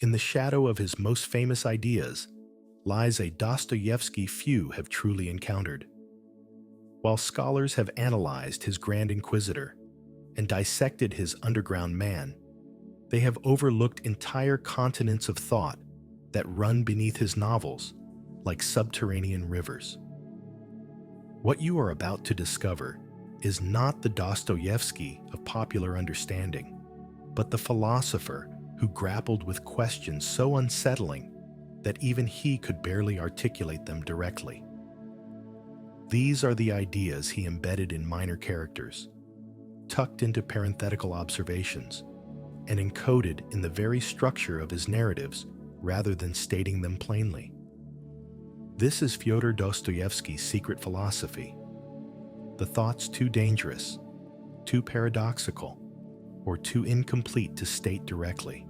In the shadow of his most famous ideas lies a Dostoevsky few have truly encountered. While scholars have analyzed his Grand Inquisitor and dissected his underground man, they have overlooked entire continents of thought that run beneath his novels like subterranean rivers. What you are about to discover is not the Dostoevsky of popular understanding, but the philosopher who grappled with questions so unsettling that even he could barely articulate them directly. These are the ideas he embedded in minor characters, tucked into parenthetical observations, and encoded in the very structure of his narratives rather than stating them plainly. This is Fyodor Dostoevsky's secret philosophy. The thoughts too dangerous, too paradoxical, or too incomplete to state directly.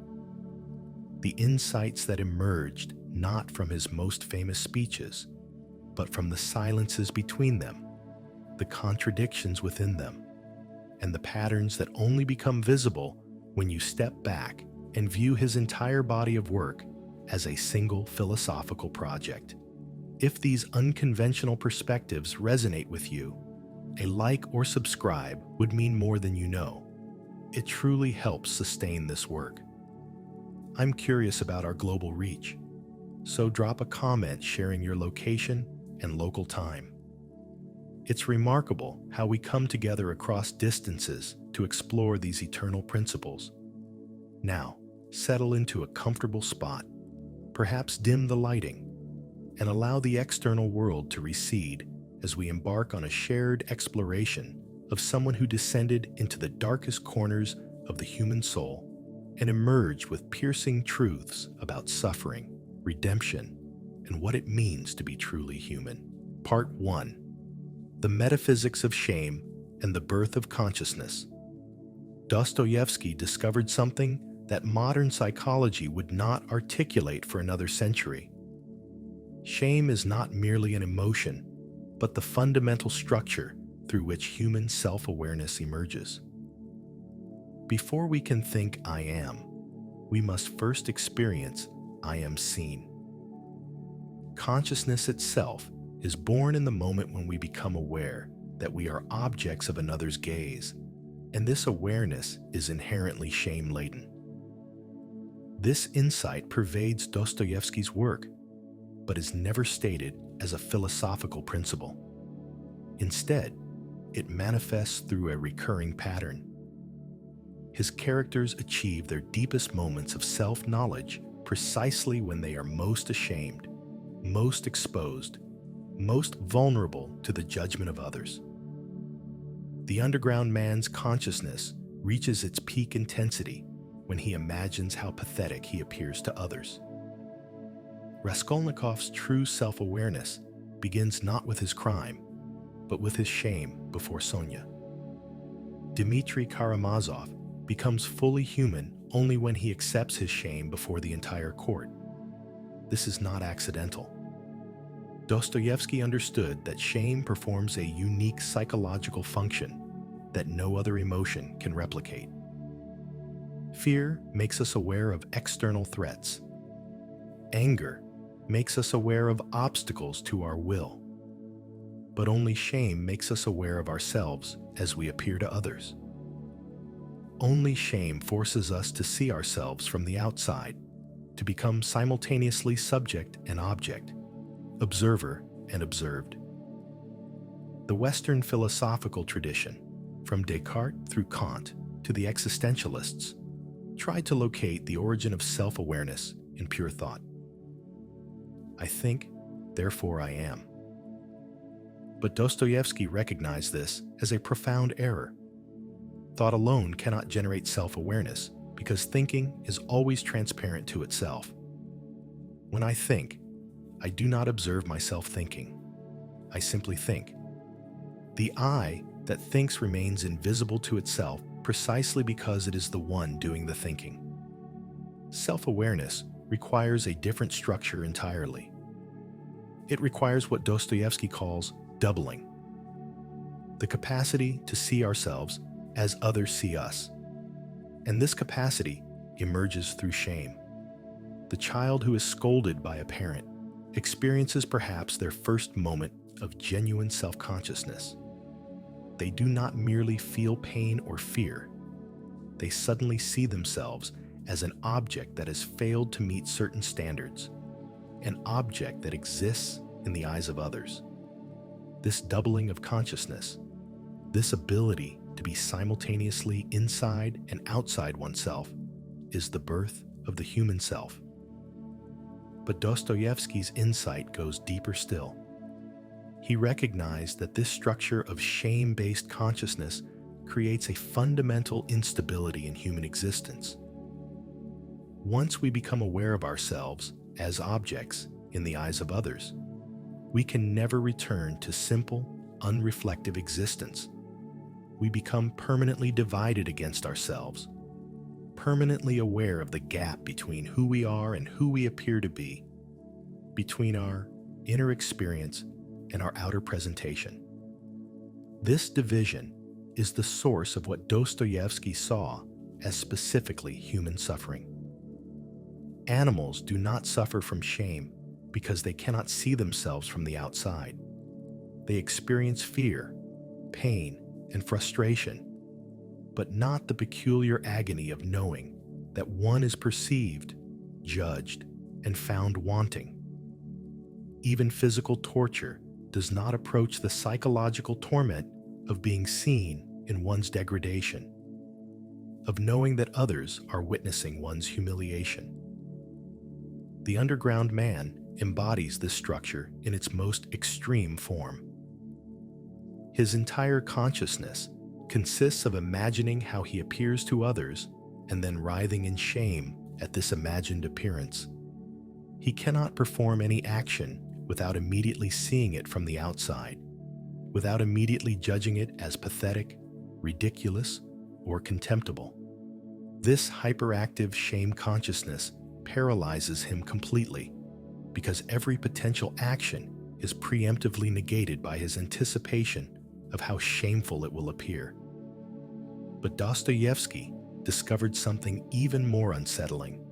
The insights that emerged not from his most famous speeches, but from the silences between them, the contradictions within them, and the patterns that only become visible when you step back and view his entire body of work as a single philosophical project. If these unconventional perspectives resonate with you, a like or subscribe would mean more than you know. It truly helps sustain this work. I'm curious about our global reach, so drop a comment sharing your location and local time. It's remarkable how we come together across distances to explore these eternal principles. Now, settle into a comfortable spot, perhaps dim the lighting, and allow the external world to recede as we embark on a shared exploration of someone who descended into the darkest corners of the human soul and emerged with piercing truths about suffering, redemption, and what it means to be truly human. Part 1. The Metaphysics of Shame and the Birth of Consciousness. Dostoevsky discovered something that modern psychology would not articulate for another century. Shame is not merely an emotion, but the fundamental structure through which human self-awareness emerges. Before we can think I am, we must first experience I am seen. Consciousness itself is born in the moment when we become aware that we are objects of another's gaze, and this awareness is inherently shame-laden. This insight pervades Dostoevsky's work, but is never stated as a philosophical principle. Instead, it manifests through a recurring pattern. His characters achieve their deepest moments of self-knowledge precisely when they are most ashamed, most exposed, most vulnerable to the judgment of others. The underground man's consciousness reaches its peak intensity when he imagines how pathetic he appears to others. Raskolnikov's true self-awareness begins not with his crime, but with his shame before Sonia. Dmitry Karamazov becomes fully human only when he accepts his shame before the entire court. This is not accidental. Dostoevsky understood that shame performs a unique psychological function that no other emotion can replicate. Fear makes us aware of external threats. Anger makes us aware of obstacles to our will. But only shame makes us aware of ourselves as we appear to others. Only shame forces us to see ourselves from the outside, to become simultaneously subject and object, observer and observed. The Western philosophical tradition, from Descartes through Kant to the existentialists, tried to locate the origin of self-awareness in pure thought. I think, therefore I am. But Dostoevsky recognized this as a profound error. Thought alone cannot generate self-awareness because thinking is always transparent to itself. When I think, I do not observe myself thinking. I simply think. The I that thinks remains invisible to itself precisely because it is the one doing the thinking. Self-awareness requires a different structure entirely. It requires what Dostoevsky calls doubling, the capacity to see ourselves as others see us. And this capacity emerges through shame. The child who is scolded by a parent experiences perhaps their first moment of genuine self-consciousness. They do not merely feel pain or fear. They suddenly see themselves as an object that has failed to meet certain standards, an object that exists in the eyes of others. This doubling of consciousness, this ability to be simultaneously inside and outside oneself, is the birth of the human self. But Dostoevsky's insight goes deeper still. He recognized that this structure of shame-based consciousness creates a fundamental instability in human existence. Once we become aware of ourselves as objects in the eyes of others, we can never return to simple, unreflective existence. We become permanently divided against ourselves, permanently aware of the gap between who we are and who we appear to be, between our inner experience and our outer presentation. This division is the source of what Dostoevsky saw as specifically human suffering. Animals do not suffer from shame because they cannot see themselves from the outside. They experience fear, pain, and frustration, but not the peculiar agony of knowing that one is perceived, judged, and found wanting. Even physical torture does not approach the psychological torment of being seen in one's degradation, of knowing that others are witnessing one's humiliation. The underground man embodies this structure in its most extreme form. His entire consciousness consists of imagining how he appears to others and then writhing in shame at this imagined appearance. He cannot perform any action without immediately seeing it from the outside, without immediately judging it as pathetic, ridiculous, or contemptible. This hyperactive shame consciousness paralyzes him completely because every potential action is preemptively negated by his anticipation of how shameful it will appear. But Dostoevsky discovered something even more unsettling.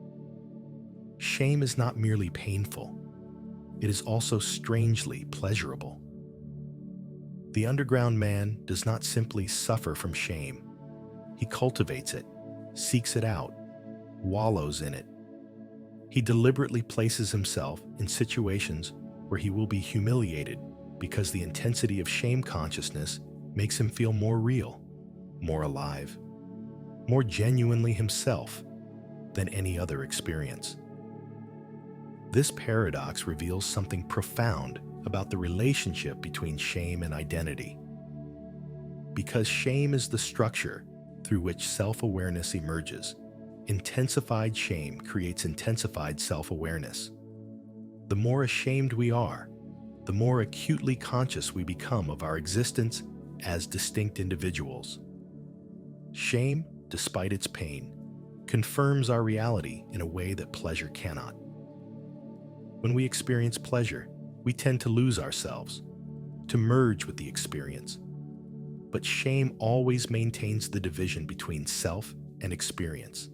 Shame is not merely painful, it is also strangely pleasurable. The underground man does not simply suffer from shame. He cultivates it, seeks it out, wallows in it. He deliberately places himself in situations where he will be humiliated because the intensity of shame consciousness makes him feel more real, more alive, more genuinely himself than any other experience. This paradox reveals something profound about the relationship between shame and identity. Because shame is the structure through which self-awareness emerges, intensified shame creates intensified self-awareness. The more ashamed we are, the more acutely conscious we become of our existence as distinct individuals. Shame, despite its pain, confirms our reality in a way that pleasure cannot. When we experience pleasure, we tend to lose ourselves, to merge with the experience. But shame always maintains the division between self and experience,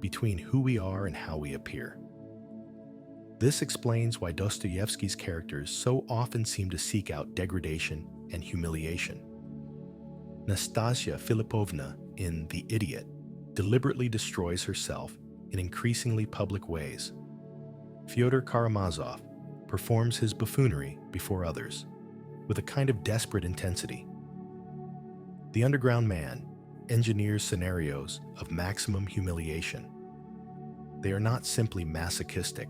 between who we are and how we appear. This explains why Dostoevsky's characters so often seem to seek out degradation and humiliation. Nastasia Filipovna in The Idiot deliberately destroys herself in increasingly public ways. Fyodor Karamazov performs his buffoonery before others with a kind of desperate intensity. The underground man engineers scenarios of maximum humiliation. They are not simply masochistic.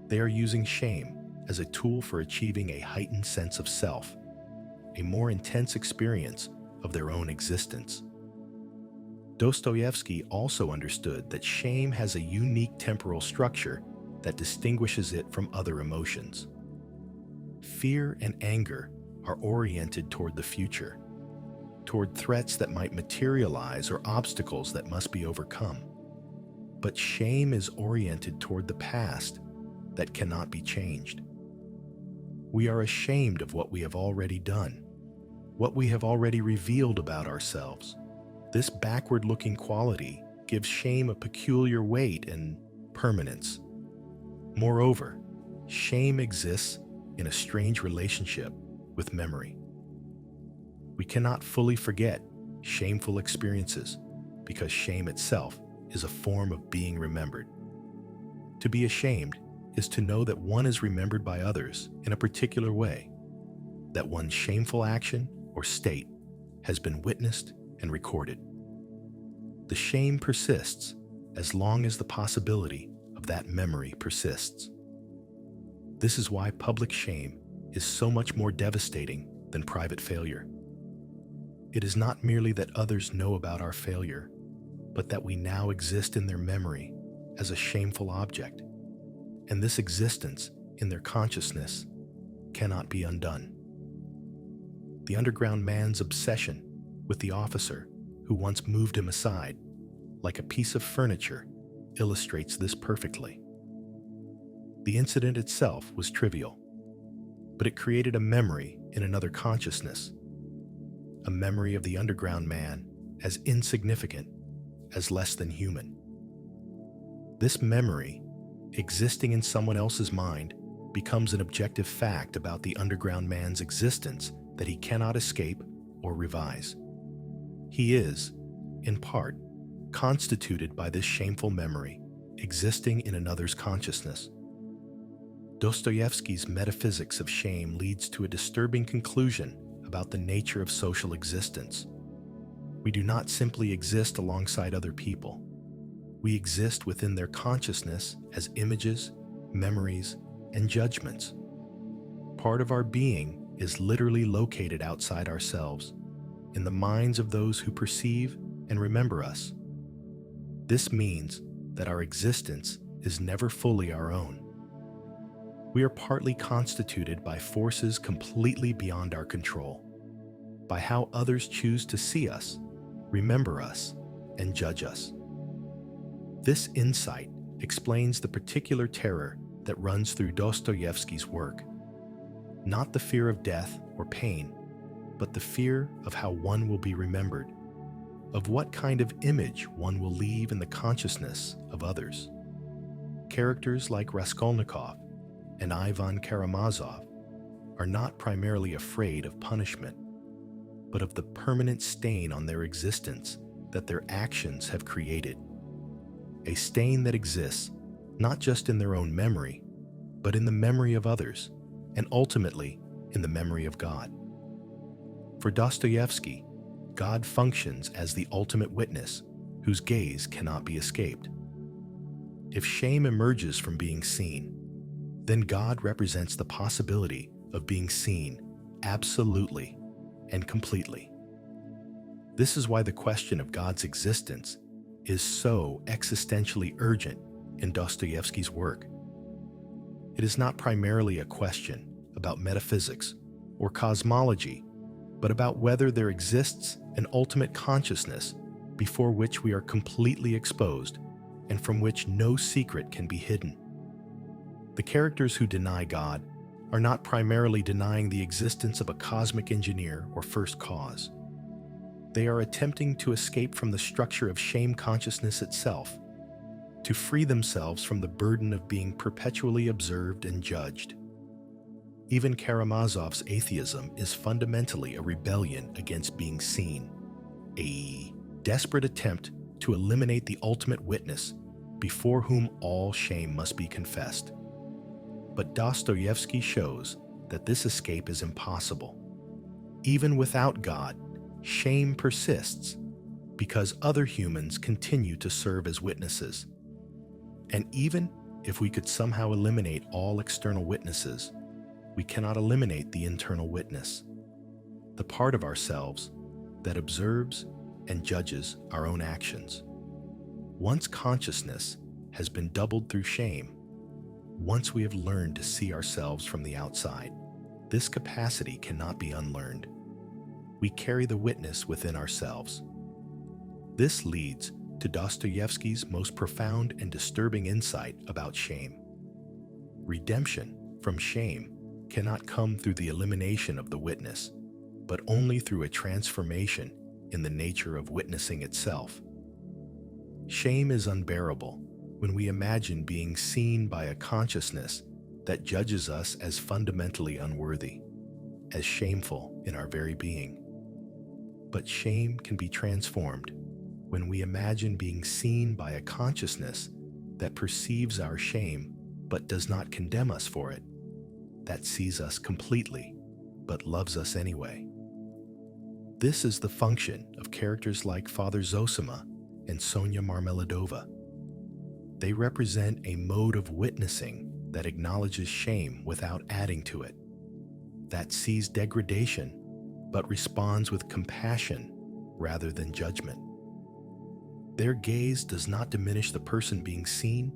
They are using shame as a tool for achieving a heightened sense of self, a more intense experience of their own existence. Dostoevsky also understood that shame has a unique temporal structure that distinguishes it from other emotions. Fear and anger are oriented toward the future, toward threats that might materialize or obstacles that must be overcome. But shame is oriented toward the past that cannot be changed. We are ashamed of what we have already done, what we have already revealed about ourselves. This backward-looking quality gives shame a peculiar weight and permanence. Moreover, shame exists in a strange relationship with memory. We cannot fully forget shameful experiences because shame itself is a form of being remembered. To be ashamed is to know that one is remembered by others in a particular way, that one's shameful action or state has been witnessed and recorded. The shame persists as long as the possibility of that memory persists. This is why public shame is so much more devastating than private failure. It is not merely that others know about our failure, but that we now exist in their memory as a shameful object, and this existence in their consciousness cannot be undone. The underground man's obsession with the officer who once moved him aside, like a piece of furniture, illustrates this perfectly. The incident itself was trivial, but it created a memory in another consciousness, a memory of the underground man as insignificant, as less than human. This memory, existing in someone else's mind, becomes an objective fact about the underground man's existence that he cannot escape or revise. He is, in part, constituted by this shameful memory existing in another's consciousness. Dostoevsky's metaphysics of shame leads to a disturbing conclusion about the nature of social existence. We do not simply exist alongside other people. We exist within their consciousness as images, memories, and judgments. Part of our being is literally located outside ourselves, in the minds of those who perceive and remember us. This means that our existence is never fully our own. We are partly constituted by forces completely beyond our control, by how others choose to see us, remember us, and judge us. This insight explains the particular terror that runs through Dostoevsky's work. Not the fear of death or pain, but the fear of how one will be remembered, of what kind of image one will leave in the consciousness of others. Characters like Raskolnikov and Ivan Karamazov are not primarily afraid of punishment, but of the permanent stain on their existence that their actions have created. A stain that exists not just in their own memory, but in the memory of others, and ultimately in the memory of God. For Dostoevsky, God functions as the ultimate witness whose gaze cannot be escaped. If shame emerges from being seen, then God represents the possibility of being seen absolutely and completely. This is why the question of God's existence is so existentially urgent in Dostoevsky's work. It is not primarily a question about metaphysics or cosmology, but about whether there exists an ultimate consciousness before which we are completely exposed and from which no secret can be hidden. The characters who deny God are not primarily denying the existence of a cosmic engineer or first cause. They are attempting to escape from the structure of shame consciousness itself, to free themselves from the burden of being perpetually observed and judged. Even Karamazov's atheism is fundamentally a rebellion against being seen, a desperate attempt to eliminate the ultimate witness before whom all shame must be confessed. But Dostoevsky shows that this escape is impossible. Even without God, shame persists because other humans continue to serve as witnesses. And even if we could somehow eliminate all external witnesses, we cannot eliminate the internal witness, the part of ourselves that observes and judges our own actions. Once consciousness has been doubled through shame, once we have learned to see ourselves from the outside, this capacity cannot be unlearned. We carry the witness within ourselves. This leads to Dostoevsky's most profound and disturbing insight about shame. Redemption from shame cannot come through the elimination of the witness, but only through a transformation in the nature of witnessing itself. Shame is unbearable when we imagine being seen by a consciousness that judges us as fundamentally unworthy, as shameful in our very being. But shame can be transformed when we imagine being seen by a consciousness that perceives our shame but does not condemn us for it, that sees us completely but loves us anyway. This is the function of characters like Father Zosima and Sonia Marmeladova. They represent a mode of witnessing that acknowledges shame without adding to it, that sees degradation but responds with compassion rather than judgment. Their gaze does not diminish the person being seen,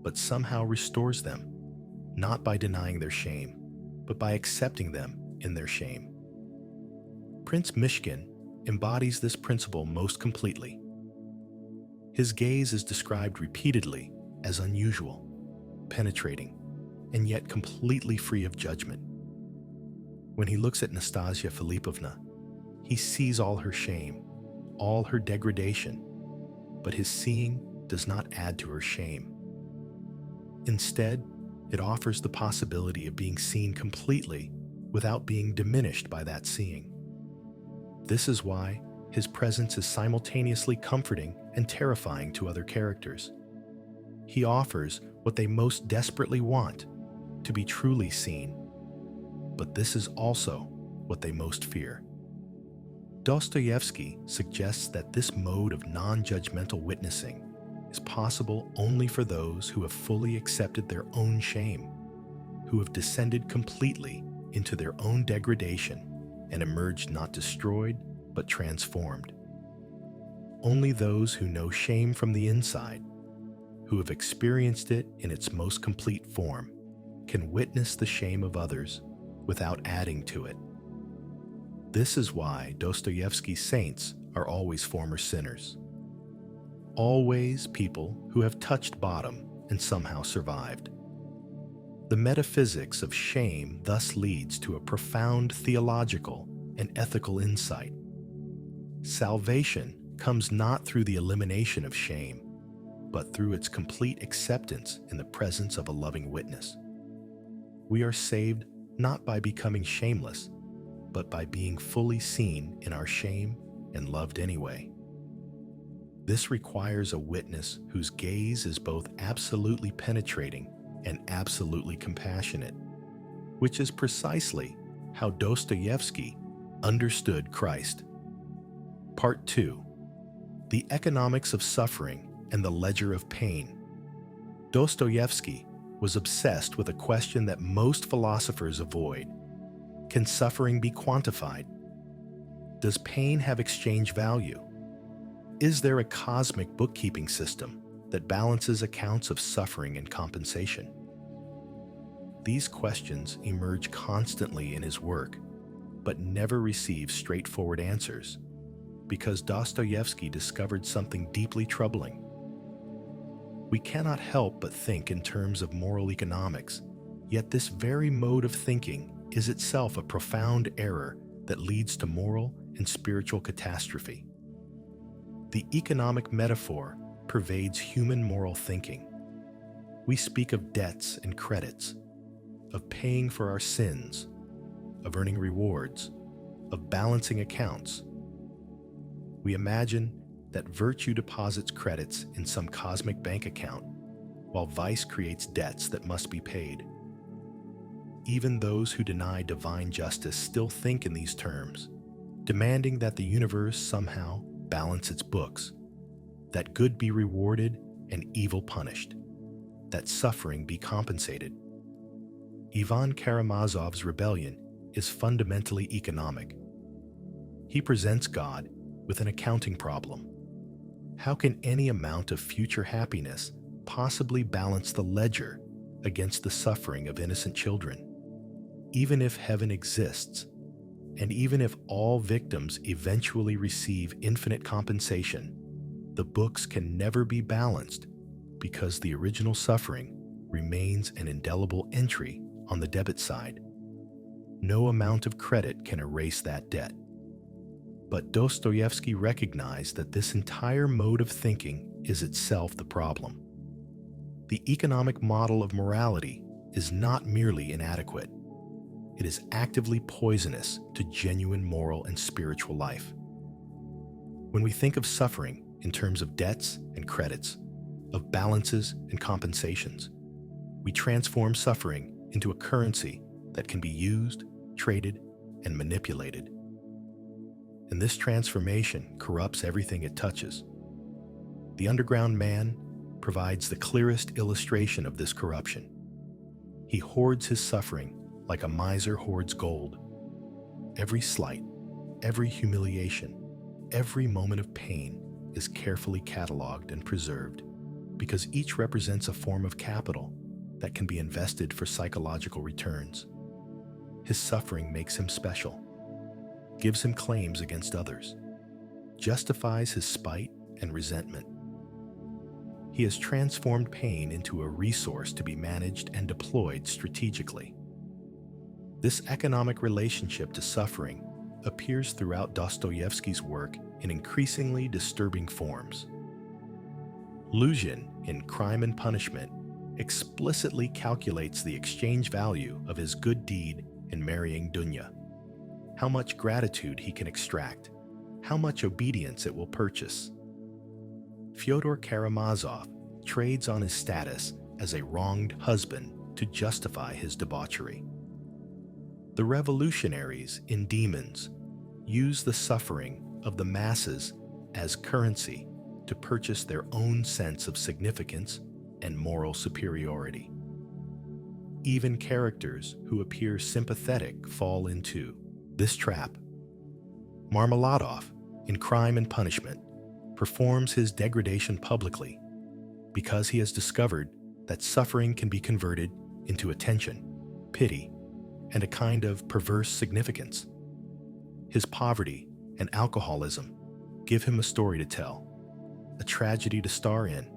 but somehow restores them, not by denying their shame, but by accepting them in their shame. Prince Mishkin embodies this principle most completely. His gaze is described repeatedly as unusual, penetrating, and yet completely free of judgment. When he looks at Nastasia Filipovna, he sees all her shame, all her degradation, but his seeing does not add to her shame. Instead, it offers the possibility of being seen completely without being diminished by that seeing. This is why his presence is simultaneously comforting and terrifying to other characters. He offers what they most desperately want, to be truly seen, but this is also what they most fear. Dostoevsky suggests that this mode of non-judgmental witnessing is possible only for those who have fully accepted their own shame, who have descended completely into their own degradation and emerged not destroyed but transformed. Only those who know shame from the inside, who have experienced it in its most complete form, can witness the shame of others without adding to it. This is why Dostoevsky's saints are always former sinners. Always people who have touched bottom and somehow survived. The metaphysics of shame thus leads to a profound theological and ethical insight. Salvation comes not through the elimination of shame, but through its complete acceptance in the presence of a loving witness. We are saved not by becoming shameless, but by being fully seen in our shame and loved anyway. This requires a witness whose gaze is both absolutely penetrating and absolutely compassionate, which is precisely how Dostoevsky understood Christ. Part 2. The Economics of Suffering and the Ledger of Pain. Dostoevsky was obsessed with a question that most philosophers avoid. Can suffering be quantified? Does pain have exchange value? Is there a cosmic bookkeeping system that balances accounts of suffering and compensation? These questions emerge constantly in his work, but never receive straightforward answers, because Dostoevsky discovered something deeply troubling. We cannot help but think in terms of moral economics, yet this very mode of thinking is itself a profound error that leads to moral and spiritual catastrophe. The economic metaphor pervades human moral thinking. We speak of debts and credits, of paying for our sins, of earning rewards, of balancing accounts. We imagine that virtue deposits credits in some cosmic bank account, while vice creates debts that must be paid. Even those who deny divine justice still think in these terms, demanding that the universe somehow balance its books, that good be rewarded and evil punished, that suffering be compensated. Ivan Karamazov's rebellion is fundamentally economic. He presents God with an accounting problem. How can any amount of future happiness possibly balance the ledger against the suffering of innocent children? Even if heaven exists, and even if all victims eventually receive infinite compensation, the books can never be balanced because the original suffering remains an indelible entry on the debit side. No amount of credit can erase that debt. But Dostoevsky recognized that this entire mode of thinking is itself the problem. The economic model of morality is not merely inadequate. It is actively poisonous to genuine moral and spiritual life. When we think of suffering in terms of debts and credits, of balances and compensations, we transform suffering into a currency that can be used, traded, and manipulated. And this transformation corrupts everything it touches. The underground man provides the clearest illustration of this corruption. He hoards his suffering like a miser hoards gold. Every slight, every humiliation, every moment of pain is carefully cataloged and preserved because each represents a form of capital that can be invested for psychological returns. His suffering makes him special, gives him claims against others, justifies his spite and resentment. He has transformed pain into a resource to be managed and deployed strategically. This economic relationship to suffering appears throughout Dostoevsky's work in increasingly disturbing forms. Luzhin, in Crime and Punishment, explicitly calculates the exchange value of his good deed in marrying Dunya, how much gratitude he can extract, how much obedience it will purchase. Fyodor Karamazov trades on his status as a wronged husband to justify his debauchery. The revolutionaries in Demons use the suffering of the masses as currency to purchase their own sense of significance and moral superiority. Even characters who appear sympathetic fall into this trap. Marmeladov, in Crime and Punishment, performs his degradation publicly because he has discovered that suffering can be converted into attention, pity, and a kind of perverse significance. His poverty and alcoholism give him a story to tell, a tragedy to star in,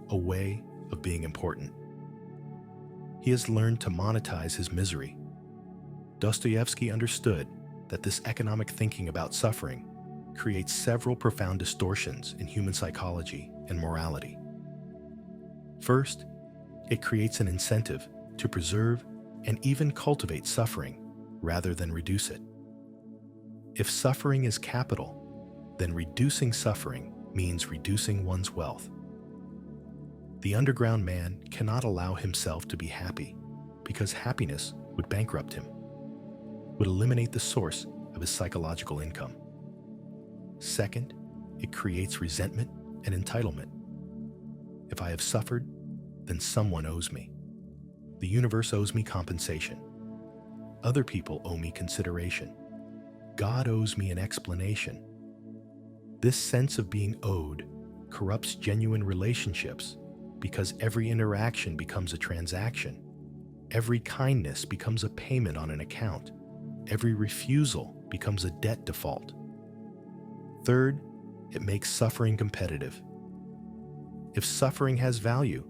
a way of being important. He has learned to monetize his misery. Dostoevsky understood that this economic thinking about suffering creates several profound distortions in human psychology and morality. First, it creates an incentive to preserve and even cultivate suffering rather than reduce it. If suffering is capital, then reducing suffering means reducing one's wealth. The underground man cannot allow himself to be happy because happiness would bankrupt him, would eliminate the source of his psychological income. Second, it creates resentment and entitlement. If I have suffered, then someone owes me. The universe owes me compensation. Other people owe me consideration. God owes me an explanation. This sense of being owed corrupts genuine relationships because every interaction becomes a transaction. Every kindness becomes a payment on an account. Every refusal becomes a debt default. Third, it makes suffering competitive. If suffering has value,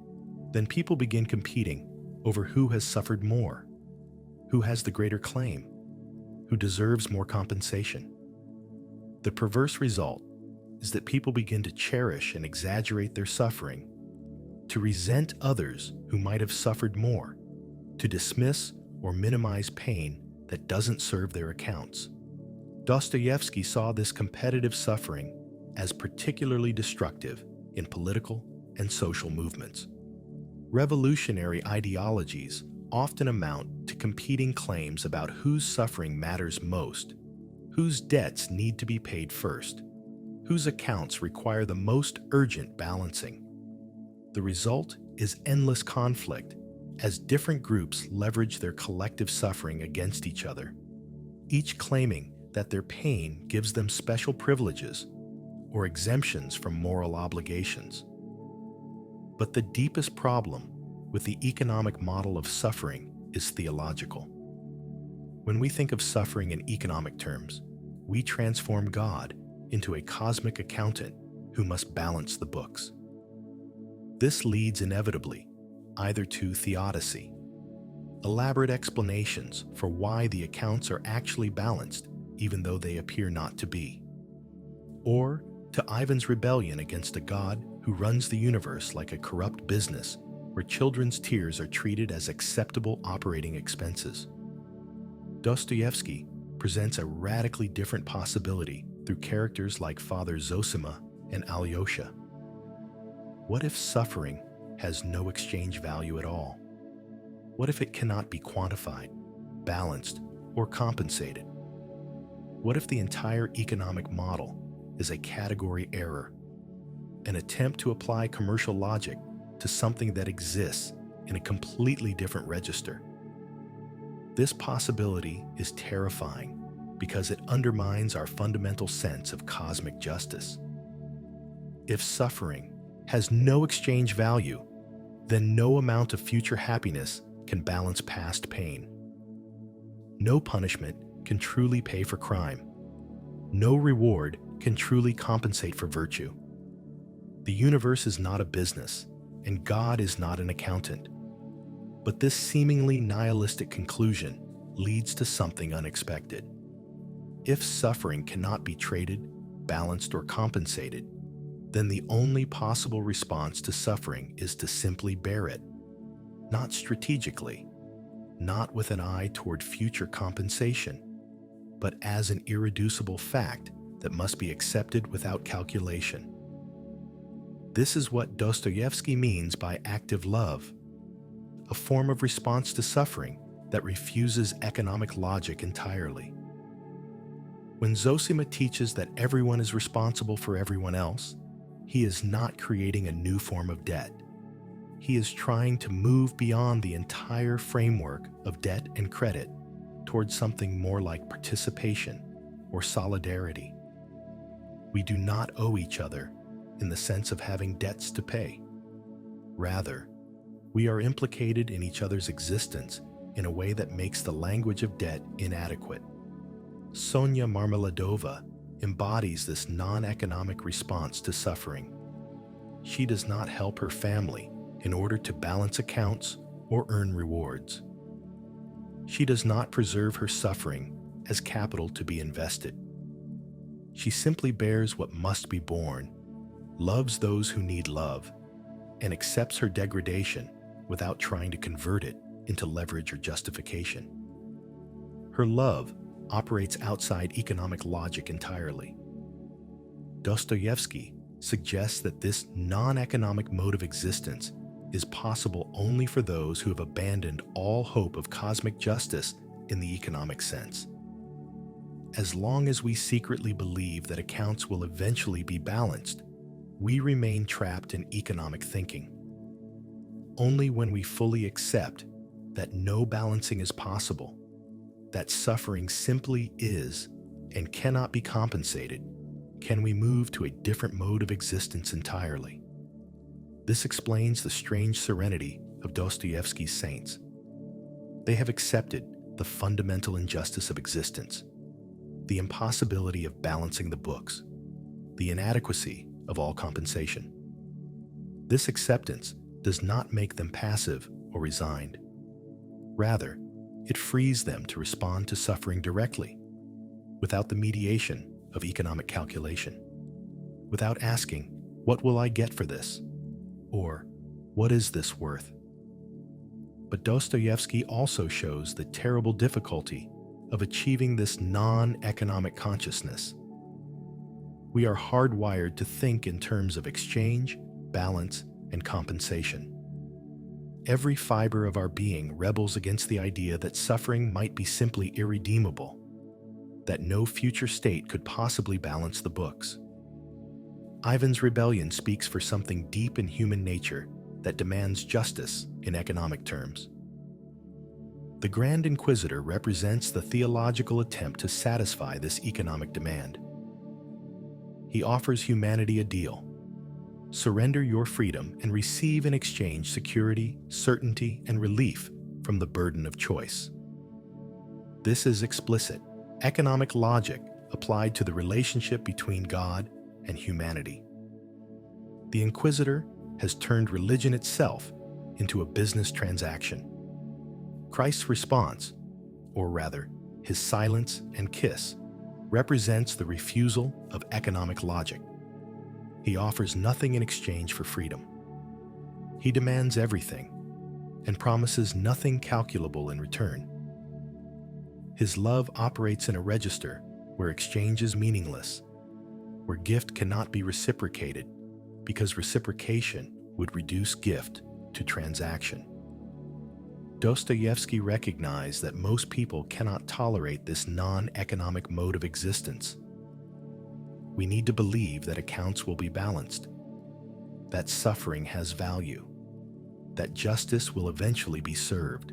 then people begin competing over who has suffered more, who has the greater claim, who deserves more compensation. The perverse result is that people begin to cherish and exaggerate their suffering, to resent others who might have suffered more, to dismiss or minimize pain that doesn't serve their accounts. Dostoevsky saw this competitive suffering as particularly destructive in political and social movements. Revolutionary ideologies often amount to competing claims about whose suffering matters most, whose debts need to be paid first, whose accounts require the most urgent balancing. The result is endless conflict as different groups leverage their collective suffering against each other, each claiming that their pain gives them special privileges or exemptions from moral obligations. But the deepest problem with the economic model of suffering is theological. When we think of suffering in economic terms, we transform God into a cosmic accountant who must balance the books. This leads inevitably either to theodicy, elaborate explanations for why the accounts are actually balanced even though they appear not to be, or to Ivan's rebellion against a God who runs the universe like a corrupt business where children's tears are treated as acceptable operating expenses. Dostoevsky presents a radically different possibility through characters like Father Zosima and Alyosha. What if suffering has no exchange value at all? What if it cannot be quantified, balanced, or compensated? What if the entire economic model is a category error, an attempt to apply commercial logic to something that exists in a completely different register? This possibility is terrifying because it undermines our fundamental sense of cosmic justice. If suffering has no exchange value, then no amount of future happiness can balance past pain. No punishment can truly pay for crime. No reward can truly compensate for virtue. The universe is not a business, and God is not an accountant. But this seemingly nihilistic conclusion leads to something unexpected. If suffering cannot be traded, balanced, or compensated, then the only possible response to suffering is to simply bear it, not strategically, not with an eye toward future compensation, but as an irreducible fact that must be accepted without calculation. This is what Dostoevsky means by active love, a form of response to suffering that refuses economic logic entirely. When Zosima teaches that everyone is responsible for everyone else, he is not creating a new form of debt. He is trying to move beyond the entire framework of debt and credit towards something more like participation or solidarity. We do not owe each other in the sense of having debts to pay. Rather, we are implicated in each other's existence in a way that makes the language of debt inadequate. Sonia Marmeladova embodies this non-economic response to suffering. She does not help her family in order to balance accounts or earn rewards. She does not preserve her suffering as capital to be invested. She simply bears what must be borne, loves those who need love, and accepts her degradation without trying to convert it into leverage or justification. Her love operates outside economic logic entirely. Dostoevsky suggests that this non-economic mode of existence is possible only for those who have abandoned all hope of cosmic justice in the economic sense. As long as we secretly believe that accounts will eventually be balanced, we remain trapped in economic thinking. Only when we fully accept that no balancing is possible, that suffering simply is and cannot be compensated, can we move to a different mode of existence entirely. This explains the strange serenity of Dostoevsky's saints. They have accepted the fundamental injustice of existence, the impossibility of balancing the books, the inadequacy of all compensation. This acceptance does not make them passive or resigned. Rather, it frees them to respond to suffering directly, without the mediation of economic calculation, without asking, "What will I get for this?" or "What is this worth?" But Dostoevsky also shows the terrible difficulty of achieving this non-economic consciousness. We are hardwired to think in terms of exchange, balance, and compensation. Every fiber of our being rebels against the idea that suffering might be simply irredeemable, that no future state could possibly balance the books. Ivan's rebellion speaks for something deep in human nature that demands justice in economic terms. The Grand Inquisitor represents the theological attempt to satisfy this economic demand. He offers humanity a deal. Surrender your freedom and receive in exchange security, certainty, and relief from the burden of choice. This is explicit, economic logic applied to the relationship between God and humanity. The Inquisitor has turned religion itself into a business transaction. Christ's response, or rather, his silence and kiss, represents the refusal of economic logic. He offers nothing in exchange for freedom. He demands everything and promises nothing calculable in return. His love operates in a register where exchange is meaningless, where gift cannot be reciprocated because reciprocation would reduce gift to transaction. Dostoevsky recognized that most people cannot tolerate this non-economic mode of existence. We need to believe that accounts will be balanced, that suffering has value, that justice will eventually be served.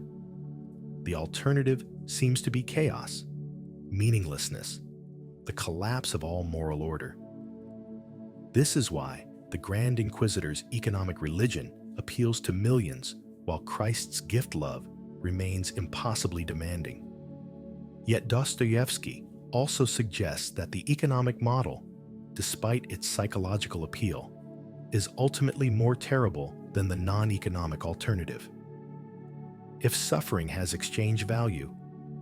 The alternative seems to be chaos, meaninglessness, the collapse of all moral order. This is why the Grand Inquisitor's economic religion appeals to millions, while Christ's gift love remains impossibly demanding. Yet Dostoevsky also suggests that the economic model, despite its psychological appeal, is ultimately more terrible than the non-economic alternative. If suffering has exchange value,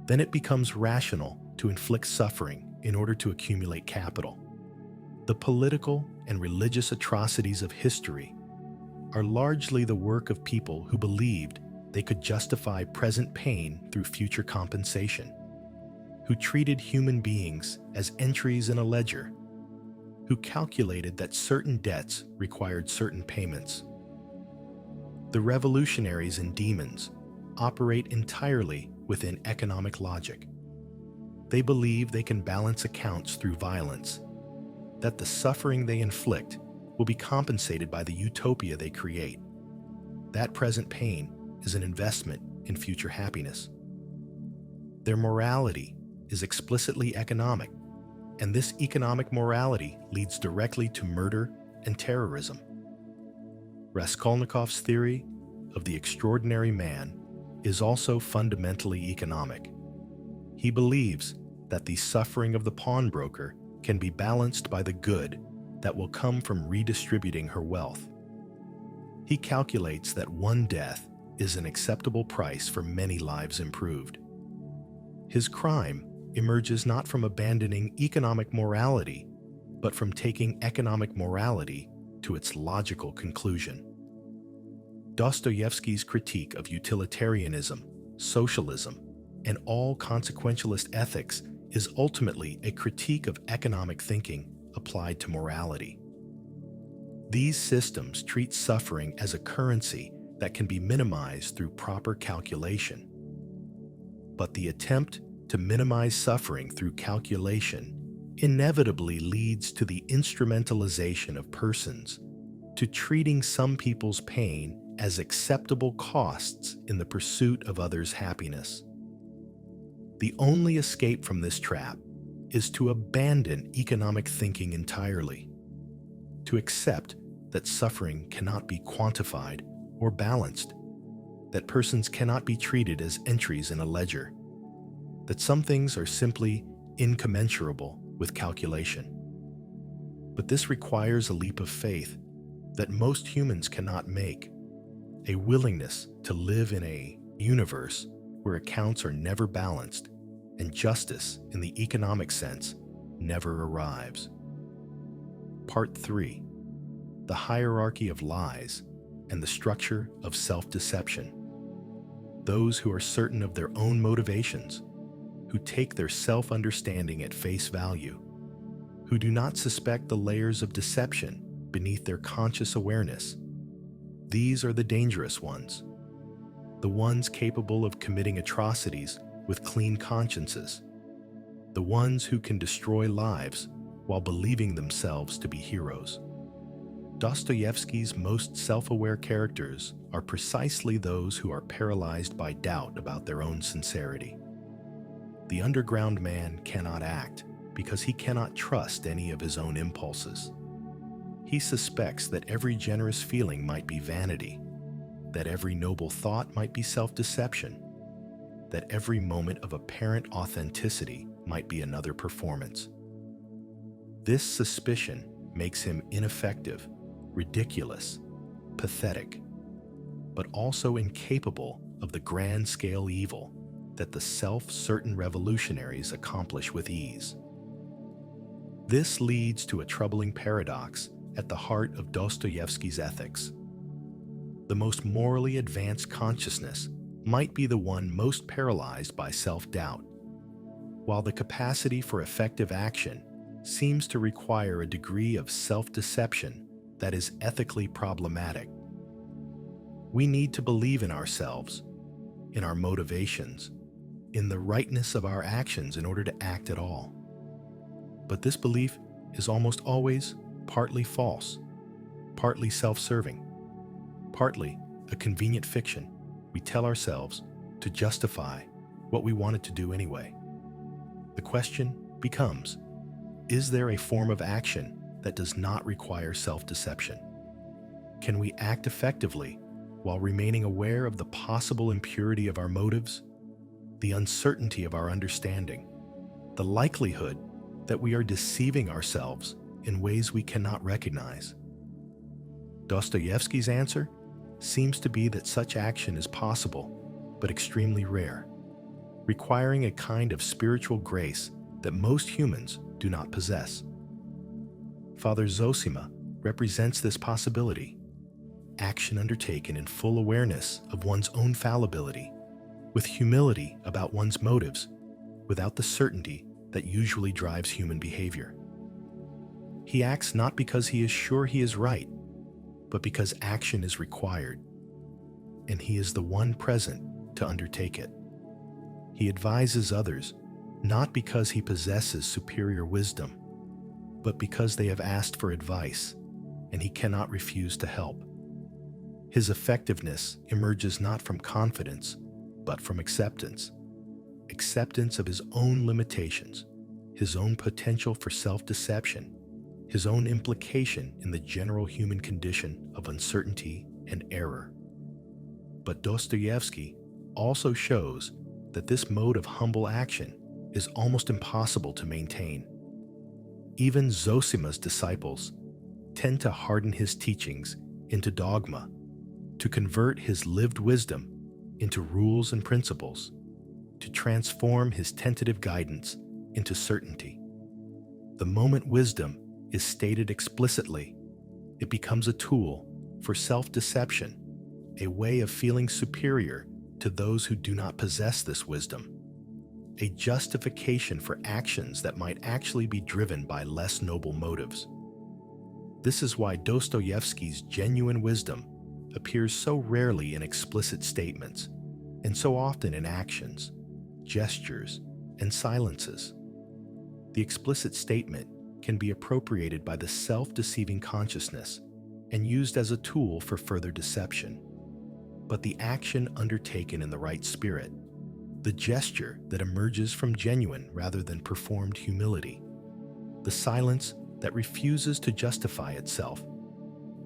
then it becomes rational to inflict suffering in order to accumulate capital. The political and religious atrocities of history are largely the work of people who believed they could justify present pain through future compensation, who treated human beings as entries in a ledger, who calculated that certain debts required certain payments. The revolutionaries and demons operate entirely within economic logic. They believe they can balance accounts through violence, that the suffering they inflict will be compensated by the utopia they create. That present pain is an investment in future happiness. Their morality is explicitly economic, and this economic morality leads directly to murder and terrorism. Raskolnikov's theory of the extraordinary man is also fundamentally economic. He believes that the suffering of the pawnbroker can be balanced by the good that will come from redistributing her wealth. He calculates that one death is an acceptable price for many lives improved. His crime emerges not from abandoning economic morality, but from taking economic morality to its logical conclusion. Dostoevsky's critique of utilitarianism, socialism, and all consequentialist ethics is ultimately a critique of economic thinking applied to morality. These systems treat suffering as a currency that can be minimized through proper calculation. But the attempt to minimize suffering through calculation inevitably leads to the instrumentalization of persons, to treating some people's pain as acceptable costs in the pursuit of others' happiness. The only escape from this trap is to abandon economic thinking entirely, to accept that suffering cannot be quantified or balanced, that persons cannot be treated as entries in a ledger, that some things are simply incommensurable with calculation. But this requires a leap of faith that most humans cannot make, a willingness to live in a universe where accounts are never balanced and justice in the economic sense never arrives. Part 3. The hierarchy of lies and the structure of self-deception. Those who are certain of their own motivations, who take their self-understanding at face value, who do not suspect the layers of deception beneath their conscious awareness. These are the dangerous ones, the ones capable of committing atrocities with clean consciences, the ones who can destroy lives while believing themselves to be heroes. Dostoevsky's most self-aware characters are precisely those who are paralyzed by doubt about their own sincerity. The underground man cannot act because he cannot trust any of his own impulses. He suspects that every generous feeling might be vanity, that every noble thought might be self-deception, that every moment of apparent authenticity might be another performance. This suspicion makes him ineffective, ridiculous, pathetic, but also incapable of the grand-scale evil that the self-certain revolutionaries accomplish with ease. This leads to a troubling paradox at the heart of Dostoevsky's ethics. The the most morally advanced consciousness might be the one most paralyzed by self-doubt. While the capacity for effective action seems to require a degree of self-deception that is ethically problematic, we need to believe in ourselves, in our motivations, in the rightness of our actions in order to act at all. But this belief is almost always partly false, partly self-serving, partly a convenient fiction we tell ourselves to justify what we wanted to do anyway. The question becomes, is there a form of action that does not require self-deception? Can we act effectively while remaining aware of the possible impurity of our motives, the uncertainty of our understanding, the likelihood that we are deceiving ourselves in ways we cannot recognize? Dostoevsky's answer seems to be that such action is possible, but extremely rare, requiring a kind of spiritual grace that most humans do not possess. Father Zosima represents this possibility, action undertaken in full awareness of one's own fallibility, with humility about one's motives, without the certainty that usually drives human behavior. He acts not because he is sure he is right, but because action is required, and he is the one present to undertake it. He advises others not because he possesses superior wisdom, but because they have asked for advice, and he cannot refuse to help. His effectiveness emerges not from confidence, but from acceptance. Acceptance of his own limitations, his own potential for self-deception, his own implication in the general human condition of uncertainty and error. But Dostoevsky also shows that this mode of humble action is almost impossible to maintain. Even Zosima's disciples tend to harden his teachings into dogma, to convert his lived wisdom into rules and principles, to transform his tentative guidance into certainty. The moment wisdom is stated explicitly, it becomes a tool for self-deception, a way of feeling superior to those who do not possess this wisdom, a justification for actions that might actually be driven by less noble motives. This is why Dostoevsky's genuine wisdom appears so rarely in explicit statements, and so often in actions, gestures, and silences. The explicit statement can be appropriated by the self-deceiving consciousness and used as a tool for further deception. But the action undertaken in the right spirit, the gesture that emerges from genuine rather than performed humility, the silence that refuses to justify itself,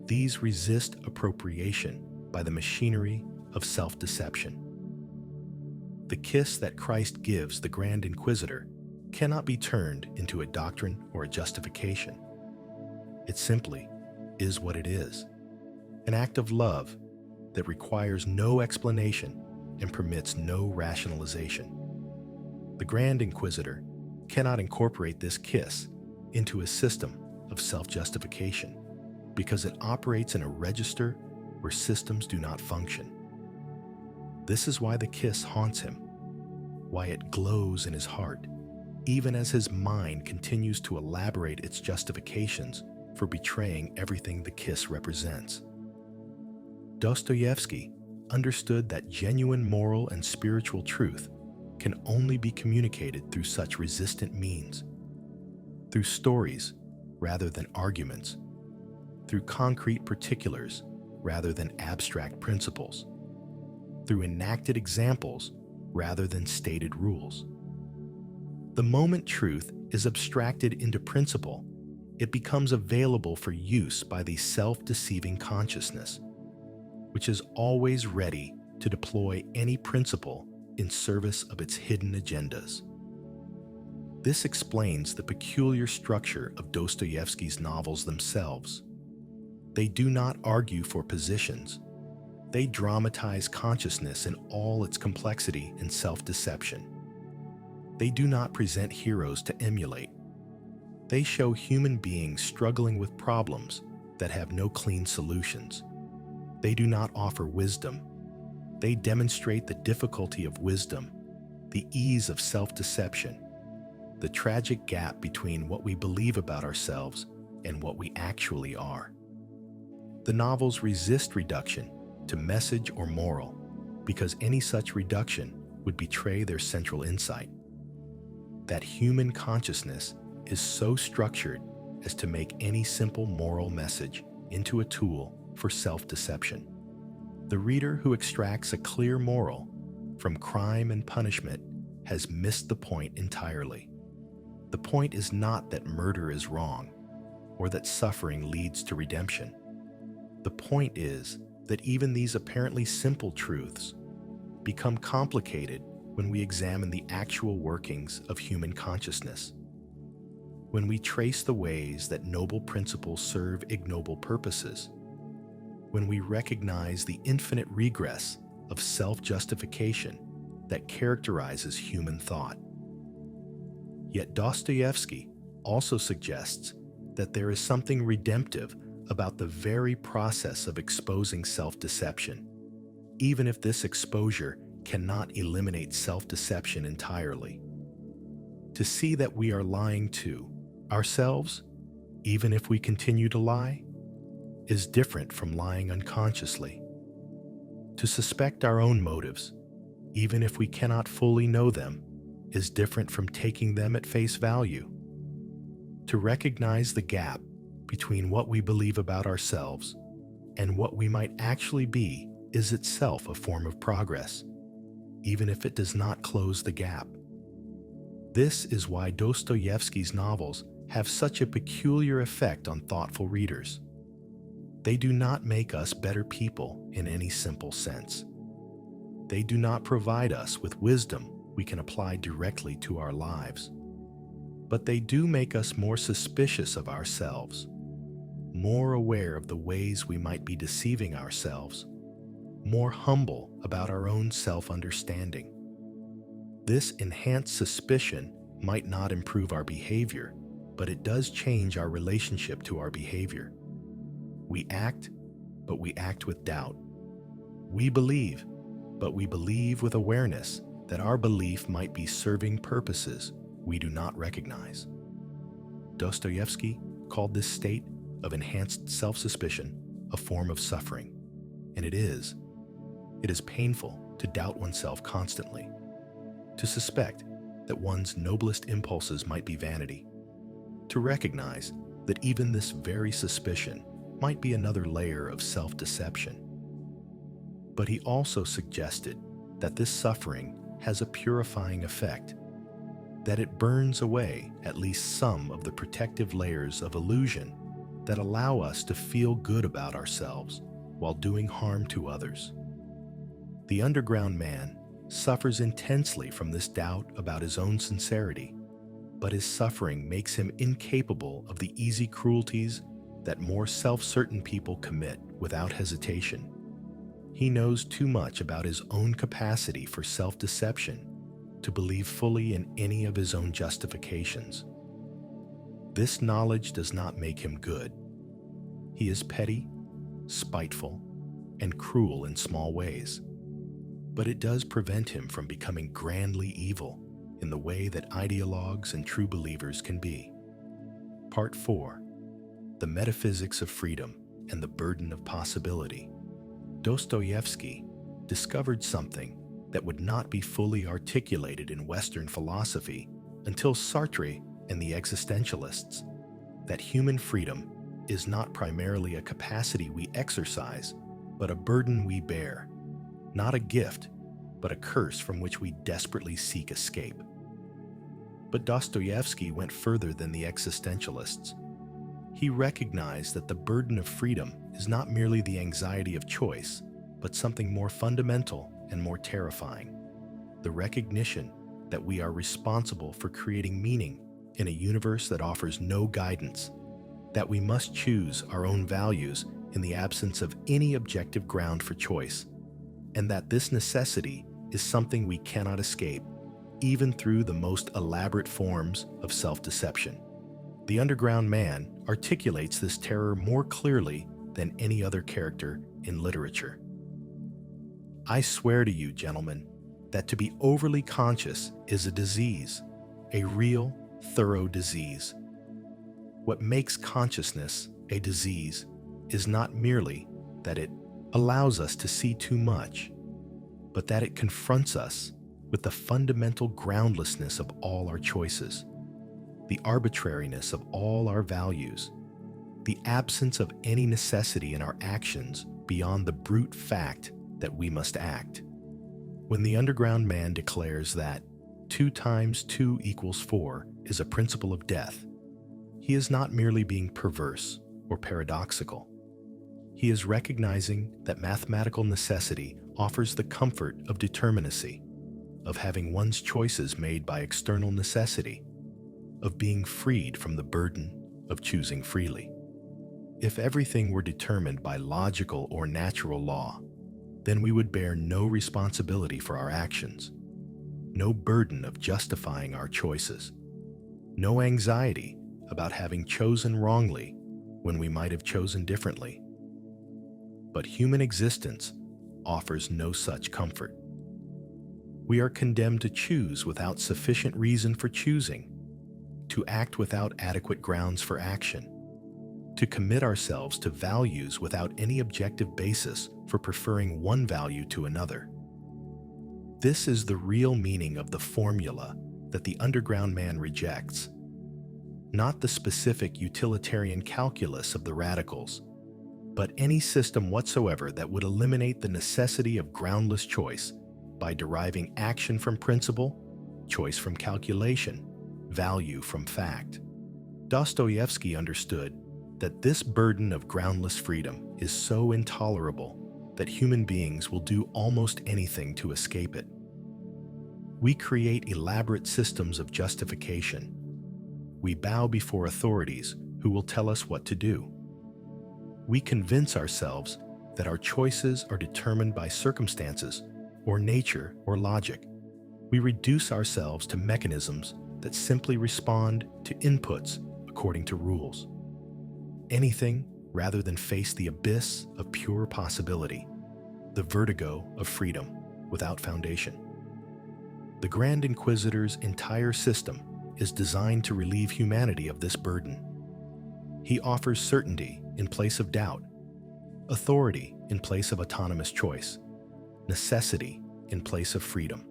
these resist appropriation by the machinery of self-deception. The kiss that Christ gives the Grand Inquisitor cannot be turned into a doctrine or a justification. It simply is what it is, an act of love that requires no explanation and permits no rationalization. The Grand Inquisitor cannot incorporate this kiss into a system of self-justification because it operates in a register where systems do not function. This is why the kiss haunts him, why it glows in his heart, even as his mind continues to elaborate its justifications for betraying everything the kiss represents. Dostoevsky understood that genuine moral and spiritual truth can only be communicated through such resistant means, through stories rather than arguments, through concrete particulars rather than abstract principles, through enacted examples rather than stated rules. The moment truth is abstracted into principle, it becomes available for use by the self-deceiving consciousness, which is always ready to deploy any principle in service of its hidden agendas. This explains the peculiar structure of Dostoevsky's novels themselves. They do not argue for positions. They dramatize consciousness in all its complexity and self-deception. They do not present heroes to emulate. They show human beings struggling with problems that have no clean solutions. They do not offer wisdom. They demonstrate the difficulty of wisdom, the ease of self-deception, the tragic gap between what we believe about ourselves and what we actually are. The novels resist reduction to message or moral because any such reduction would betray their central insight: that human consciousness is so structured as to make any simple moral message into a tool for self-deception. The reader who extracts a clear moral from crime and punishment has missed the point entirely. The point is not that murder is wrong or that suffering leads to redemption. The point is that even these apparently simple truths become complicated when we examine the actual workings of human consciousness. When we trace the ways that noble principles serve ignoble purposes, when we recognize the infinite regress of self-justification that characterizes human thought. Yet Dostoevsky also suggests that there is something redemptive about the very process of exposing self-deception, even if this exposure cannot eliminate self-deception entirely. To see that we are lying to ourselves, even if we continue to lie, is different from lying unconsciously. To suspect our own motives, even if we cannot fully know them, is different from taking them at face value. To recognize the gap between what we believe about ourselves and what we might actually be is itself a form of progress, even if it does not close the gap. This is why Dostoevsky's novels have such a peculiar effect on thoughtful readers. They do not make us better people in any simple sense. They do not provide us with wisdom we can apply directly to our lives. But they do make us more suspicious of ourselves, more aware of the ways we might be deceiving ourselves, more humble about our own self-understanding. This enhanced suspicion might not improve our behavior, but it does change our relationship to our behavior. We act, but we act with doubt. We believe, but we believe with awareness that our belief might be serving purposes we do not recognize. Dostoevsky called this state of enhanced self-suspicion a form of suffering, and it is. It is painful to doubt oneself constantly, to suspect that one's noblest impulses might be vanity, to recognize that even this very suspicion might be another layer of self-deception. But he also suggested that this suffering has a purifying effect, that it burns away at least some of the protective layers of illusion that allow us to feel good about ourselves while doing harm to others. The underground man suffers intensely from this doubt about his own sincerity, but his suffering makes him incapable of the easy cruelties that more self-certain people commit without hesitation. He knows too much about his own capacity for self-deception to believe fully in any of his own justifications. This knowledge does not make him good. He is petty, spiteful, and cruel in small ways, but it does prevent him from becoming grandly evil in the way that ideologues and true believers can be. Part 4. The Metaphysics of Freedom and the Burden of Possibility. Dostoevsky discovered something that would not be fully articulated in Western philosophy until Sartre and the existentialists, that human freedom is not primarily a capacity we exercise, but a burden we bear, not a gift, but a curse from which we desperately seek escape. But Dostoevsky went further than the existentialists. He recognized that the burden of freedom is not merely the anxiety of choice, but something more fundamental and more terrifying: the recognition that we are responsible for creating meaning in a universe that offers no guidance, that we must choose our own values in the absence of any objective ground for choice, and that this necessity is something we cannot escape, even through the most elaborate forms of self-deception. The underground man articulates this terror more clearly than any other character in literature. I swear to you, gentlemen, that to be overly conscious is a disease, a real, thorough disease. What makes consciousness a disease is not merely that it allows us to see too much, but that it confronts us with the fundamental groundlessness of all our choices, the arbitrariness of all our values, the absence of any necessity in our actions beyond the brute fact that we must act. When the underground man declares that 2 times 2 equals 4 is a principle of death, he is not merely being perverse or paradoxical. He is recognizing that mathematical necessity offers the comfort of determinacy, of having one's choices made by external necessity, of being freed from the burden of choosing freely. If everything were determined by logical or natural law, then we would bear no responsibility for our actions, no burden of justifying our choices, no anxiety about having chosen wrongly when we might have chosen differently. But human existence offers no such comfort. We are condemned to choose without sufficient reason for choosing, to act without adequate grounds for action, to commit ourselves to values without any objective basis for preferring one value to another. This is the real meaning of the formula that the underground man rejects, not the specific utilitarian calculus of the radicals, but any system whatsoever that would eliminate the necessity of groundless choice by deriving action from principle, choice from calculation, value from fact. Dostoevsky understood that this burden of groundless freedom is so intolerable that human beings will do almost anything to escape it. We create elaborate systems of justification. We bow before authorities who will tell us what to do. We convince ourselves that our choices are determined by circumstances, or nature, or logic. We reduce ourselves to mechanisms that simply respond to inputs according to rules. Anything rather than face the abyss of pure possibility, the vertigo of freedom without foundation. The Grand Inquisitor's entire system is designed to relieve humanity of this burden. He offers certainty in place of doubt, authority in place of autonomous choice, necessity in place of freedom.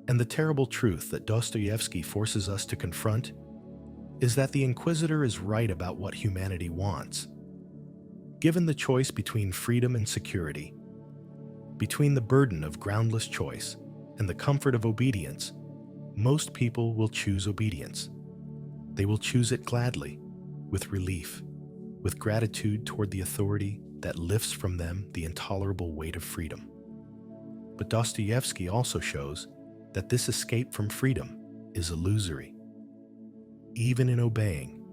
And the terrible truth that Dostoevsky forces us to confront is that the Inquisitor is right about what humanity wants. Given the choice between freedom and security, between the burden of groundless choice and the comfort of obedience, most people will choose obedience. They will choose it gladly, with relief, with gratitude toward the authority that lifts from them the intolerable weight of freedom. But Dostoevsky also shows that this escape from freedom is illusory. Even in obeying,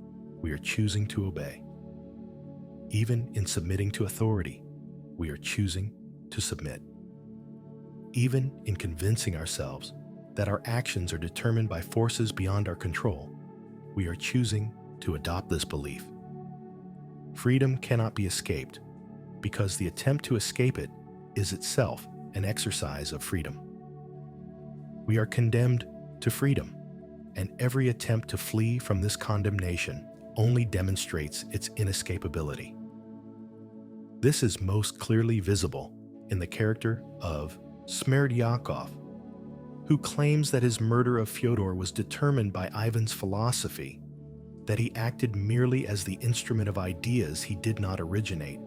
we are choosing to obey. Even in submitting to authority, we are choosing to submit. Even in convincing ourselves that our actions are determined by forces beyond our control, we are choosing to adopt this belief. Freedom cannot be escaped because the attempt to escape it is itself an exercise of freedom. We are condemned to freedom, and every attempt to flee from this condemnation only demonstrates its inescapability. This is most clearly visible in the character of Smerdyakov, who claims that his murder of Fyodor was determined by Ivan's philosophy, that he acted merely as the instrument of ideas he did not originate,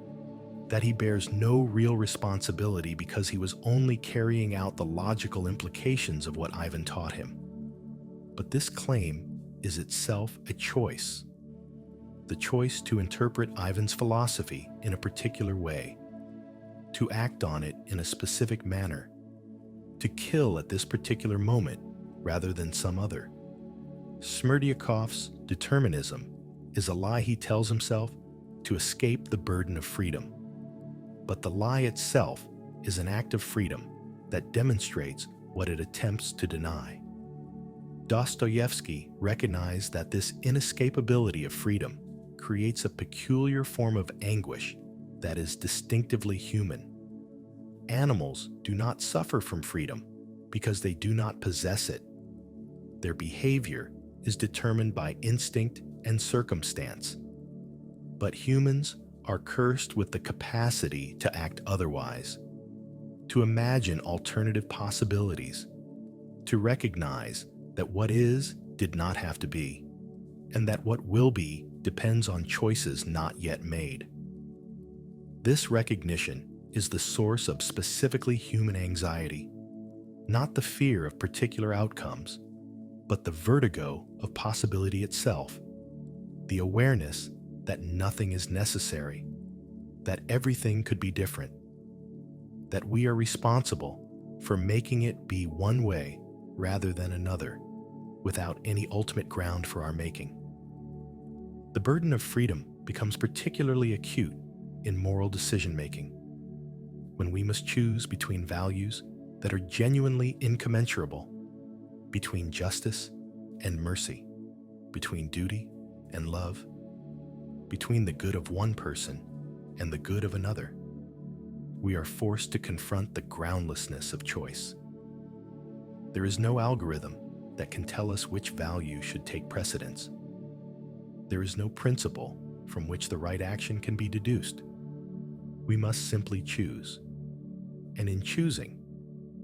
that he bears no real responsibility because he was only carrying out the logical implications of what Ivan taught him. But this claim is itself a choice. The choice to interpret Ivan's philosophy in a particular way, to act on it in a specific manner, to kill at this particular moment rather than some other. Smerdyakov's determinism is a lie he tells himself to escape the burden of freedom. But the lie itself is an act of freedom that demonstrates what it attempts to deny. Dostoevsky recognized that this inescapability of freedom creates a peculiar form of anguish that is distinctively human. Animals do not suffer from freedom because they do not possess it. Their behavior is determined by instinct and circumstance. But humans are cursed with the capacity to act otherwise, to imagine alternative possibilities, to recognize that what is did not have to be, and that what will be depends on choices not yet made. This recognition is the source of specifically human anxiety, not the fear of particular outcomes, but the vertigo of possibility itself, the awareness that nothing is necessary, that everything could be different, that we are responsible for making it be one way rather than another, without any ultimate ground for our making. The burden of freedom becomes particularly acute in moral decision-making, when we must choose between values that are genuinely incommensurable, between justice and mercy, between duty and love, between the good of one person and the good of another. We are forced to confront the groundlessness of choice. There is no algorithm that can tell us which value should take precedence. There is no principle from which the right action can be deduced. We must simply choose. And in choosing,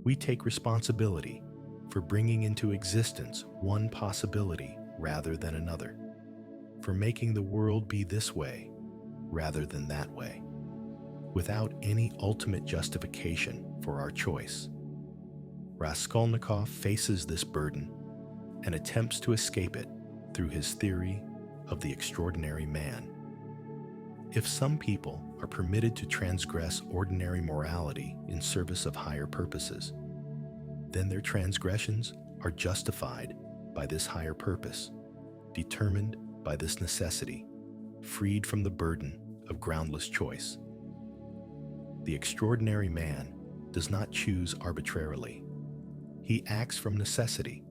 we take responsibility for bringing into existence one possibility rather than another, for making the world be this way rather than that way, without any ultimate justification for our choice. Raskolnikov faces this burden and attempts to escape it through his theory of the extraordinary man. If some people are permitted to transgress ordinary morality in service of higher purposes, then their transgressions are justified by this higher purpose, determined by this necessity, freed from the burden of groundless choice. The extraordinary man does not choose arbitrarily. He acts from necessity,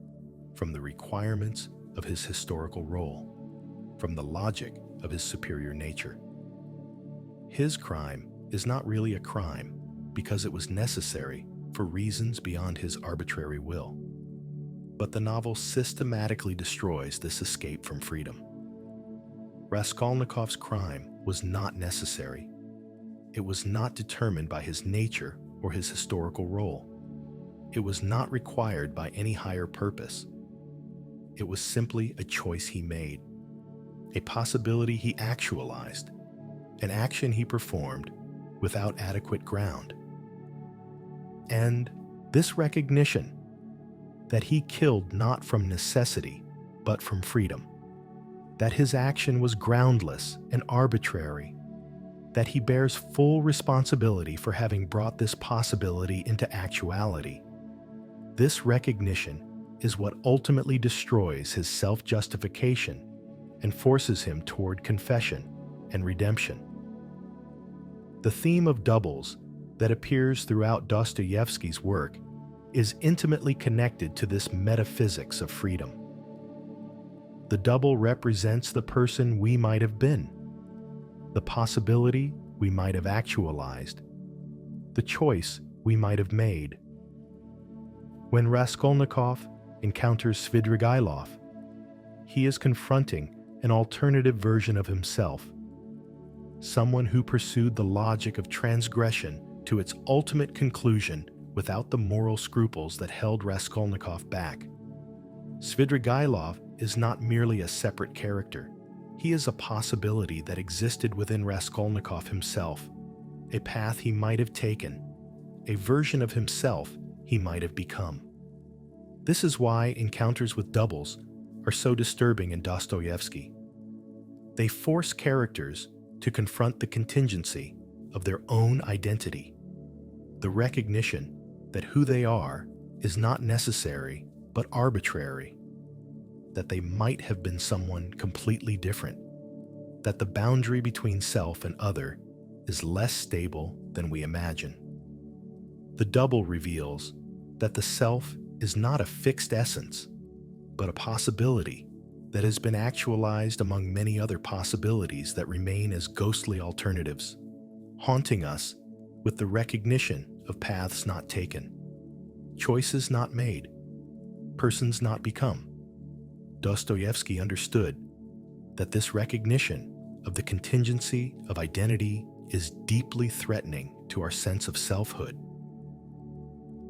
from the requirements of his historical role, from the logic of his superior nature. His crime is not really a crime because it was necessary for reasons beyond his arbitrary will. But the novel systematically destroys this escape from freedom. Raskolnikov's crime was not necessary. It was not determined by his nature or his historical role. It was not required by any higher purpose. It was simply a choice he made, a possibility he actualized, an action he performed without adequate ground. And this recognition that he killed not from necessity, but from freedom, that his action was groundless and arbitrary, that he bears full responsibility for having brought this possibility into actuality. This recognition is what ultimately destroys his self-justification and forces him toward confession and redemption. The theme of doubles that appears throughout Dostoevsky's work is intimately connected to this metaphysics of freedom. The double represents the person we might have been, the possibility we might have actualized, the choice we might have made. When Raskolnikov encounters Svidrigailov, he is confronting an alternative version of himself, someone who pursued the logic of transgression to its ultimate conclusion without the moral scruples that held Raskolnikov back. Svidrigailov is not merely a separate character. He is a possibility that existed within Raskolnikov himself, a path he might have taken, a version of himself he might have become. This is why encounters with doubles are so disturbing in Dostoevsky. They force characters to confront the contingency of their own identity, the recognition that who they are is not necessary but arbitrary, that they might have been someone completely different, that the boundary between self and other is less stable than we imagine. The double reveals that the self is not a fixed essence, but a possibility, that has been actualized among many other possibilities that remain as ghostly alternatives, haunting us with the recognition of paths not taken, choices not made, persons not become. Dostoevsky understood that this recognition of the contingency of identity is deeply threatening to our sense of selfhood.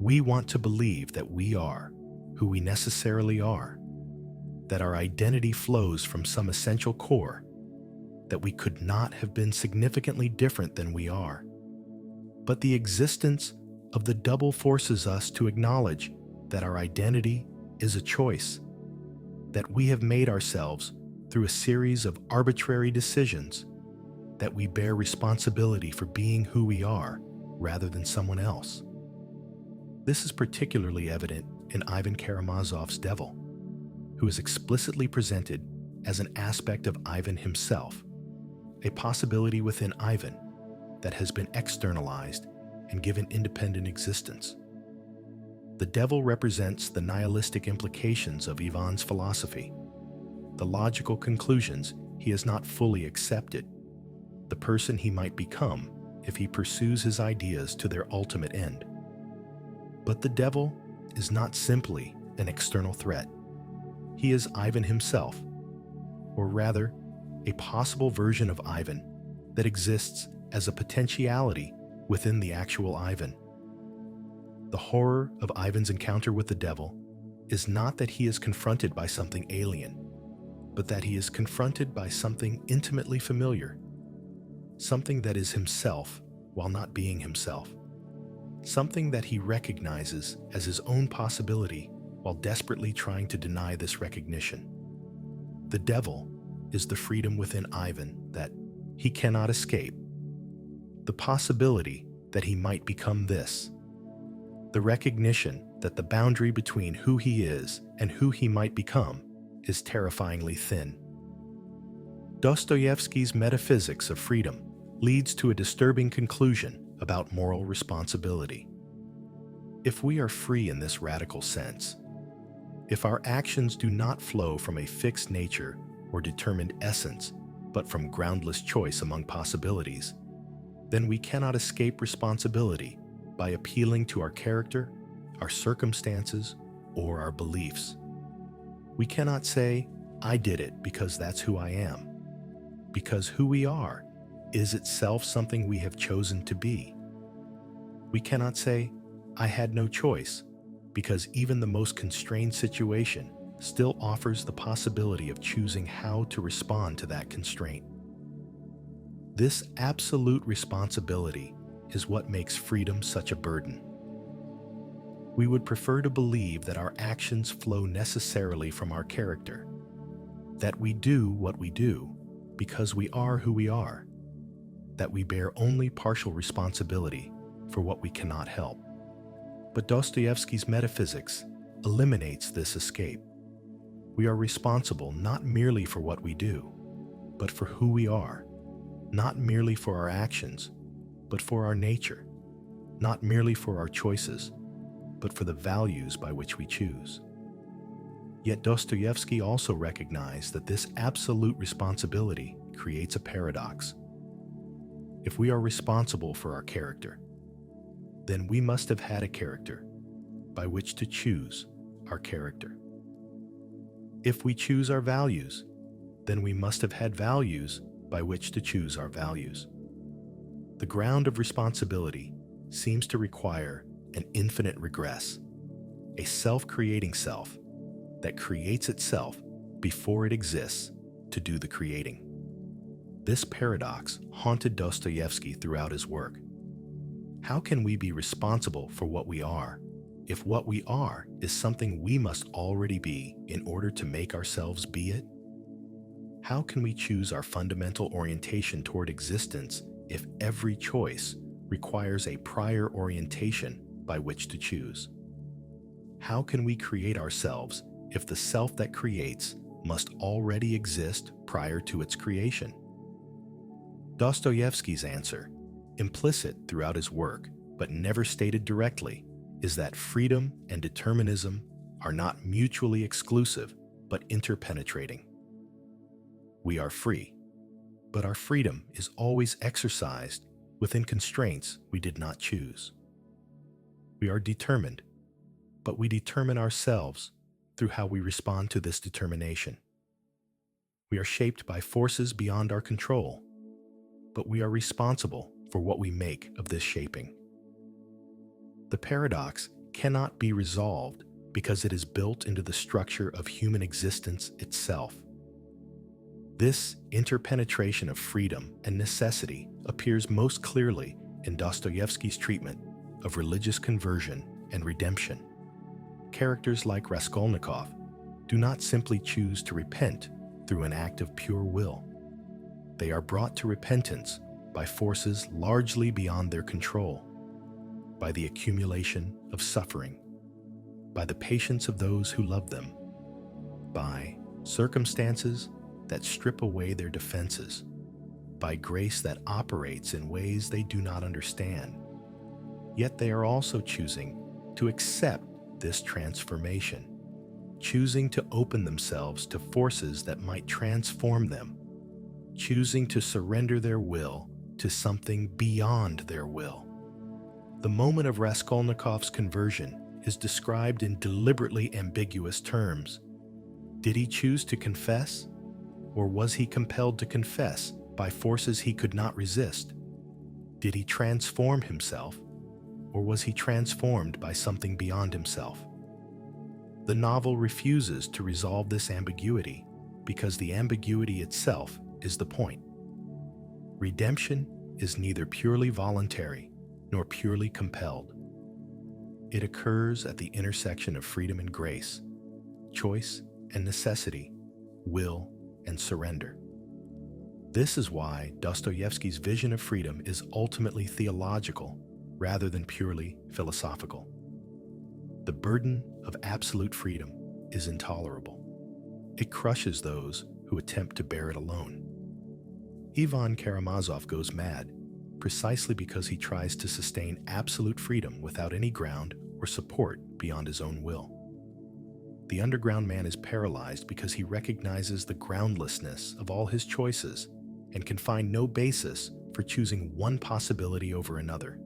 We want to believe that we are who we necessarily are, that our identity flows from some essential core, that we could not have been significantly different than we are. But the existence of the double forces us to acknowledge that our identity is a choice, that we have made ourselves through a series of arbitrary decisions, that we bear responsibility for being who we are rather than someone else. This is particularly evident in Ivan Karamazov's Devil, who is explicitly presented as an aspect of Ivan himself, a possibility within Ivan that has been externalized and given independent existence. The devil represents the nihilistic implications of Ivan's philosophy, the logical conclusions he has not fully accepted, the person he might become if he pursues his ideas to their ultimate end. But the devil is not simply an external threat. He is Ivan himself, or rather, a possible version of Ivan that exists as a potentiality within the actual Ivan. The horror of Ivan's encounter with the devil is not that he is confronted by something alien, but that he is confronted by something intimately familiar, something that is himself while not being himself, something that he recognizes as his own possibility while desperately trying to deny this recognition. The devil is the freedom within Ivan that he cannot escape, the possibility that he might become this, the recognition that the boundary between who he is and who he might become is terrifyingly thin. Dostoevsky's metaphysics of freedom leads to a disturbing conclusion about moral responsibility. If we are free in this radical sense, if our actions do not flow from a fixed nature or determined essence, but from groundless choice among possibilities, then we cannot escape responsibility by appealing to our character, our circumstances, or our beliefs. We cannot say, "I did it because that's who I am," because who we are is itself something we have chosen to be. We cannot say, "I had no choice," because even the most constrained situation still offers the possibility of choosing how to respond to that constraint. This absolute responsibility is what makes freedom such a burden. We would prefer to believe that our actions flow necessarily from our character, that we do what we do because we are who we are, that we bear only partial responsibility for what we cannot help. But Dostoevsky's metaphysics eliminates this escape. We are responsible not merely for what we do, but for who we are, not merely for our actions, but for our nature, not merely for our choices, but for the values by which we choose. Yet Dostoevsky also recognized that this absolute responsibility creates a paradox. If we are responsible for our character, then we must have had a character by which to choose our character. If we choose our values, then we must have had values by which to choose our values. The ground of responsibility seems to require an infinite regress, a self-creating self that creates itself before it exists to do the creating. This paradox haunted Dostoevsky throughout his work. How can we be responsible for what we are if what we are is something we must already be in order to make ourselves be it? How can we choose our fundamental orientation toward existence if every choice requires a prior orientation by which to choose? How can we create ourselves if the self that creates must already exist prior to its creation? Dostoevsky's answer, implicit throughout his work but never stated directly, is that freedom and determinism are not mutually exclusive but interpenetrating. we are free. But our freedom is always exercised within constraints we did not choose. We are determined, but we determine ourselves through how we respond to this determination. We are shaped by forces beyond our control, but we are responsible for what we make of this shaping. The paradox cannot be resolved because it is built into the structure of human existence itself. This interpenetration of freedom and necessity appears most clearly in Dostoevsky's treatment of religious conversion and redemption. Characters like Raskolnikov do not simply choose to repent through an act of pure will. They are brought to repentance by forces largely beyond their control, by the accumulation of suffering, by the patience of those who love them, by circumstances that strip away their defenses, by grace that operates in ways they do not understand. Yet they are also choosing to accept this transformation, choosing to open themselves to forces that might transform them, choosing to surrender their will to something beyond their will. The moment of Raskolnikov's conversion is described in deliberately ambiguous terms. Did he choose to confess, or was he compelled to confess by forces he could not resist? Did he transform himself, or was he transformed by something beyond himself? The novel refuses to resolve this ambiguity because the ambiguity itself is the point. Redemption is neither purely voluntary nor purely compelled. It occurs at the intersection of freedom and grace, choice and necessity, will and surrender. This is why Dostoevsky's vision of freedom is ultimately theological rather than purely philosophical. The burden of absolute freedom is intolerable. It crushes those who attempt to bear it alone. Ivan Karamazov goes mad precisely because he tries to sustain absolute freedom without any ground or support beyond his own will. The underground man is paralyzed because he recognizes the groundlessness of all his choices and can find no basis for choosing one possibility over another.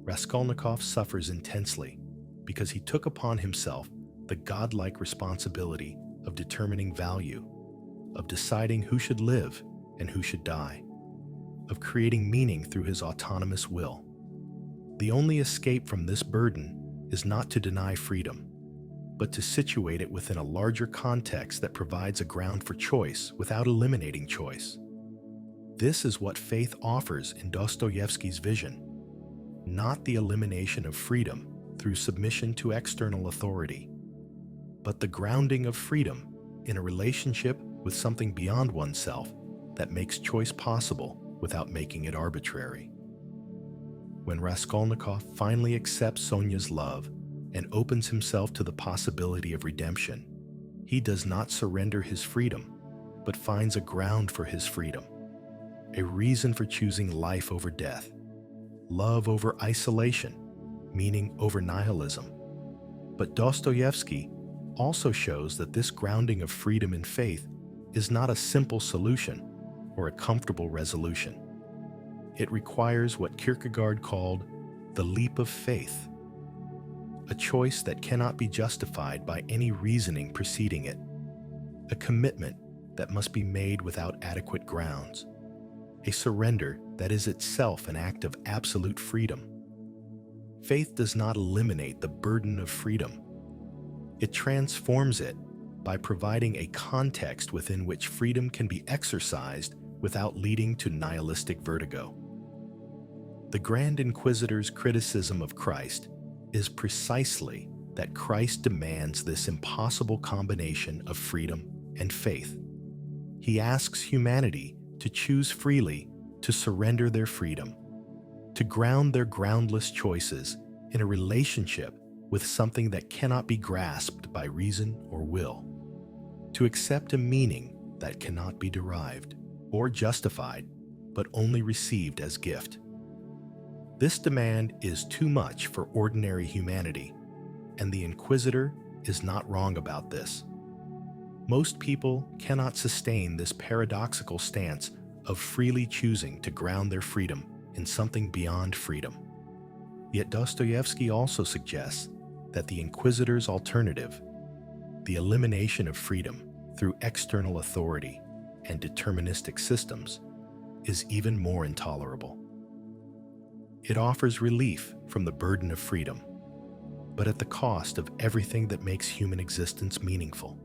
Raskolnikov suffers intensely because he took upon himself the godlike responsibility of determining value, of deciding who should live and who should die, of creating meaning through his autonomous will. The only escape from this burden is not to deny freedom, but to situate it within a larger context that provides a ground for choice without eliminating choice. This is what faith offers in Dostoevsky's vision, not the elimination of freedom through submission to external authority, but the grounding of freedom in a relationship with something beyond oneself that makes choice possible without making it arbitrary. When Raskolnikov finally accepts Sonia's love and opens himself to the possibility of redemption, he does not surrender his freedom, but finds a ground for his freedom, a reason for choosing life over death, love over isolation, meaning over nihilism. But Dostoevsky also shows that this grounding of freedom in faith is not a simple solution or a comfortable resolution. It requires what Kierkegaard called the leap of faith, a choice that cannot be justified by any reasoning preceding it, a commitment that must be made without adequate grounds, a surrender that is itself an act of absolute freedom. Faith does not eliminate the burden of freedom. It transforms it by providing a context within which freedom can be exercised without leading to nihilistic vertigo. The Grand Inquisitor's criticism of Christ is precisely that Christ demands this impossible combination of freedom and faith. He asks humanity to choose freely, to surrender their freedom, to ground their groundless choices in a relationship with something that cannot be grasped by reason or will, to accept a meaning that cannot be derived or justified, but only received as gift. This demand is too much for ordinary humanity, and the Inquisitor is not wrong about this. Most people cannot sustain this paradoxical stance of freely choosing to ground their freedom in something beyond freedom. Yet Dostoevsky also suggests that the inquisitor's alternative, the elimination of freedom through external authority and deterministic systems, is even more intolerable. It offers relief from the burden of freedom, but at the cost of everything that makes human existence meaningful.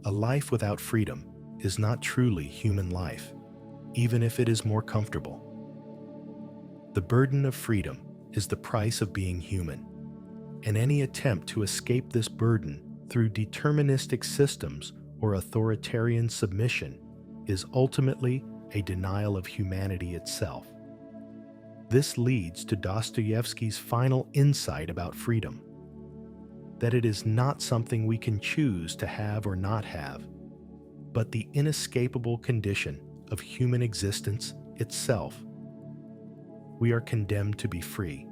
A life without freedom is not truly human life, even if it is more comfortable. The burden of freedom is the price of being human, and any attempt to escape this burden through deterministic systems or authoritarian submission is ultimately a denial of humanity itself. This leads to Dostoevsky's final insight about freedom, that it is not something we can choose to have or not have, but the inescapable condition of human existence itself. We are condemned to be free,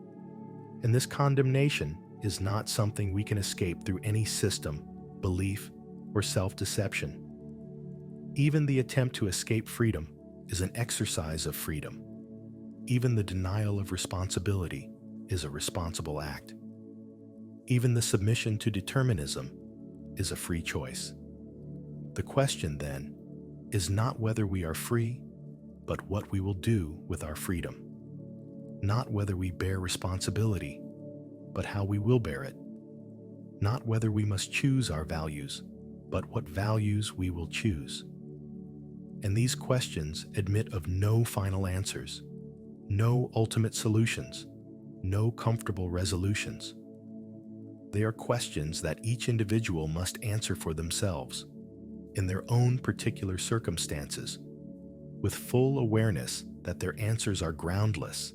and this condemnation is not something we can escape through any system, belief, or self-deception. Even the attempt to escape freedom is an exercise of freedom. Even the denial of responsibility is a responsible act. Even the submission to determinism is a free choice. The question, then, is not whether we are free, but what we will do with our freedom. Not whether we bear responsibility, but how we will bear it. Not whether we must choose our values, but what values we will choose. And these questions admit of no final answers, no ultimate solutions, no comfortable resolutions. They are questions that each individual must answer for themselves, in their own particular circumstances, with full awareness that their answers are groundless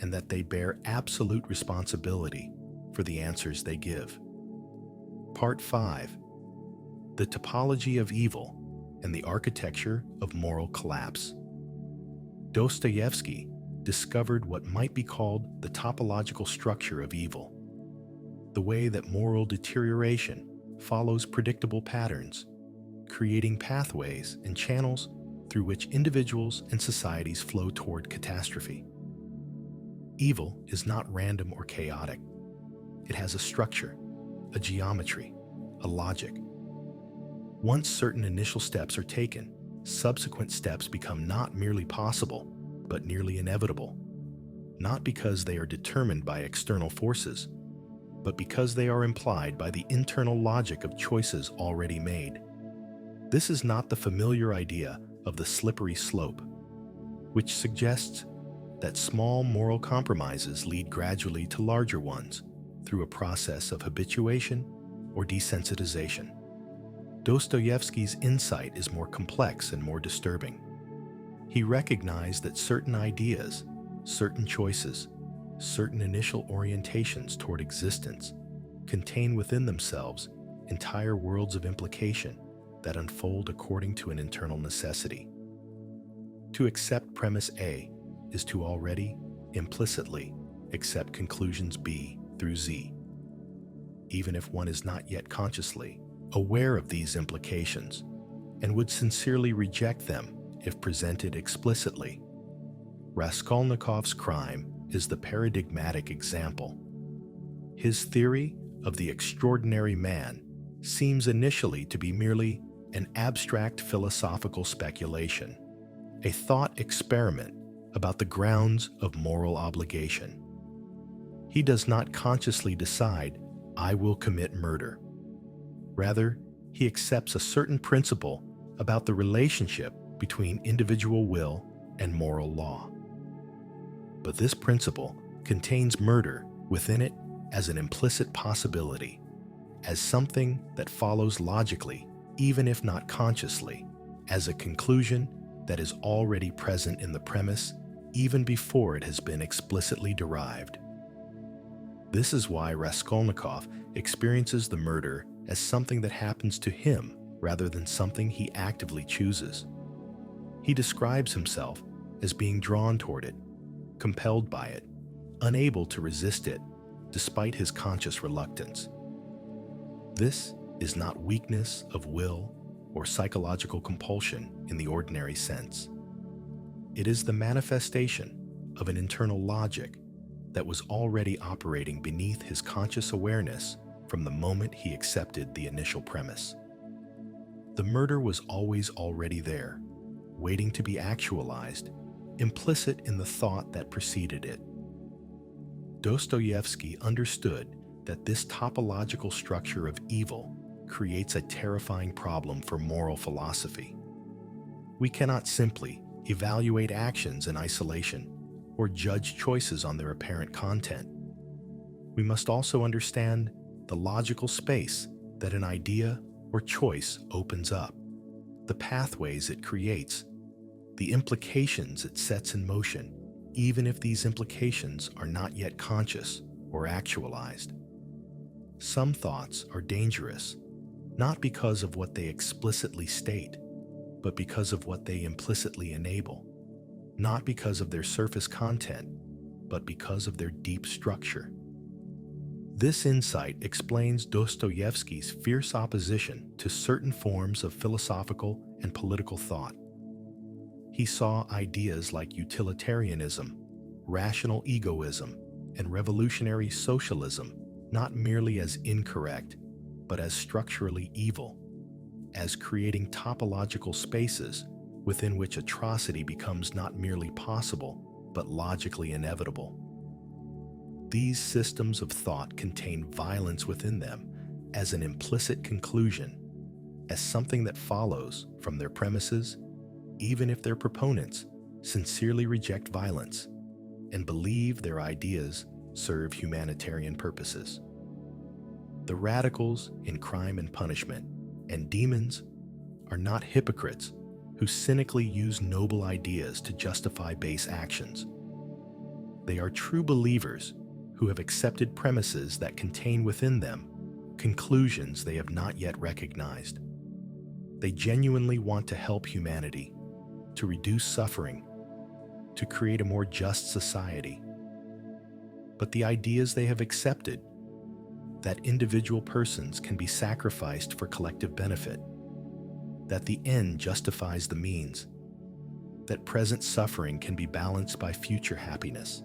and that they bear absolute responsibility for the answers they give. Part 5. The Topology of Evil and the Architecture of Moral Collapse. Dostoevsky discovered what might be called the topological structure of evil, the way that moral deterioration follows predictable patterns, creating pathways and channels through which individuals and societies flow toward catastrophe. Evil is not random or chaotic. It has a structure, a geometry, a logic. Once certain initial steps are taken, subsequent steps become not merely possible, but nearly inevitable, not because they are determined by external forces, but because they are implied by the internal logic of choices already made. This is not the familiar idea of the slippery slope, which suggests that small moral compromises lead gradually to larger ones through a process of habituation or desensitization. Dostoevsky's insight is more complex and more disturbing. He recognized that certain ideas, certain choices, certain initial orientations toward existence contain within themselves entire worlds of implication that unfold according to an internal necessity. To accept premise A is to already, implicitly, accept conclusions B through Z, even if one is not yet consciously aware of these implications and would sincerely reject them if presented explicitly. Raskolnikov's crime is the paradigmatic example. His theory of the extraordinary man seems initially to be merely an abstract philosophical speculation, a thought experiment about the grounds of moral obligation. He does not consciously decide, "I will commit murder." Rather, he accepts a certain principle about the relationship between individual will and moral law. But this principle contains murder within it as an implicit possibility, as something that follows logically, even if not consciously, as a conclusion that is already present in the premise even before it has been explicitly derived. This is why Raskolnikov experiences the murder as something that happens to him rather than something he actively chooses. He describes himself as being drawn toward it, compelled by it, unable to resist it, despite his conscious reluctance. This is not weakness of will or psychological compulsion in the ordinary sense. It is the manifestation of an internal logic that was already operating beneath his conscious awareness from the moment he accepted the initial premise. The murder was always already there, waiting to be actualized, implicit in the thought that preceded it. Dostoevsky understood that this topological structure of evil creates a terrifying problem for moral philosophy. We cannot simply evaluate actions in isolation or judge choices on their apparent content. We must also understand the logical space that an idea or choice opens up, the pathways it creates, the implications it sets in motion, even if these implications are not yet conscious or actualized. Some thoughts are dangerous, not because of what they explicitly state, but because of what they implicitly enable, not because of their surface content, but because of their deep structure. This insight explains Dostoevsky's fierce opposition to certain forms of philosophical and political thought. He saw ideas like utilitarianism, rational egoism, and revolutionary socialism not merely as incorrect, but as structurally evil, as creating topological spaces within which atrocity becomes not merely possible, but logically inevitable. These systems of thought contain violence within them as an implicit conclusion, as something that follows from their premises, even if their proponents sincerely reject violence and believe their ideas serve humanitarian purposes. The radicals in Crime and Punishment and Demons are not hypocrites who cynically use noble ideas to justify base actions. They are true believers who have accepted premises that contain within them conclusions they have not yet recognized. They genuinely want to help humanity, to reduce suffering, to create a more just society. But the ideas they have accepted, that individual persons can be sacrificed for collective benefit, that the end justifies the means, that present suffering can be balanced by future happiness.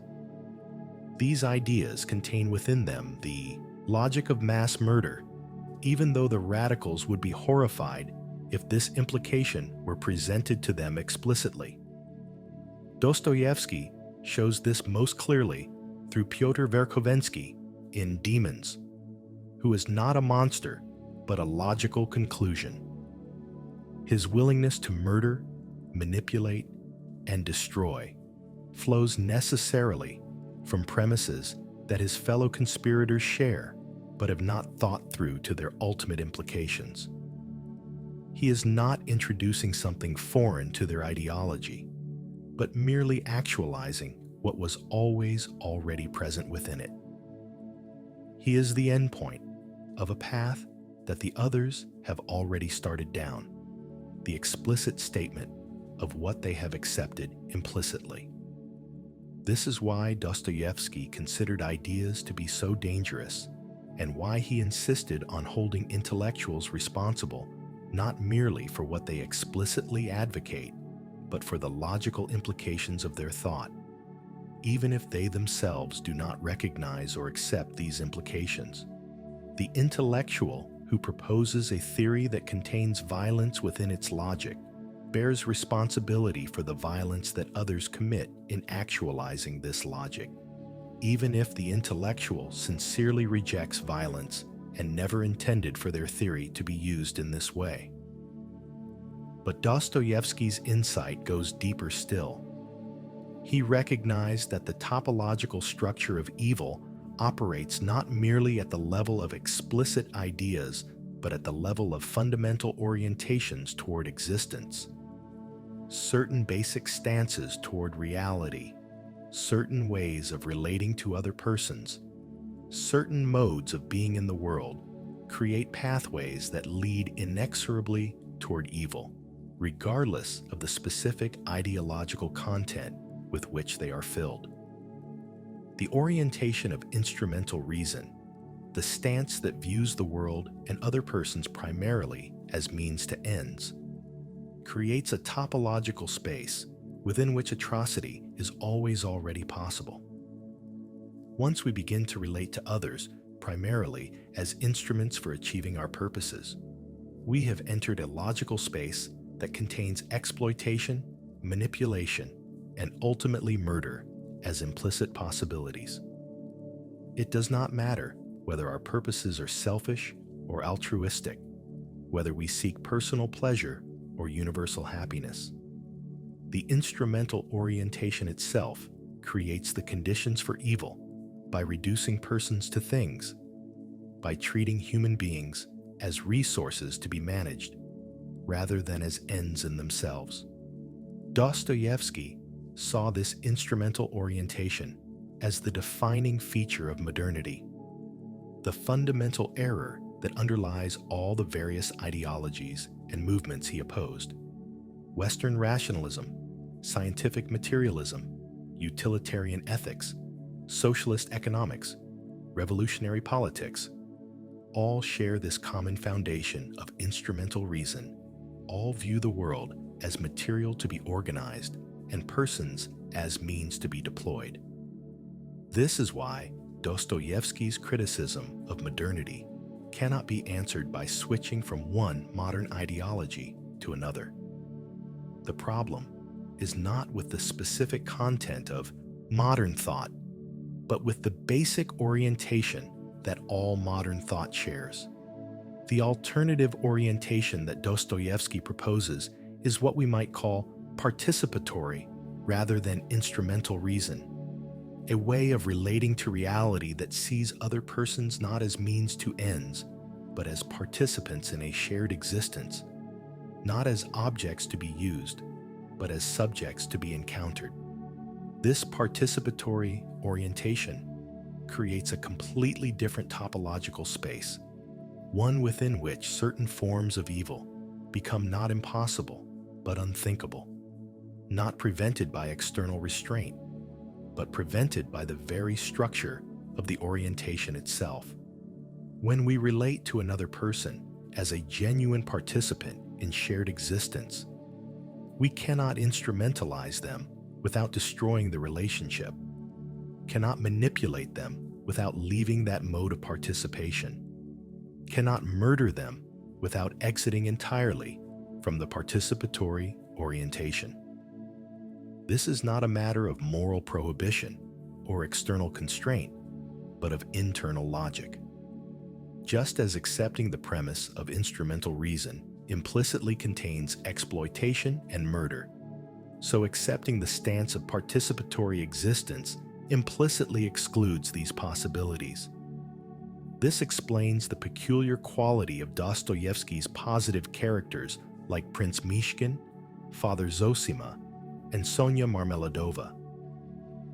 These ideas contain within them the logic of mass murder, even though the radicals would be horrified if this implication were presented to them explicitly. Dostoevsky shows this most clearly through Pyotr Verkovensky in Demons, who is not a monster, but a logical conclusion. His willingness to murder, manipulate, and destroy flows necessarily from premises that his fellow conspirators share, but have not thought through to their ultimate implications. He is not introducing something foreign to their ideology, but merely actualizing what was always already present within it. He is the endpoint of a path that the others have already started down, the explicit statement of what they have accepted implicitly. This is why Dostoevsky considered ideas to be so dangerous, and why he insisted on holding intellectuals responsible not merely for what they explicitly advocate, but for the logical implications of their thought, even if they themselves do not recognize or accept these implications. The intellectual who proposes a theory that contains violence within its logic bears responsibility for the violence that others commit in actualizing this logic, even if the intellectual sincerely rejects violence and never intended for their theory to be used in this way. But Dostoevsky's insight goes deeper still. He recognized that the topological structure of evil operates not merely at the level of explicit ideas, but at the level of fundamental orientations toward existence. Certain basic stances toward reality, certain ways of relating to other persons, certain modes of being in the world create pathways that lead inexorably toward evil, regardless of the specific ideological content with which they are filled. The orientation of instrumental reason, the stance that views the world and other persons primarily as means to ends, creates a topological space within which atrocity is always already possible. Once we begin to relate to others primarily as instruments for achieving our purposes, we have entered a logical space that contains exploitation, manipulation, and ultimately murder as implicit possibilities. It does not matter whether our purposes are selfish or altruistic, whether we seek personal pleasure or universal happiness. The instrumental orientation itself creates the conditions for evil by reducing persons to things, by treating human beings as resources to be managed rather than as ends in themselves. Dostoevsky saw this instrumental orientation as the defining feature of modernity, the fundamental error that underlies all the various ideologies and movements he opposed. Western rationalism, scientific materialism, utilitarian ethics, socialist economics, revolutionary politics, all share this common foundation of instrumental reason. All view the world as material to be organized and persons as means to be deployed. This is why Dostoevsky's criticism of modernity cannot be answered by switching from one modern ideology to another. The problem is not with the specific content of modern thought, but with the basic orientation that all modern thought shares. The alternative orientation that Dostoevsky proposes is what we might call participatory rather than instrumental reason, a way of relating to reality that sees other persons not as means to ends, but as participants in a shared existence, not as objects to be used, but as subjects to be encountered. This participatory orientation creates a completely different topological space, one within which certain forms of evil become not impossible, but unthinkable, not prevented by external restraint, but prevented by the very structure of the orientation itself. When we relate to another person as a genuine participant in shared existence, we cannot instrumentalize them without destroying the relationship, cannot manipulate them without leaving that mode of participation, cannot murder them without exiting entirely from the participatory orientation. This is not a matter of moral prohibition or external constraint, but of internal logic. Just as accepting the premise of instrumental reason implicitly contains exploitation and murder, so accepting the stance of participatory existence implicitly excludes these possibilities. This explains the peculiar quality of Dostoevsky's positive characters like Prince Mishkin, Father Zosima, and Sonia Marmeladova.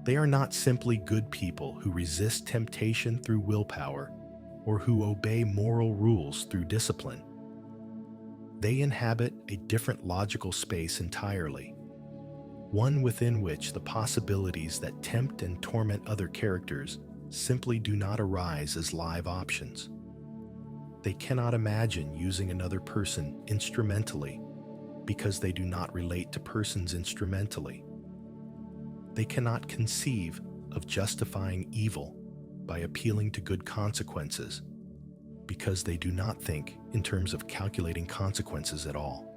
They are not simply good people who resist temptation through willpower or who obey moral rules through discipline. They inhabit a different logical space entirely, one within which the possibilities that tempt and torment other characters simply do not arise as live options. They cannot imagine using another person instrumentally because they do not relate to persons instrumentally. They cannot conceive of justifying evil by appealing to good consequences because they do not think in terms of calculating consequences at all.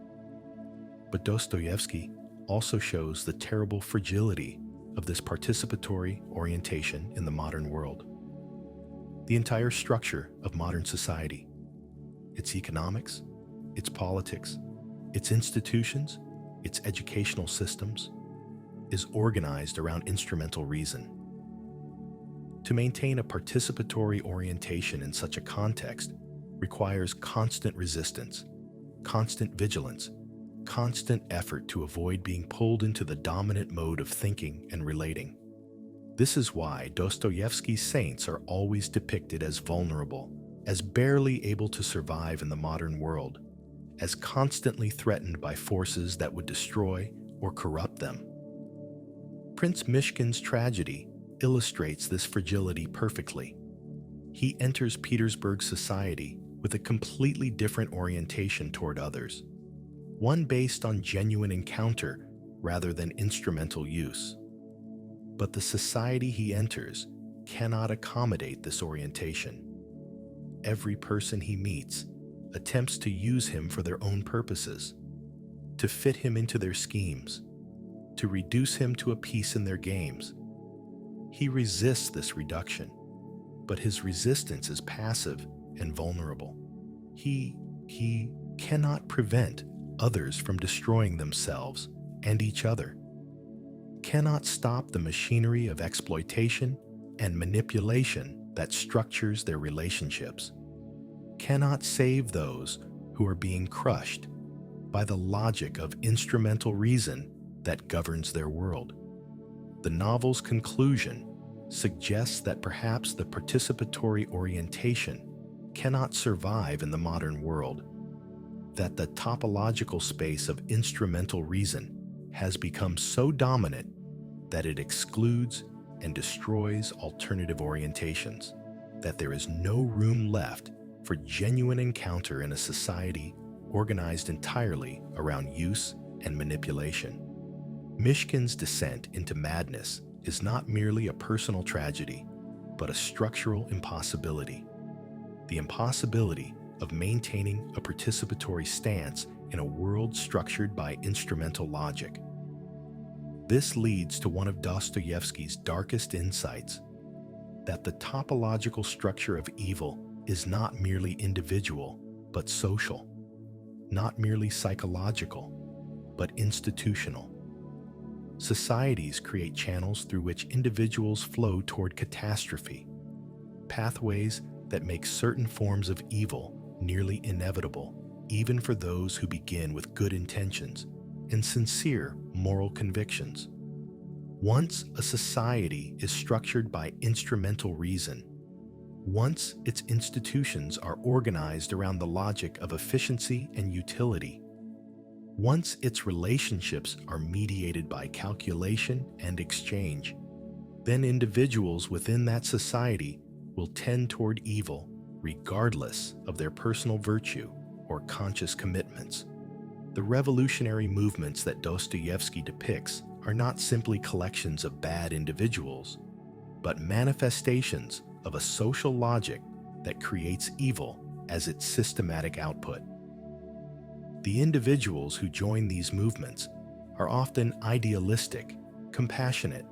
But Dostoevsky also shows the terrible fragility of this participatory orientation in the modern world. The entire structure of modern society, its economics, its politics, its institutions, its educational systems, is organized around instrumental reason. To maintain a participatory orientation in such a context requires constant resistance, constant vigilance, constant effort to avoid being pulled into the dominant mode of thinking and relating. This is why Dostoevsky's saints are always depicted as vulnerable, as barely able to survive in the modern world, as constantly threatened by forces that would destroy or corrupt them. Prince Mishkin's tragedy illustrates this fragility perfectly. He enters Petersburg society with a completely different orientation toward others, one based on genuine encounter rather than instrumental use. But the society he enters cannot accommodate this orientation. Every person he meets attempts to use him for their own purposes, to fit him into their schemes, to reduce him to a piece in their games. He resists this reduction, but his resistance is passive and vulnerable. He cannot prevent others from destroying themselves and each other, cannot stop the machinery of exploitation and manipulation that structures their relationships, cannot save those who are being crushed by the logic of instrumental reason that governs their world. The novel's conclusion suggests that perhaps the participatory orientation cannot survive in the modern world, that the topological space of instrumental reason has become so dominant that it excludes and destroys alternative orientations, that there is no room left for genuine encounter in a society organized entirely around use and manipulation. Mishkin's descent into madness is not merely a personal tragedy, but a structural impossibility. The impossibility of maintaining a participatory stance in a world structured by instrumental logic. This leads to one of Dostoevsky's darkest insights, that the topological structure of evil is not merely individual, but social, not merely psychological, but institutional. Societies create channels through which individuals flow toward catastrophe, pathways that make certain forms of evil nearly inevitable, even for those who begin with good intentions and sincere moral convictions. Once a society is structured by instrumental reason, once its institutions are organized around the logic of efficiency and utility, once its relationships are mediated by calculation and exchange, then individuals within that society will tend toward evil regardless of their personal virtue or conscious commitments. The revolutionary movements that Dostoevsky depicts are not simply collections of bad individuals, but manifestations of a social logic that creates evil as its systematic output. The individuals who join these movements are often idealistic, compassionate,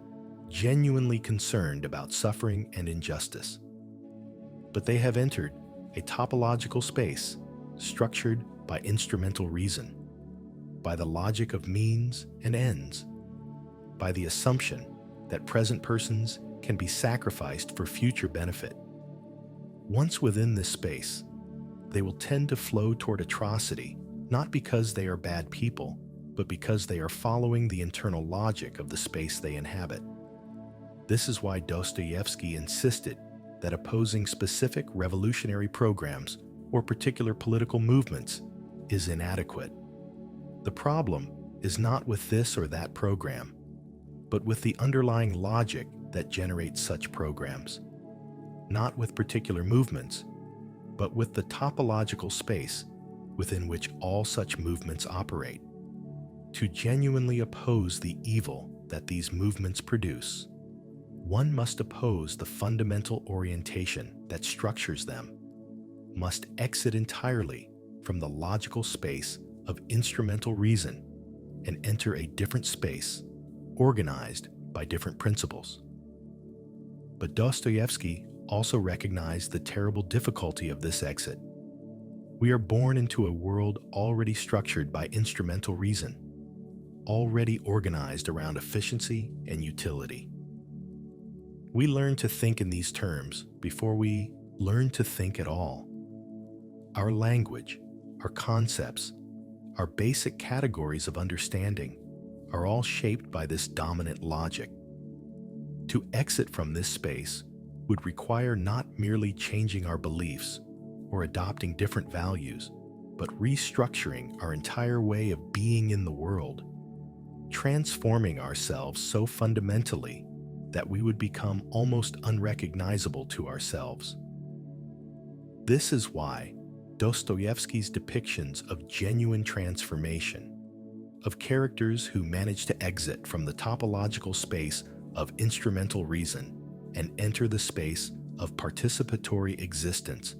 genuinely concerned about suffering and injustice. But they have entered a topological space structured by instrumental reason, by the logic of means and ends, by the assumption that present persons can be sacrificed for future benefit. Once within this space, they will tend to flow toward atrocity, not because they are bad people, but because they are following the internal logic of the space they inhabit. This is why Dostoevsky insisted that opposing specific revolutionary programs or particular political movements is inadequate. The problem is not with this or that program, but with the underlying logic that generates such programs. Not with particular movements, but with the topological space within which all such movements operate. To genuinely oppose the evil that these movements produce, one must oppose the fundamental orientation that structures them, must exit entirely from the logical space of instrumental reason and enter a different space organized by different principles. But Dostoevsky also recognized the terrible difficulty of this exit. We are born into a world already structured by instrumental reason, already organized around efficiency and utility. We learn to think in these terms before we learn to think at all. Our language, our concepts, our basic categories of understanding are all shaped by this dominant logic. To exit from this space would require not merely changing our beliefs or adopting different values, but restructuring our entire way of being in the world, transforming ourselves so fundamentally that we would become almost unrecognizable to ourselves. This is why Dostoevsky's depictions of genuine transformation, of characters who manage to exit from the topological space of instrumental reason and enter the space of participatory existence,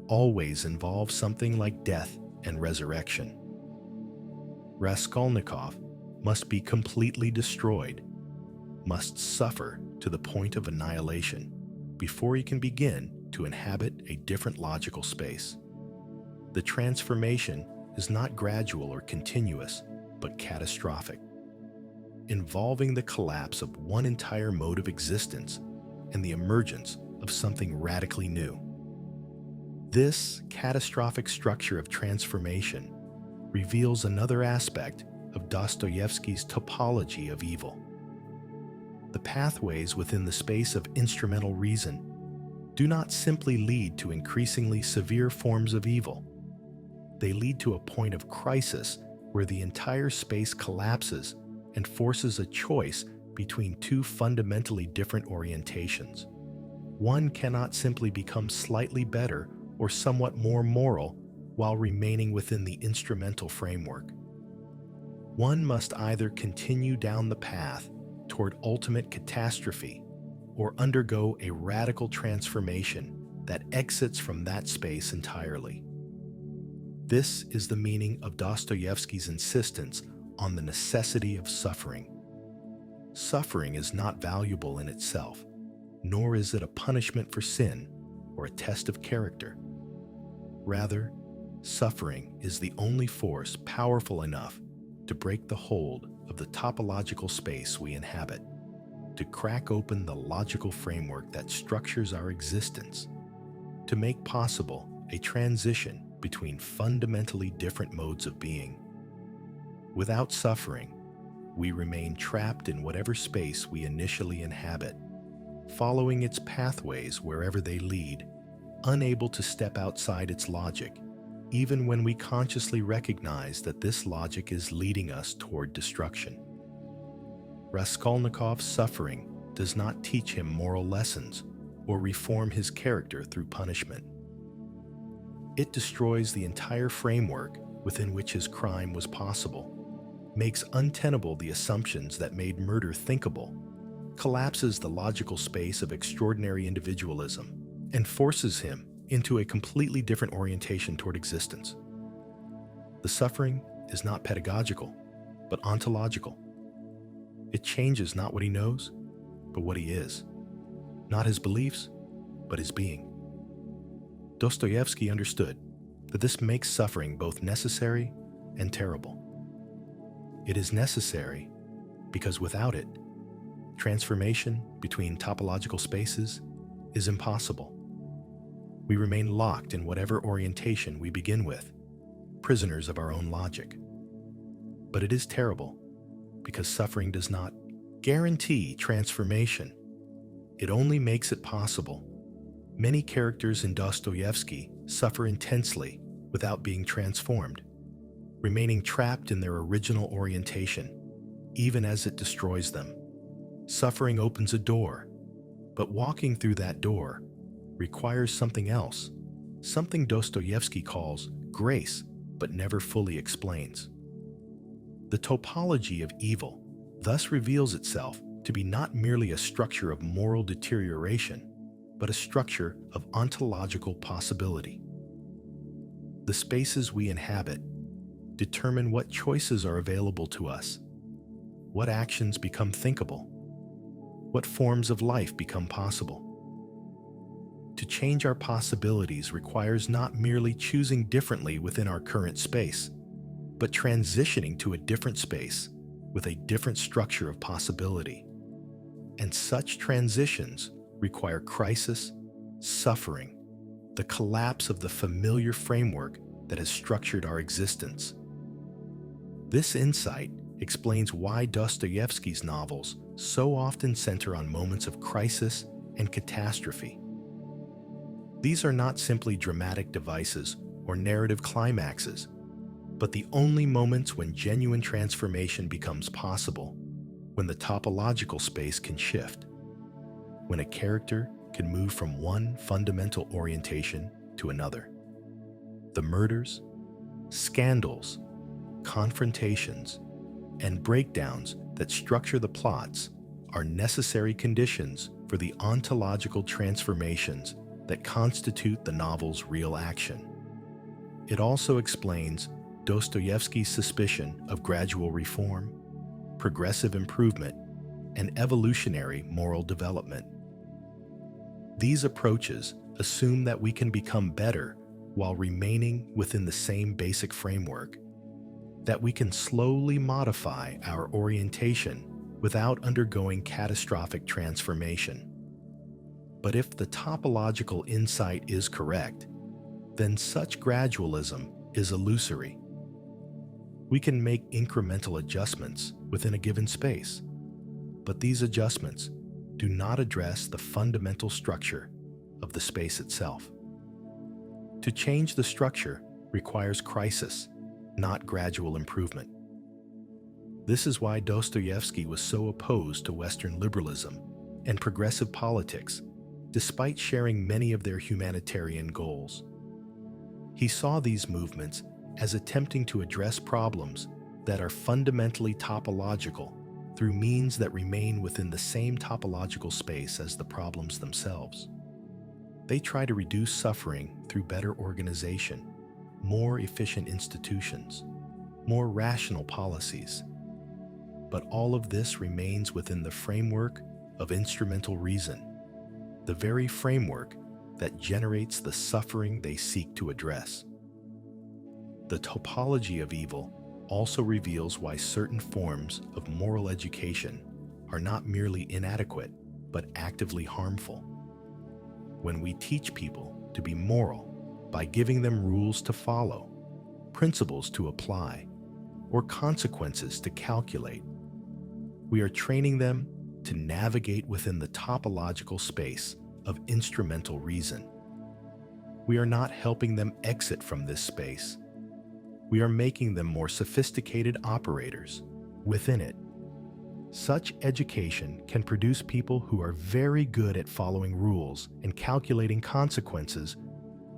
always involve something like death and resurrection. Raskolnikov must be completely destroyed, must suffer to the point of annihilation before he can begin to inhabit a different logical space. The transformation is not gradual or continuous, but catastrophic, involving the collapse of one entire mode of existence and the emergence of something radically new. This catastrophic structure of transformation reveals another aspect of Dostoevsky's topology of evil. The pathways within the space of instrumental reason do not simply lead to increasingly severe forms of evil. They lead to a point of crisis where the entire space collapses and forces a choice between two fundamentally different orientations. One cannot simply become slightly better or somewhat more moral while remaining within the instrumental framework. One must either continue down the path toward ultimate catastrophe or undergo a radical transformation that exits from that space entirely. This is the meaning of Dostoevsky's insistence on the necessity of suffering. Suffering is not valuable in itself, nor is it a punishment for sin or a test of character. Rather, suffering is the only force powerful enough to break the hold of the topological space we inhabit, to crack open the logical framework that structures our existence, to make possible a transition between fundamentally different modes of being. Without suffering, we remain trapped in whatever space we initially inhabit, following its pathways wherever they lead, unable to step outside its logic, even when we consciously recognize that this logic is leading us toward destruction. Raskolnikov's suffering does not teach him moral lessons or reform his character through punishment. It destroys the entire framework within which his crime was possible, makes untenable the assumptions that made murder thinkable, collapses the logical space of extraordinary individualism, and forces him into a completely different orientation toward existence. The suffering is not pedagogical, but ontological. It changes not what he knows, but what he is. Not his beliefs, but his being. Dostoevsky understood that this makes suffering both necessary and terrible. It is necessary because without it, transformation between topological spaces is impossible. We remain locked in whatever orientation we begin with, prisoners of our own logic. But it is terrible because suffering does not guarantee transformation. It only makes it possible. Many characters in Dostoevsky suffer intensely without being transformed, remaining trapped in their original orientation, even as it destroys them. Suffering opens a door, but walking through that door requires something else, something Dostoevsky calls grace, but never fully explains. The topology of evil thus reveals itself to be not merely a structure of moral deterioration, but a structure of ontological possibility. The spaces we inhabit determine what choices are available to us, what actions become thinkable, what forms of life become possible. To change our possibilities requires not merely choosing differently within our current space, but transitioning to a different space with a different structure of possibility. And such transitions require crisis, suffering, the collapse of the familiar framework that has structured our existence. This insight explains why Dostoevsky's novels so often center on moments of crisis and catastrophe. These are not simply dramatic devices or narrative climaxes, but the only moments when genuine transformation becomes possible, when the topological space can shift, when a character can move from one fundamental orientation to another. The murders, scandals, confrontations, and breakdowns that structure the plots are necessary conditions for the ontological transformations that constitute the novel's real action. It also explains Dostoevsky's suspicion of gradual reform, progressive improvement, and evolutionary moral development. These approaches assume that we can become better while remaining within the same basic framework, that we can slowly modify our orientation without undergoing catastrophic transformation. But if the topological insight is correct, then such gradualism is illusory. We can make incremental adjustments within a given space, but these adjustments do not address the fundamental structure of the space itself. To change the structure requires crisis, not gradual improvement. This is why Dostoevsky was so opposed to Western liberalism and progressive politics, despite sharing many of their humanitarian goals. He saw these movements as attempting to address problems that are fundamentally topological through means that remain within the same topological space as the problems themselves. They try to reduce suffering through better organization, more efficient institutions, more rational policies. But all of this remains within the framework of instrumental reason, the very framework that generates the suffering they seek to address. The topology of evil also reveals why certain forms of moral education are not merely inadequate, but actively harmful. When we teach people to be moral by giving them rules to follow, principles to apply, or consequences to calculate, we are training them to navigate within the topological space of instrumental reason. We are not helping them exit from this space. We are making them more sophisticated operators within it. Such education can produce people who are very good at following rules and calculating consequences,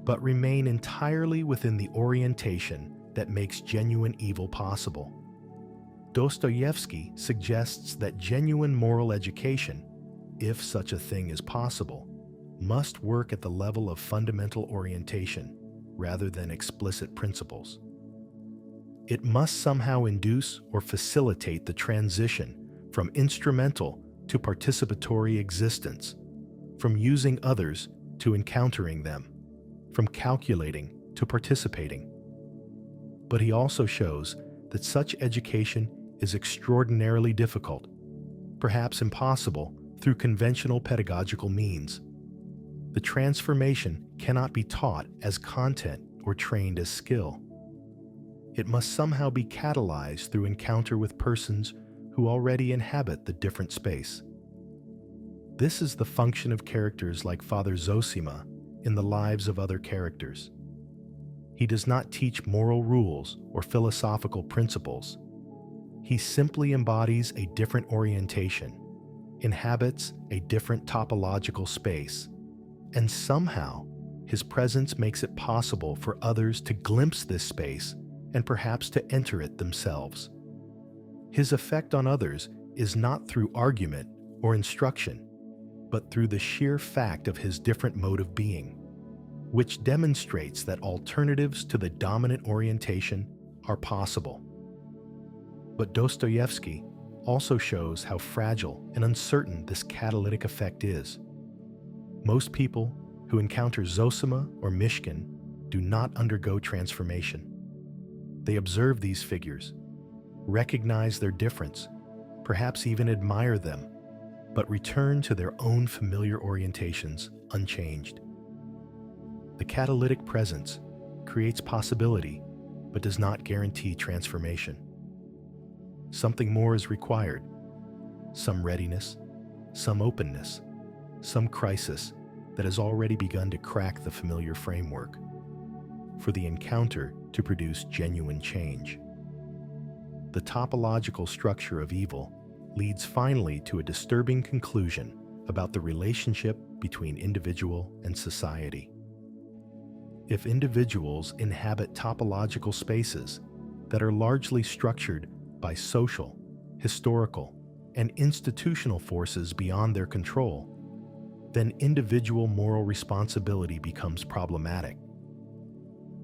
but remain entirely within the orientation that makes genuine evil possible. Dostoevsky suggests that genuine moral education, if such a thing is possible, must work at the level of fundamental orientation rather than explicit principles. It must somehow induce or facilitate the transition from instrumental to participatory existence, from using others to encountering them, from calculating to participating. But he also shows that such education is extraordinarily difficult, perhaps impossible through conventional pedagogical means. The transformation cannot be taught as content or trained as skill. It must somehow be catalyzed through encounter with persons who already inhabit the different space. This is the function of characters like Father Zosima in the lives of other characters. He does not teach moral rules or philosophical principles. He simply embodies a different orientation, inhabits a different topological space, and somehow his presence makes it possible for others to glimpse this space and perhaps to enter it themselves. His effect on others is not through argument or instruction, but through the sheer fact of his different mode of being, which demonstrates that alternatives to the dominant orientation are possible. But Dostoevsky also shows how fragile and uncertain this catalytic effect is. Most people who encounter Zosima or Mishkin do not undergo transformation. They observe these figures, recognize their difference, perhaps even admire them, but return to their own familiar orientations unchanged. The catalytic presence creates possibility, but does not guarantee transformation. Something more is required, some readiness, some openness, some crisis that has already begun to crack the familiar framework, for the encounter to produce genuine change. The topological structure of evil leads finally to a disturbing conclusion about the relationship between individual and society. if individuals inhabit topological spaces that are largely structured by social, historical, and institutional forces beyond their control, then individual moral responsibility becomes problematic.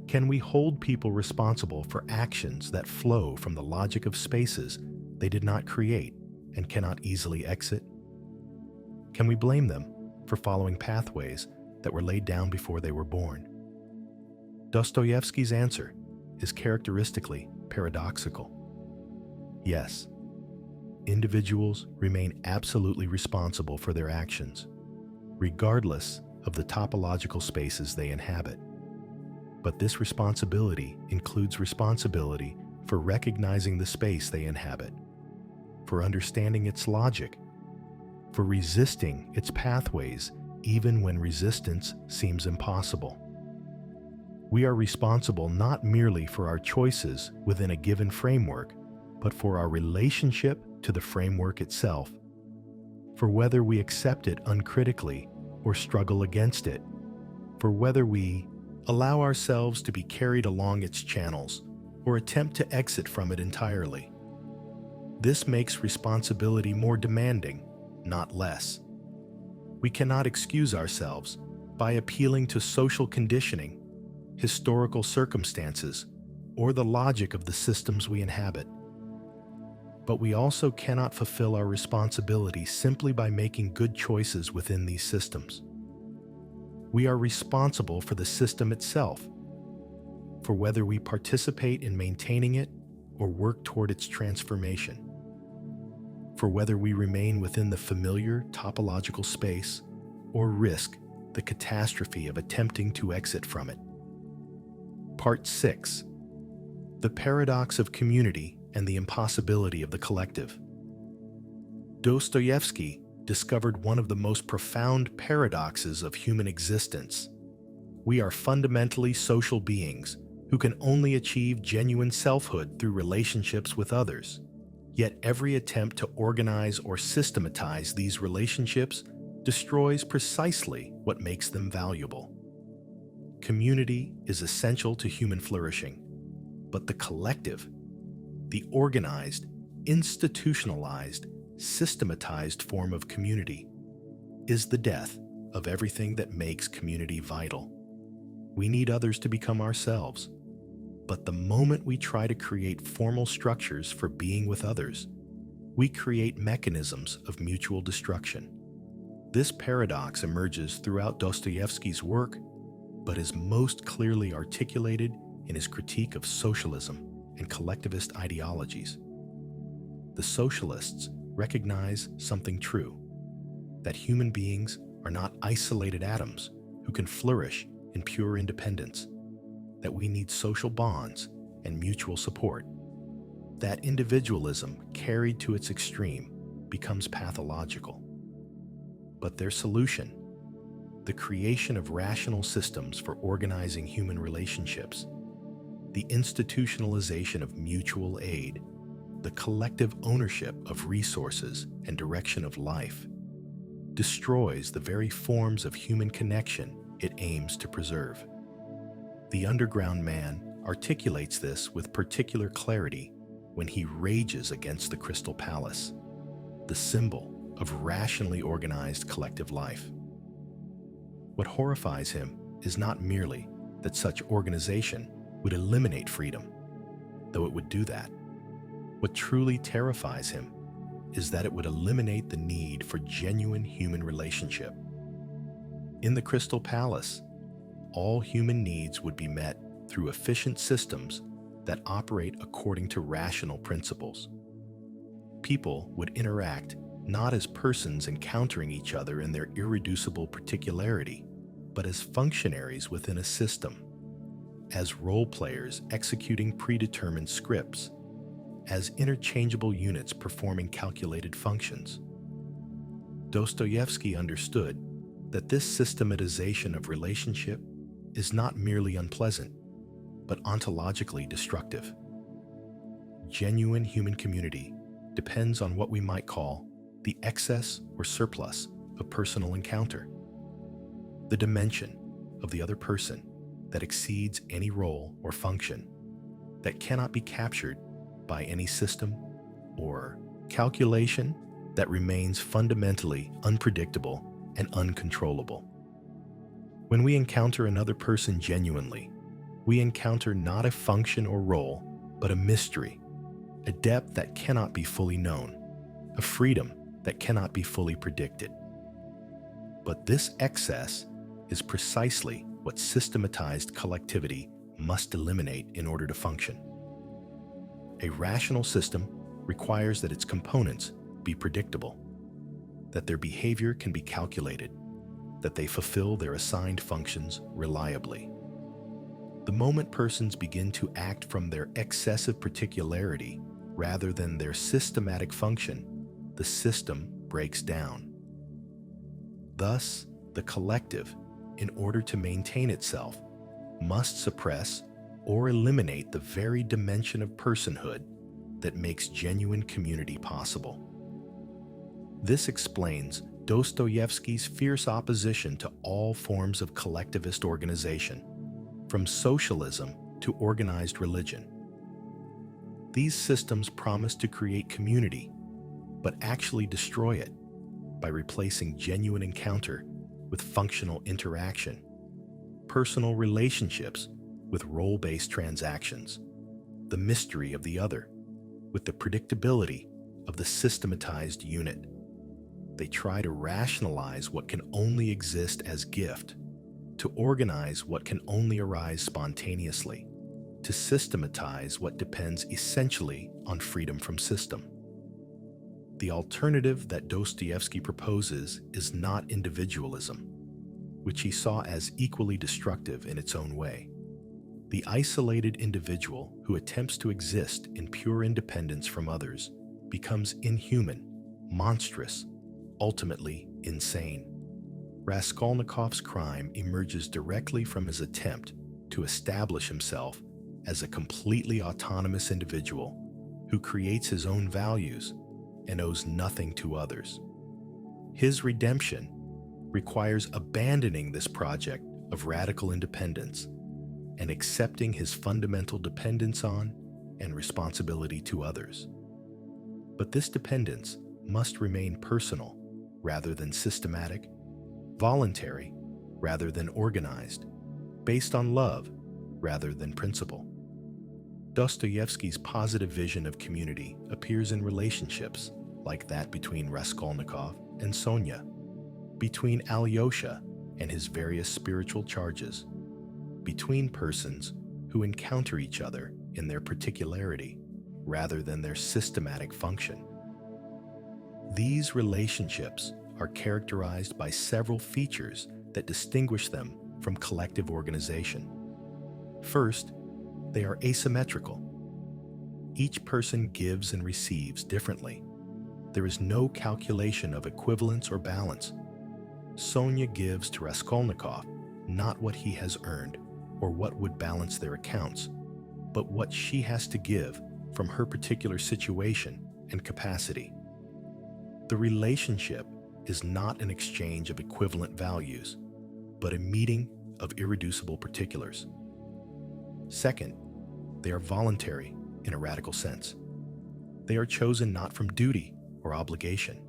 Can we hold people responsible for actions that flow from the logic of spaces they did not create and cannot easily exit? Can we blame them for following pathways that were laid down before they were born? Dostoevsky's answer is characteristically paradoxical. Yes, individuals remain absolutely responsible for their actions, regardless of the topological spaces they inhabit. But this responsibility includes responsibility for recognizing the space they inhabit, for understanding its logic, for resisting its pathways even when resistance seems impossible. We are responsible not merely for our choices within a given framework, but for our relationship to the framework itself, for whether we accept it uncritically or struggle against it, for whether we allow ourselves to be carried along its channels or attempt to exit from it entirely. This makes responsibility more demanding, not less. We cannot excuse ourselves by appealing to social conditioning, historical circumstances, or the logic of the systems we inhabit. But we also cannot fulfill our responsibility simply by making good choices within these systems. We are responsible for the system itself, for whether we participate in maintaining it or work toward its transformation, for whether we remain within the familiar topological space or risk the catastrophe of attempting to exit from it. Part 6. The Paradox of Community and the Impossibility of the Collective. Dostoevsky discovered one of the most profound paradoxes of human existence. We are fundamentally social beings who can only achieve genuine selfhood through relationships with others. Yet every attempt to organize or systematize these relationships destroys precisely what makes them valuable. Community is essential to human flourishing, but the collective, the organized, institutionalized, systematized form of community, is the death of everything that makes community vital. We need others to become ourselves, but the moment we try to create formal structures for being with others, we create mechanisms of mutual destruction. This paradox emerges throughout Dostoevsky's work, but is most clearly articulated in his critique of socialism and collectivist ideologies. The socialists recognize something true, that human beings are not isolated atoms who can flourish in pure independence, that we need social bonds and mutual support, that individualism carried to its extreme becomes pathological. But their solution, the creation of rational systems for organizing human relationships, the institutionalization of mutual aid, the collective ownership of resources and direction of life, destroys the very forms of human connection it aims to preserve. The underground man articulates this with particular clarity when he rages against the Crystal Palace, the symbol of rationally organized collective life. What horrifies him is not merely that such organization would eliminate freedom, though it would do that. What truly terrifies him is that it would eliminate the need for genuine human relationship. In the Crystal Palace, all human needs would be met through efficient systems that operate according to rational principles. People would interact not as persons encountering each other in their irreducible particularity, but as functionaries within a system, as role players executing predetermined scripts, as interchangeable units performing calculated functions. Dostoevsky understood that this systematization of relationship is not merely unpleasant, but ontologically destructive. Genuine human community depends on what we might call the excess or surplus of personal encounter, the dimension of the other person that exceeds any role or function, that cannot be captured by any system or calculation, that remains fundamentally unpredictable and uncontrollable. When we encounter another person genuinely, we encounter not a function or role, but a mystery, a depth that cannot be fully known, a freedom that cannot be fully predicted. But this excess is precisely what systematized collectivity must eliminate in order to function. A rational system requires that its components be predictable, that their behavior can be calculated, that they fulfill their assigned functions reliably. The moment persons begin to act from their excessive particularity rather than their systematic function, the system breaks down. Thus, the collective, in order to maintain itself, must suppress or eliminate the very dimension of personhood that makes genuine community possible. This explains Dostoevsky's fierce opposition to all forms of collectivist organization, from socialism to organized religion. These systems promise to create community, but actually destroy it by replacing genuine encounter with functional interaction, personal relationships with role-based transactions, the mystery of the other with the predictability of the systematized unit. They try to rationalize what can only exist as gift, to organize what can only arise spontaneously, to systematize what depends essentially on freedom from system. The alternative that Dostoevsky proposes is not individualism, which he saw as equally destructive in its own way. The isolated individual who attempts to exist in pure independence from others becomes inhuman, monstrous, ultimately insane. Raskolnikov's crime emerges directly from his attempt to establish himself as a completely autonomous individual who creates his own values and owes nothing to others. His redemption requires abandoning this project of radical independence and accepting his fundamental dependence on and responsibility to others. But this dependence must remain personal rather than systematic, voluntary rather than organized, based on love rather than principle. Dostoevsky's positive vision of community appears in relationships like that between Raskolnikov and Sonia, between Alyosha and his various spiritual charges, between persons who encounter each other in their particularity rather than their systematic function. These relationships are characterized by several features that distinguish them from collective organization. First, they are asymmetrical. Each person gives and receives differently. There is no calculation of equivalence or balance. Sonia gives to Raskolnikov not what he has earned or what would balance their accounts, but what she has to give from her particular situation and capacity. The relationship is not an exchange of equivalent values, but a meeting of irreducible particulars. Second, they are voluntary in a radical sense. They are chosen not from duty or obligation,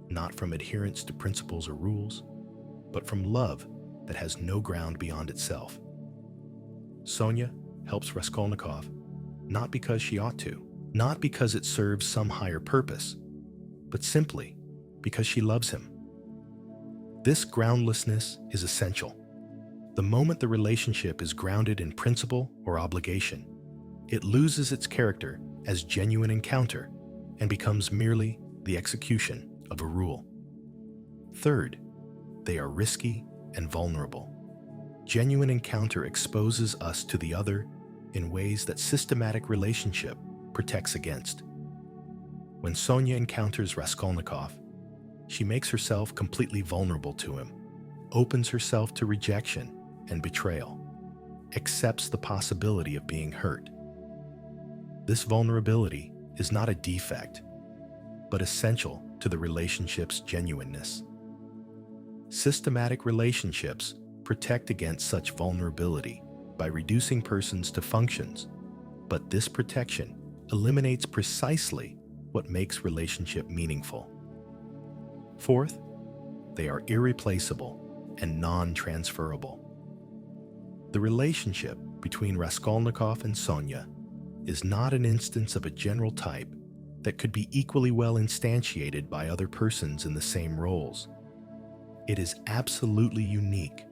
not from adherence to principles or rules, but from love that has no ground beyond itself. Sonia helps Raskolnikov not because she ought to, not because it serves some higher purpose, but simply because she loves him. This groundlessness is essential. The moment the relationship is grounded in principle or obligation, it loses its character as genuine encounter and becomes merely the execution of a rule. Third, they are risky and vulnerable. Genuine encounter exposes us to the other in ways that systematic relationship protects against. When Sonia encounters Raskolnikov, she makes herself completely vulnerable to him, opens herself to rejection and betrayal, accepts the possibility of being hurt. This vulnerability is not a defect, but essential to the relationship's genuineness. Systematic relationships protect against such vulnerability by reducing persons to functions, but this protection eliminates precisely what makes relationship meaningful. Fourth, they are irreplaceable and non-transferable. The relationship between Raskolnikov and Sonia is not an instance of a general type that could be equally well instantiated by other persons in the same roles. It is absolutely unique,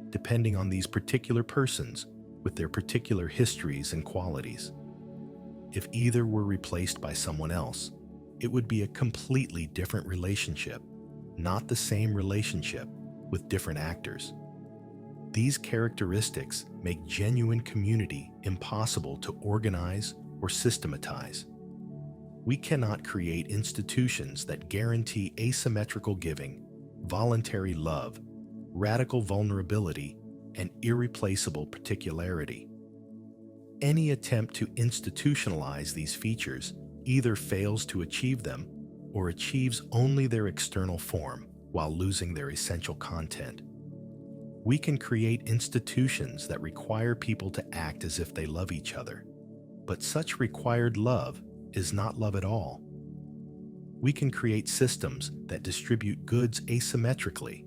depending on these particular persons with their particular histories and qualities. If either were replaced by someone else, it would be a completely different relationship, not the same relationship with different actors. These characteristics make genuine community impossible to organize or systematize. We cannot create institutions that guarantee asymmetrical giving, voluntary love, radical vulnerability, and irreplaceable particularity. Any attempt to institutionalize these features either fails to achieve them or achieves only their external form while losing their essential content. We can create institutions that require people to act as if they love each other, but such required love is not love at all. We can create systems that distribute goods asymmetrically,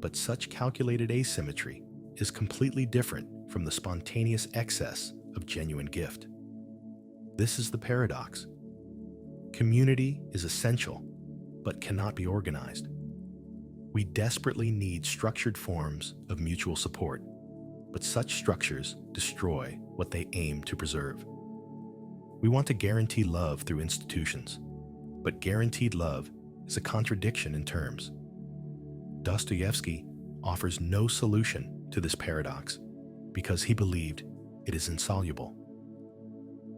but such calculated asymmetry is completely different from the spontaneous excess of genuine gift. This is the paradox. Community is essential, but cannot be organized. We desperately need structured forms of mutual support, but such structures destroy what they aim to preserve. We want to guarantee love through institutions, but guaranteed love is a contradiction in terms. Dostoevsky offers no solution to this paradox because he believed it is insoluble.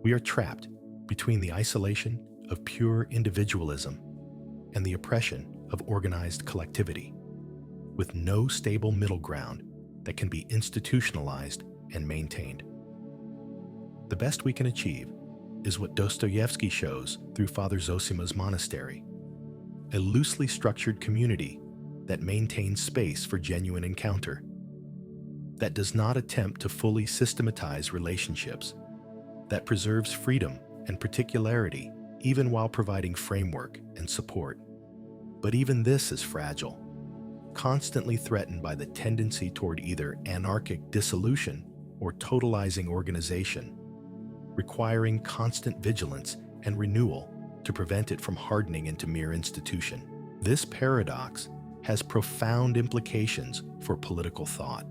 We are trapped between the isolation of pure individualism and the oppression of organized collectivity, with no stable middle ground that can be institutionalized and maintained. The best we can achieve is what Dostoevsky shows through Father Zosima's monastery, a loosely structured community that maintains space for genuine encounter, that does not attempt to fully systematize relationships, that preserves freedom and particularity even while providing framework and support. But even this is fragile, constantly threatened by the tendency toward either anarchic dissolution or totalizing organization, requiring constant vigilance and renewal to prevent it from hardening into mere institution. This paradox has profound implications for political thought.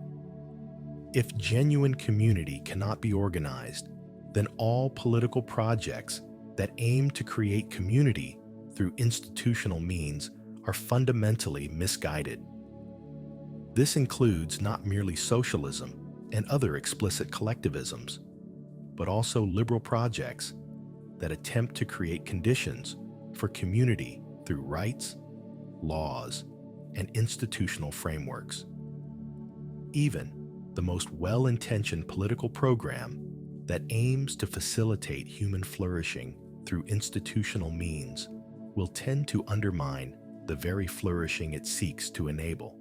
If genuine community cannot be organized, then all political projects that aim to create community through institutional means are fundamentally misguided. This includes not merely socialism and other explicit collectivisms, but also liberal projects that attempt to create conditions for community through rights, laws, and institutional frameworks. Even the most well-intentioned political program that aims to facilitate human flourishing through institutional means will tend to undermine the very flourishing it seeks to enable.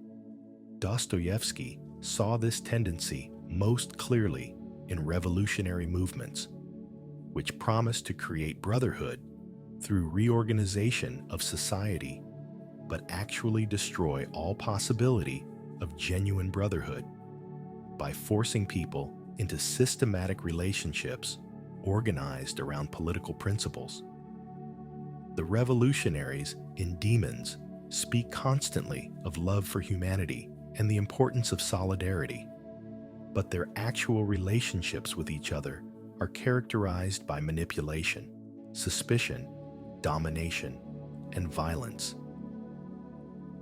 Dostoevsky saw this tendency most clearly in revolutionary movements, which promised to create brotherhood through reorganization of society, but actually destroy all possibility of genuine brotherhood by forcing people into systematic relationships organized around political principles. The revolutionaries in Demons speak constantly of love for humanity and the importance of solidarity, but their actual relationships with each other are characterized by manipulation, suspicion, domination, and violence.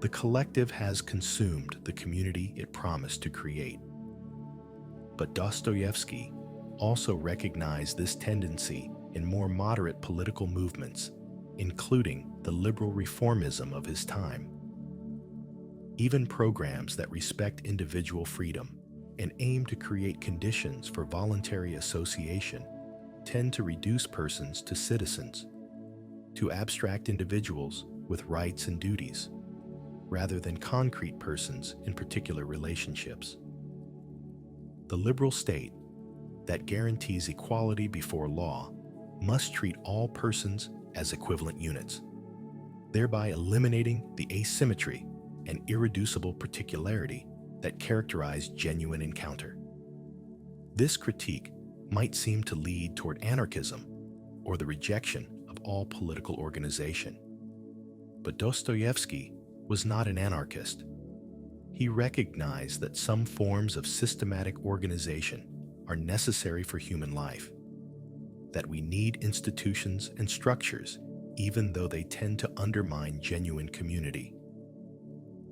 The collective has consumed the community it promised to create. But Dostoevsky also recognized this tendency in more moderate political movements, including the liberal reformism of his time. Even programs that respect individual freedom and aim to create conditions for voluntary association tend to reduce persons to citizens, to abstract individuals with rights and duties, rather than concrete persons in particular relationships. The liberal state that guarantees equality before law must treat all persons as equivalent units, thereby eliminating the asymmetry and irreducible particularity that characterize genuine encounter. This critique might seem to lead toward anarchism or the rejection of all political organization. But Dostoevsky was not an anarchist. He recognized that some forms of systematic organization are necessary for human life, that we need institutions and structures even though they tend to undermine genuine community.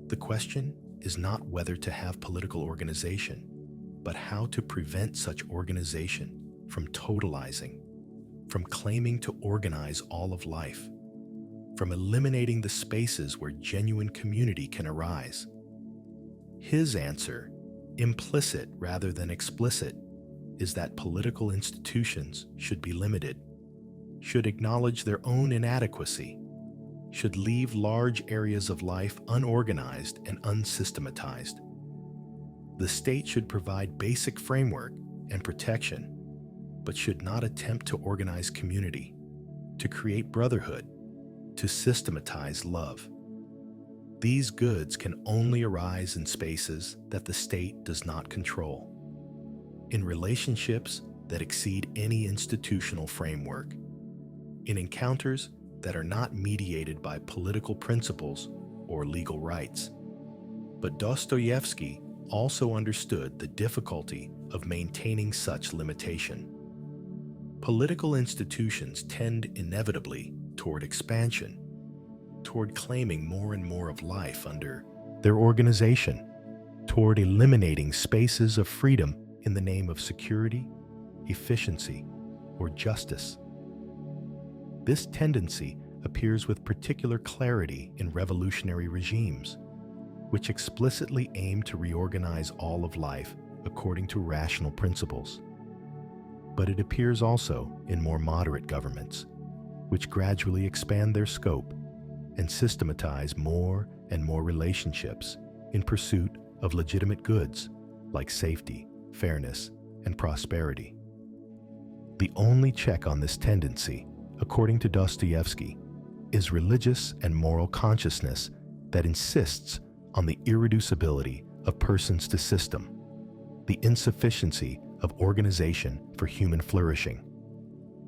The question is not whether to have political organization, but how to prevent such organization from totalizing, from claiming to organize all of life, from eliminating the spaces where genuine community can arise. His answer, implicit rather than explicit, is that political institutions should be limited, should acknowledge their own inadequacy, should leave large areas of life unorganized and unsystematized. The state should provide basic framework and protection, but should not attempt to organize community, to create brotherhood, to systematize love. These goods can only arise in spaces that the state does not control, in relationships that exceed any institutional framework, in encounters that are not mediated by political principles or legal rights. But Dostoevsky also understood the difficulty of maintaining such limitation. Political institutions tend inevitably toward expansion, toward claiming more and more of life under their organization, toward eliminating spaces of freedom in the name of security, efficiency, or justice. This tendency appears with particular clarity in revolutionary regimes, which explicitly aim to reorganize all of life according to rational principles. But it appears also in more moderate governments, which gradually expand their scope and systematize more and more relationships in pursuit of legitimate goods like safety, fairness, and prosperity. The only check on this tendency, according to Dostoevsky, is religious and moral consciousness that insists on the irreducibility of persons to system, the insufficiency of organization for human flourishing,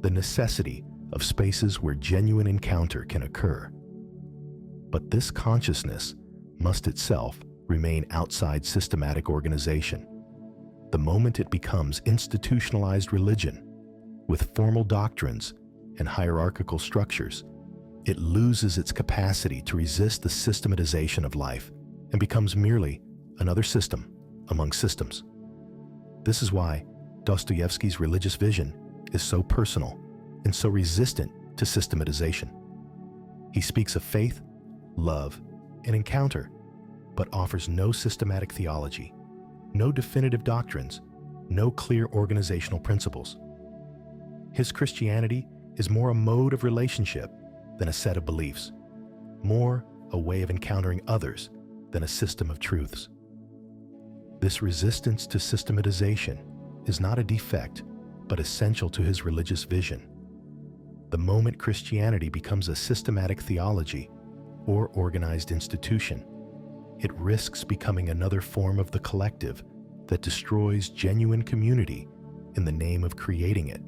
the necessity of spaces where genuine encounter can occur. But this consciousness must itself remain outside systematic organization. The moment it becomes institutionalized religion, with formal doctrines and hierarchical structures, it loses its capacity to resist the systematization of life and becomes merely another system among systems. This is why Dostoevsky's religious vision is so personal and so resistant to systematization. He speaks of faith, love, and encounter, but offers no systematic theology, no definitive doctrines, no clear organizational principles. His Christianity is more a mode of relationship than a set of beliefs, more a way of encountering others than a system of truths. This resistance to systematization is not a defect, but essential to his religious vision. The moment Christianity becomes a systematic theology or organized institution, it risks becoming another form of the collective that destroys genuine community in the name of creating it.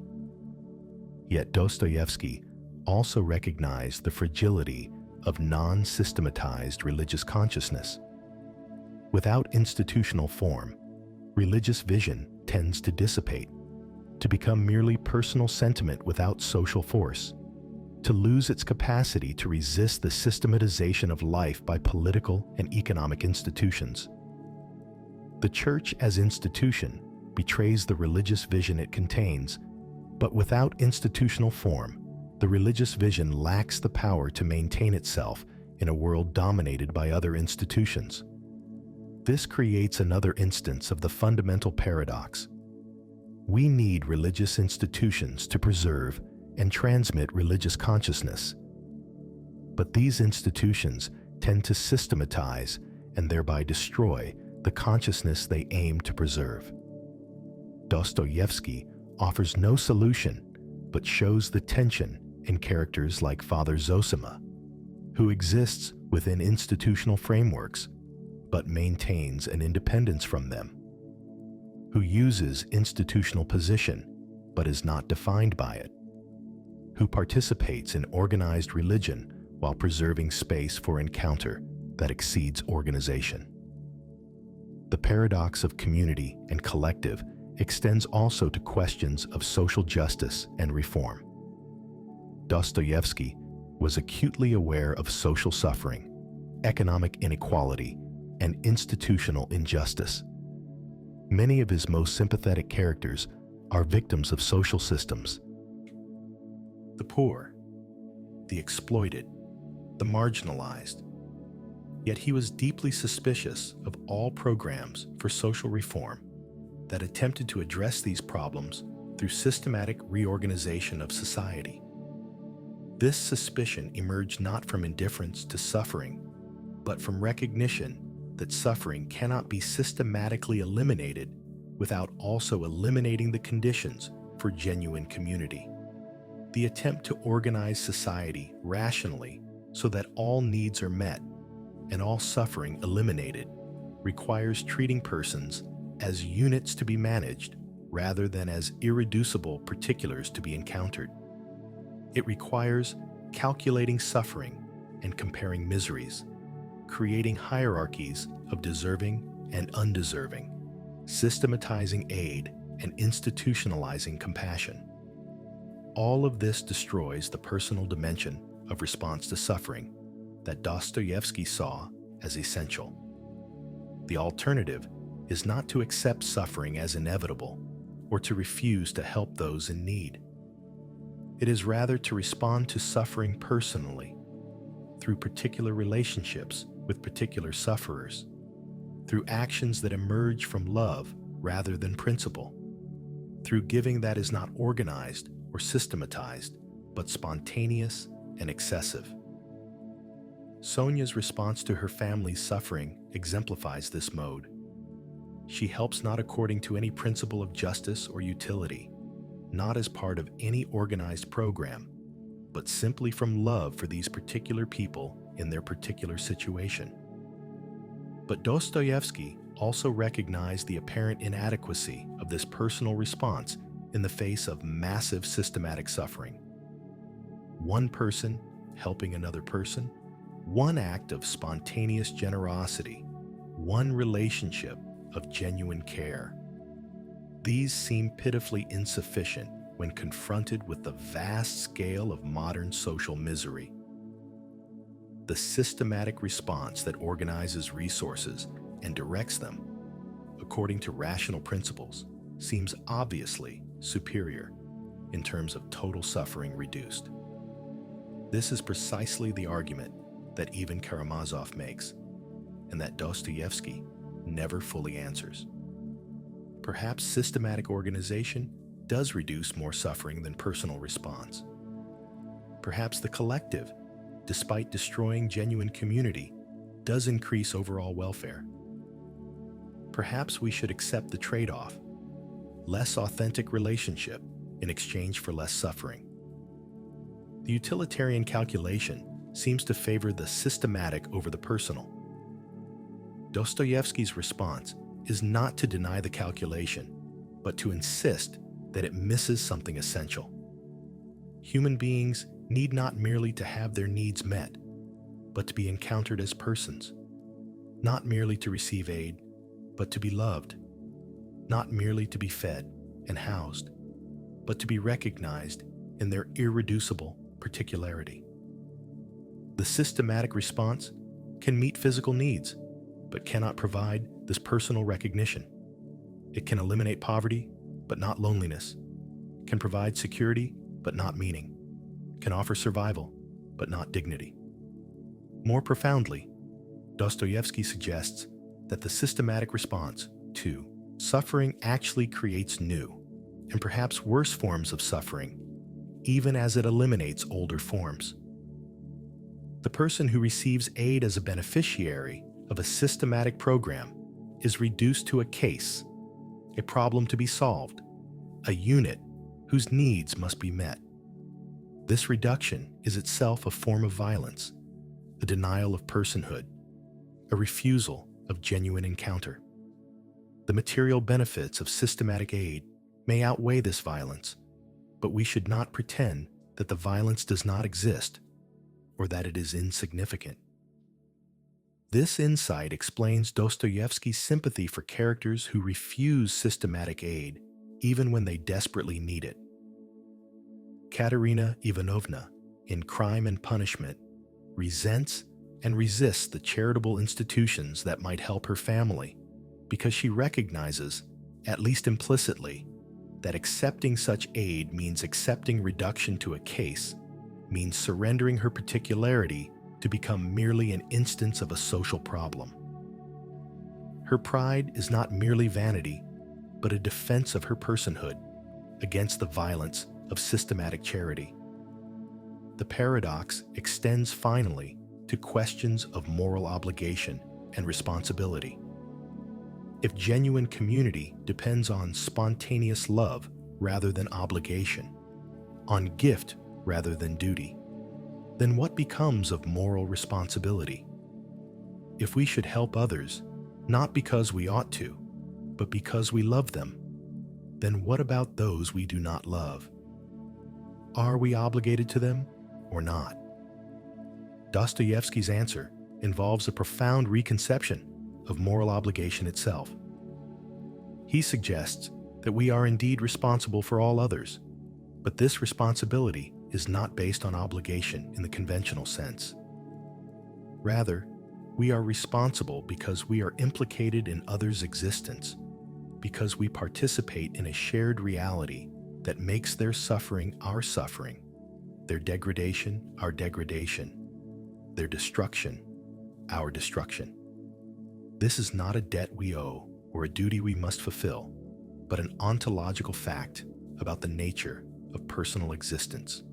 Yet Dostoevsky also recognized the fragility of non-systematized religious consciousness. Without institutional form, religious vision tends to dissipate, to become merely personal sentiment without social force, to lose its capacity to resist the systematization of life by political and economic institutions. The church as institution betrays the religious vision it contains, but without institutional form, the religious vision lacks the power to maintain itself in a world dominated by other institutions. This creates another instance of the fundamental paradox. We need religious institutions to preserve and transmit religious consciousness. But these institutions tend to systematize and thereby destroy the consciousness they aim to preserve. Dostoevsky offers no solution, but shows the tension in characters like Father Zosima, who exists within institutional frameworks, but maintains an independence from them, who uses institutional position, but is not defined by it, who participates in organized religion while preserving space for encounter that exceeds organization. The paradox of community and collective extends also to questions of social justice and reform. Dostoevsky was acutely aware of social suffering, economic inequality, and institutional injustice. Many of his most sympathetic characters are victims of social systems. The poor, the exploited, the marginalized. Yet he was deeply suspicious of all programs for social reform that attempted to address these problems through systematic reorganization of society. This suspicion emerged not from indifference to suffering, but from recognition that suffering cannot be systematically eliminated without also eliminating the conditions for genuine community. The attempt to organize society rationally so that all needs are met and all suffering eliminated requires treating persons as units to be managed rather than as irreducible particulars to be encountered. It requires calculating suffering and comparing miseries, creating hierarchies of deserving and undeserving, systematizing aid and institutionalizing compassion. All of this destroys the personal dimension of response to suffering that Dostoevsky saw as essential. The alternative is not to accept suffering as inevitable or to refuse to help those in need. It is rather to respond to suffering personally, through particular relationships with particular sufferers, through actions that emerge from love rather than principle, through giving that is not organized or systematized, but spontaneous and excessive. Sonia's response to her family's suffering exemplifies this mode. She helps not according to any principle of justice or utility, not as part of any organized program, but simply from love for these particular people in their particular situation. But Dostoevsky also recognized the apparent inadequacy of this personal response in the face of massive systematic suffering. One person helping another person, one act of spontaneous generosity, one relationship of genuine care. These seem pitifully insufficient when confronted with the vast scale of modern social misery. The systematic response that organizes resources and directs them according to rational principles seems obviously superior in terms of total suffering reduced. This is precisely the argument that even Karamazov makes, and that Dostoevsky never fully answers. Perhaps systematic organization does reduce more suffering than personal response. Perhaps the collective, despite destroying genuine community, does increase overall welfare. Perhaps we should accept the trade-off, less authentic relationship in exchange for less suffering. The utilitarian calculation seems to favor the systematic over the personal. Dostoevsky's response is not to deny the calculation, but to insist that it misses something essential. Human beings need not merely to have their needs met, but to be encountered as persons, not merely to receive aid, but to be loved, not merely to be fed and housed, but to be recognized in their irreducible particularity. The systematic response can meet physical needs, but cannot provide this personal recognition. It can eliminate poverty, but not loneliness, can provide security, but not meaning, can offer survival, but not dignity. More profoundly, Dostoevsky suggests that the systematic response to suffering actually creates new, and perhaps worse forms of suffering, even as it eliminates older forms. The person who receives aid as a beneficiary of a systematic program is reduced to a case a problem to be solved, a unit whose needs must be met. This reduction is itself a form of violence, a denial of personhood, a refusal of genuine encounter. The material benefits of systematic aid may outweigh this violence, but we should not pretend that the violence does not exist or that it is insignificant. This insight explains Dostoevsky's sympathy for characters who refuse systematic aid even when they desperately need it. Katerina Ivanovna, in Crime and Punishment, resents and resists the charitable institutions that might help her family because she recognizes, at least implicitly, that accepting such aid means accepting reduction to a case, means surrendering her particularity to become merely an instance of a social problem. Her pride is not merely vanity, but a defense of her personhood against the violence of systematic charity. The paradox extends finally to questions of moral obligation and responsibility. If genuine community depends on spontaneous love rather than obligation, on gift rather than duty, then what becomes of moral responsibility? If we should help others, not because we ought to, but because we love them, then what about those we do not love? Are we obligated to them or not? Dostoevsky's answer involves a profound reconception of moral obligation itself. He suggests that we are indeed responsible for all others, but this responsibility is not based on obligation in the conventional sense. Rather, we are responsible because we are implicated in others' existence, because we participate in a shared reality that makes their suffering our suffering, their degradation our degradation, their destruction our destruction. This is not a debt we owe or a duty we must fulfill, but an ontological fact about the nature of personal existence.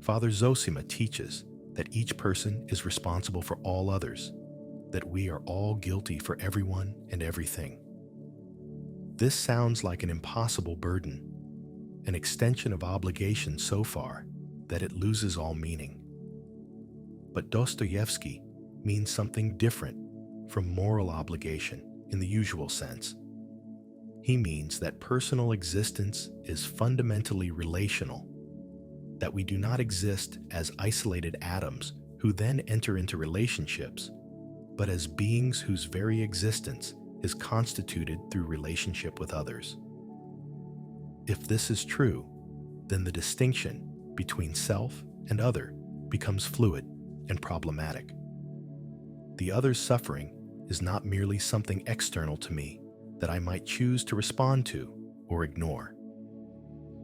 Father Zosima teaches that each person is responsible for all others, that we are all guilty for everyone and everything. This sounds like an impossible burden, an extension of obligation so far that it loses all meaning. But Dostoevsky means something different from moral obligation in the usual sense. He means that personal existence is fundamentally relational, that we do not exist as isolated atoms who then enter into relationships, but as beings whose very existence is constituted through relationship with others. If this is true, then the distinction between self and other becomes fluid and problematic. The other's suffering is not merely something external to me that I might choose to respond to or ignore.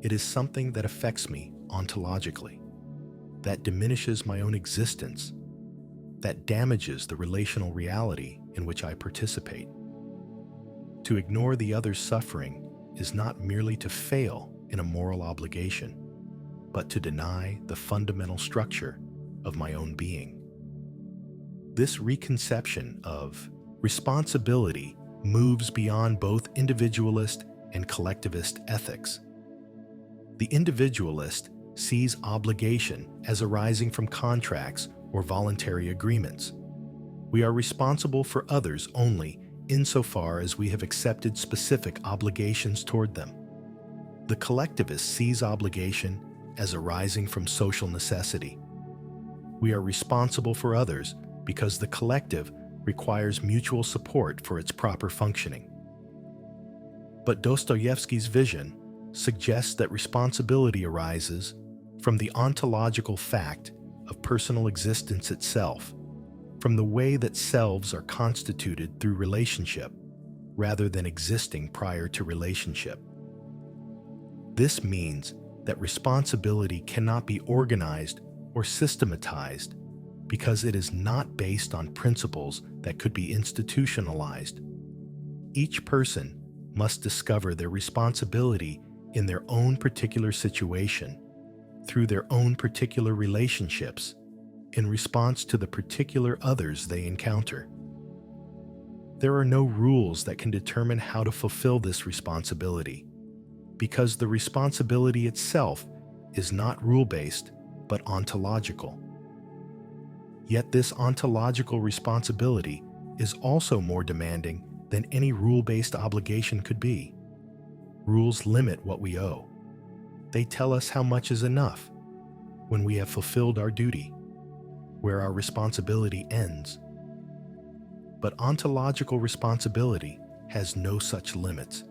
It is something that affects me ontologically, that diminishes my own existence, that damages the relational reality in which I participate. To ignore the other's suffering is not merely to fail in a moral obligation, but to deny the fundamental structure of my own being. This reconception of responsibility moves beyond both individualist and collectivist ethics. The individualist sees obligation as arising from contracts or voluntary agreements. We are responsible for others only insofar as we have accepted specific obligations toward them. The collectivist sees obligation as arising from social necessity. We are responsible for others because the collective requires mutual support for its proper functioning. But Dostoevsky's vision suggests that responsibility arises from the ontological fact of personal existence itself, from the way that selves are constituted through relationship, rather than existing prior to relationship. This means that responsibility cannot be organized or systematized because it is not based on principles that could be institutionalized. Each person must discover their responsibility in their own particular situation, through their own particular relationships, in response to the particular others they encounter. There are no rules that can determine how to fulfill this responsibility, because the responsibility itself is not rule-based, but ontological. Yet this ontological responsibility is also more demanding than any rule-based obligation could be. Rules limit what we owe. They tell us how much is enough when we have fulfilled our duty, where our responsibility ends. But ontological responsibility has no such limits.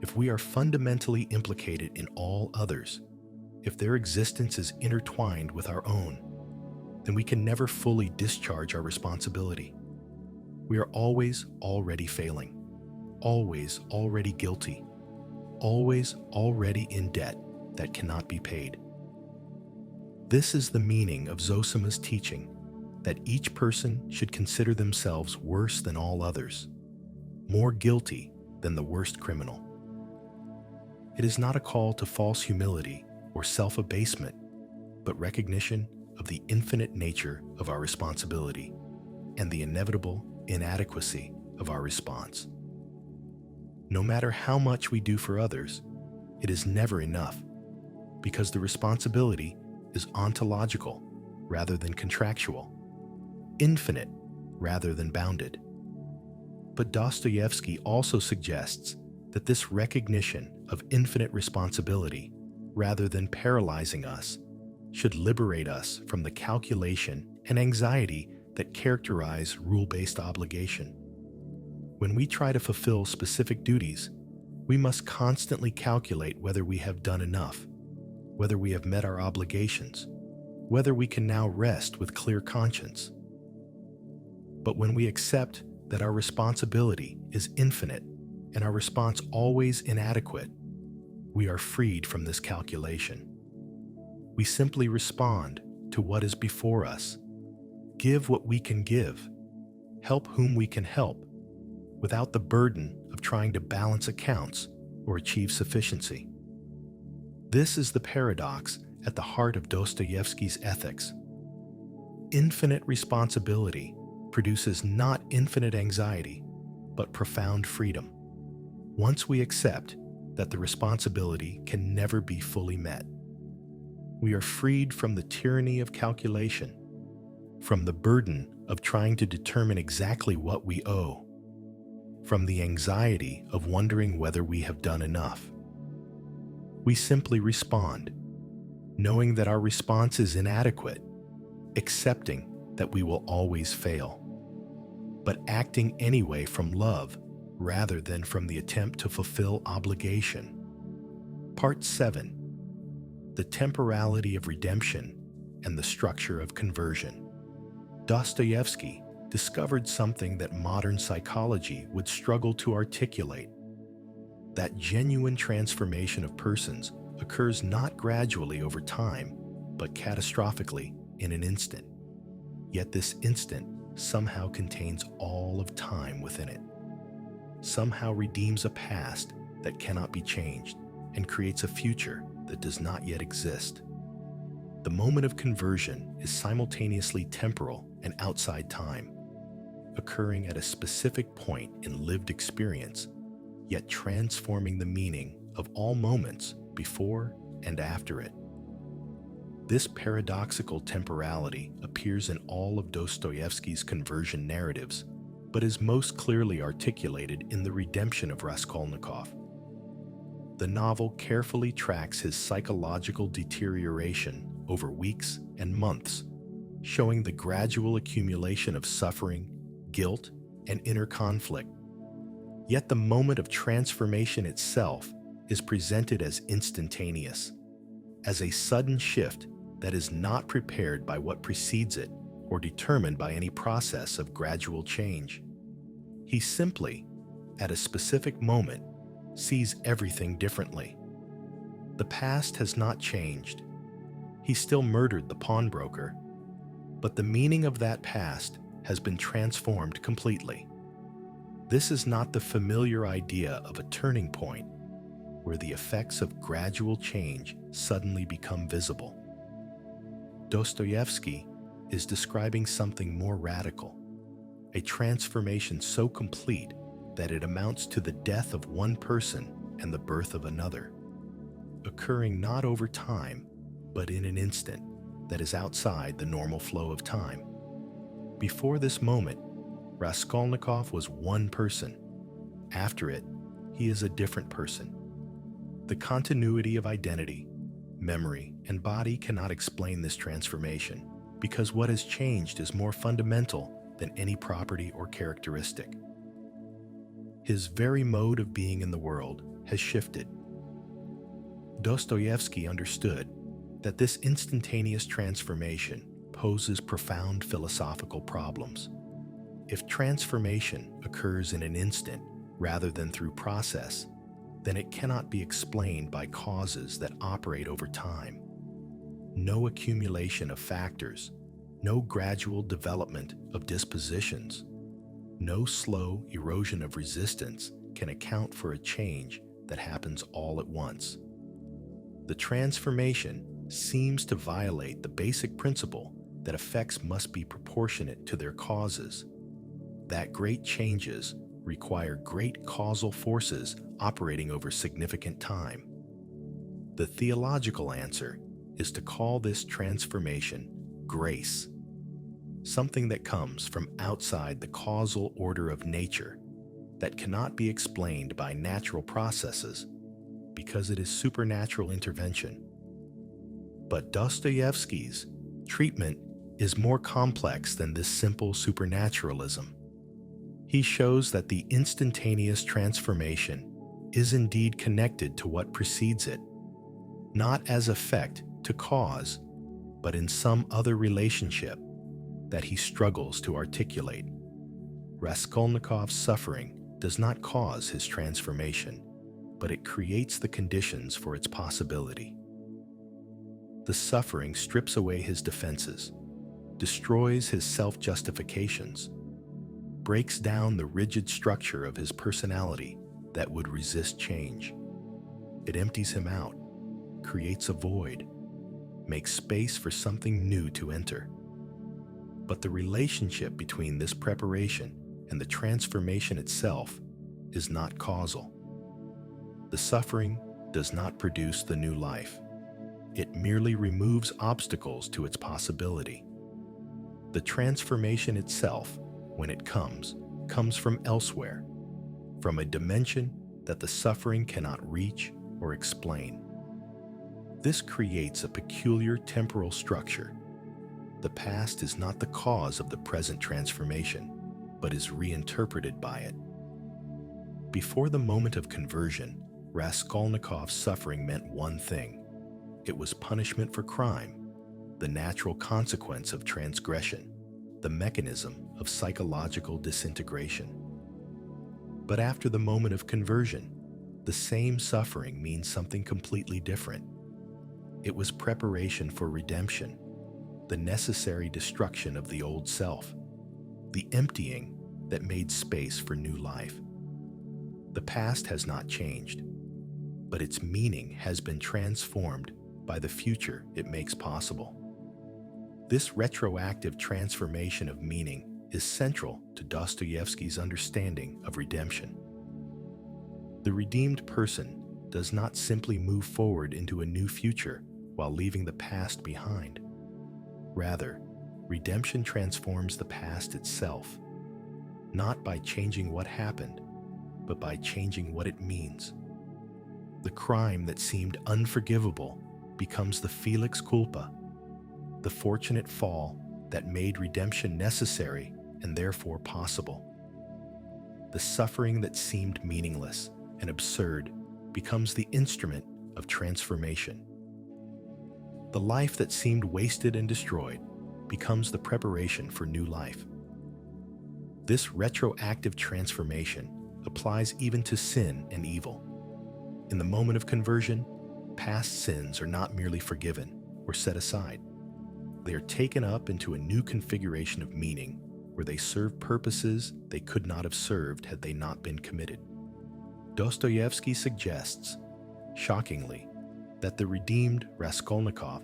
If we are fundamentally implicated in all others, if their existence is intertwined with our own, then we can never fully discharge our responsibility. We are always already failing, always already guilty, always already in debt that cannot be paid. This is the meaning of Zosima's teaching, that each person should consider themselves worse than all others, more guilty than the worst criminal. It is not a call to false humility or self-abasement, but recognition of the infinite nature of our responsibility and the inevitable inadequacy of our response. No matter how much we do for others, it is never enough, because the responsibility is ontological rather than contractual, infinite rather than bounded. But Dostoevsky also suggests that this recognition of infinite responsibility, rather than paralyzing us, should liberate us from the calculation and anxiety that characterize rule-based obligation. When we try to fulfill specific duties, we must constantly calculate whether we have done enough, whether we have met our obligations, whether we can now rest with clear conscience. But when we accept that our responsibility is infinite and our response always inadequate, we are freed from this calculation. We simply respond to what is before us, give what we can give, help whom we can help, without the burden of trying to balance accounts or achieve sufficiency. This is the paradox at the heart of Dostoevsky's ethics. Infinite responsibility produces not infinite anxiety, but profound freedom. Once we accept that the responsibility can never be fully met, we are freed from the tyranny of calculation, from the burden of trying to determine exactly what we owe, from the anxiety of wondering whether we have done enough. We simply respond, knowing that our response is inadequate, accepting that we will always fail, but acting anyway from love rather than from the attempt to fulfill obligation. Part 7. The Temporality of Redemption and the Structure of Conversion. Dostoevsky discovered something that modern psychology would struggle to articulate. That genuine transformation of persons occurs not gradually over time, but catastrophically in an instant. Yet this instant somehow contains all of time within it, somehow redeems a past that cannot be changed, and creates a future that does not yet exist. The moment of conversion is simultaneously temporal and outside time, occurring at a specific point in lived experience, yet transforming the meaning of all moments before and after it. This paradoxical temporality appears in all of Dostoevsky's conversion narratives, but is most clearly articulated in The Redemption of Raskolnikov. The novel carefully tracks his psychological deterioration over weeks and months, showing the gradual accumulation of suffering, guilt, and inner conflict. Yet the moment of transformation itself is presented as instantaneous, as a sudden shift that is not prepared by what precedes it or determined by any process of gradual change. He simply, at a specific moment, sees everything differently. The past has not changed. He still murdered the pawnbroker, but the meaning of that past has been transformed completely. This is not the familiar idea of a turning point, where the effects of gradual change suddenly become visible. Dostoevsky is describing something more radical, a transformation so complete that it amounts to the death of one person and the birth of another, occurring not over time, but in an instant that is outside the normal flow of time. Before this moment, Raskolnikov was one person. After it, he is a different person. The continuity of identity, memory, and body cannot explain this transformation because what has changed is more fundamental than any property or characteristic. His very mode of being in the world has shifted. Dostoevsky understood that this instantaneous transformation poses profound philosophical problems. If transformation occurs in an instant rather than through process, then it cannot be explained by causes that operate over time. No accumulation of factors, no gradual development of dispositions, no slow erosion of resistance can account for a change that happens all at once. The transformation seems to violate the basic principle that effects must be proportionate to their causes, that great changes require great causal forces operating over significant time. The theological answer is to call this transformation grace, something that comes from outside the causal order of nature, that cannot be explained by natural processes because it is supernatural intervention. But Dostoevsky's treatment is more complex than this simple supernaturalism. He shows that the instantaneous transformation is indeed connected to what precedes it, not as effect to cause, but in some other relationship that he struggles to articulate. Raskolnikov's suffering does not cause his transformation, but it creates the conditions for its possibility. The suffering strips away his defenses, destroys his self-justifications, breaks down the rigid structure of his personality that would resist change. It empties him out, creates a void, makes space for something new to enter. But the relationship between this preparation and the transformation itself is not causal. The suffering does not produce the new life. It merely removes obstacles to its possibility. The transformation itself, when it comes from elsewhere, from a dimension that the suffering cannot reach or explain. This creates a peculiar temporal structure. The past is not the cause of the present transformation, but is reinterpreted by it. Before the moment of conversion, Raskolnikov's suffering meant one thing. It was punishment for crime, the natural consequence of transgression, the mechanism of psychological disintegration. But after the moment of conversion, the same suffering means something completely different. It was preparation for redemption, the necessary destruction of the old self, the emptying that made space for new life. The past has not changed, but its meaning has been transformed by the future it makes possible. This retroactive transformation of meaning is central to Dostoevsky's understanding of redemption. The redeemed person does not simply move forward into a new future while leaving the past behind. Rather, redemption transforms the past itself, not by changing what happened, but by changing what it means. The crime that seemed unforgivable becomes the felix culpa, the fortunate fall that made redemption necessary and therefore possible. The suffering that seemed meaningless and absurd becomes the instrument of transformation. The life that seemed wasted and destroyed becomes the preparation for new life. This retroactive transformation applies even to sin and evil. In the moment of conversion, past sins are not merely forgiven or set aside. They are taken up into a new configuration of meaning where they serve purposes they could not have served had they not been committed. Dostoevsky suggests, shockingly, that the redeemed Raskolnikov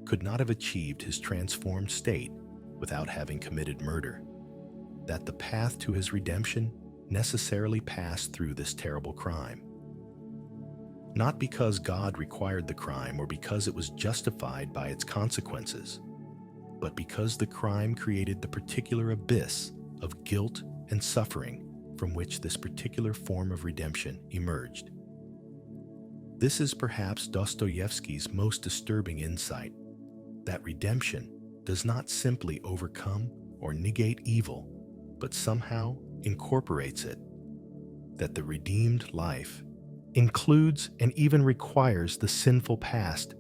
could not have achieved his transformed state without having committed murder. that the path to his redemption necessarily passed through this terrible crime. Not because God required the crime or because it was justified by its consequences, but because the crime created the particular abyss of guilt and suffering from which this particular form of redemption emerged. This is perhaps Dostoevsky's most disturbing insight, that redemption does not simply overcome or negate evil, but somehow incorporates it. That the redeemed life includes and even requires the sinful past.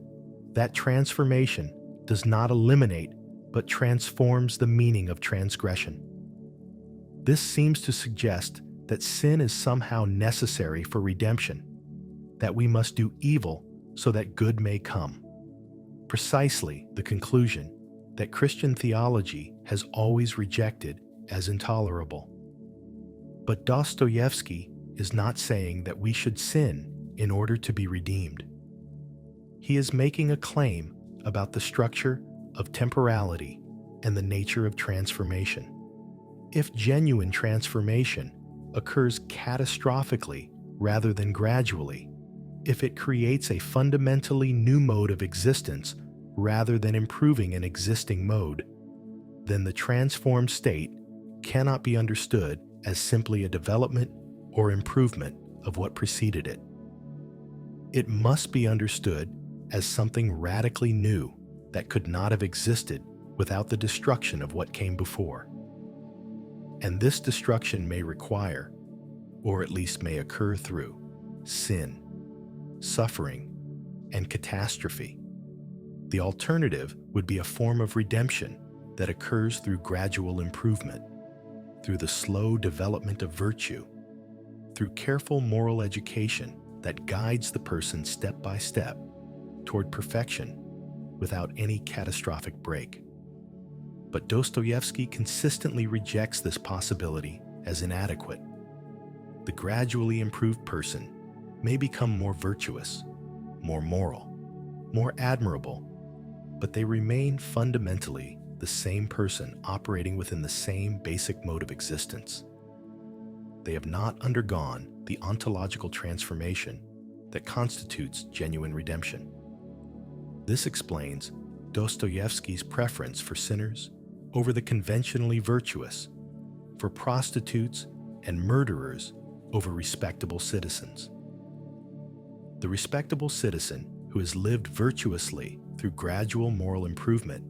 That transformation does not eliminate, but transforms the meaning of transgression. This seems to suggest that sin is somehow necessary for redemption, that we must do evil so that good may come. Precisely the conclusion that Christian theology has always rejected as intolerable. But Dostoevsky is not saying that we should sin in order to be redeemed. He is making a claim about the structure of temporality and the nature of transformation. If genuine transformation occurs catastrophically rather than gradually, if it creates a fundamentally new mode of existence rather than improving an existing mode, then the transformed state cannot be understood as simply a development or improvement of what preceded it. It must be understood as something radically new that could not have existed without the destruction of what came before. And this destruction may require, or at least may occur through, sin, suffering, and catastrophe. The alternative would be a form of redemption that occurs through gradual improvement, through the slow development of virtue, through careful moral education that guides the person step by step toward perfection without any catastrophic break. But Dostoevsky consistently rejects this possibility as inadequate. The gradually improved person may become more virtuous, more moral, more admirable, but they remain fundamentally the same person operating within the same basic mode of existence. They have not undergone the ontological transformation that constitutes genuine redemption. This explains Dostoevsky's preference for sinners over the conventionally virtuous, for prostitutes and murderers over respectable citizens. The respectable citizen who has lived virtuously through gradual moral improvement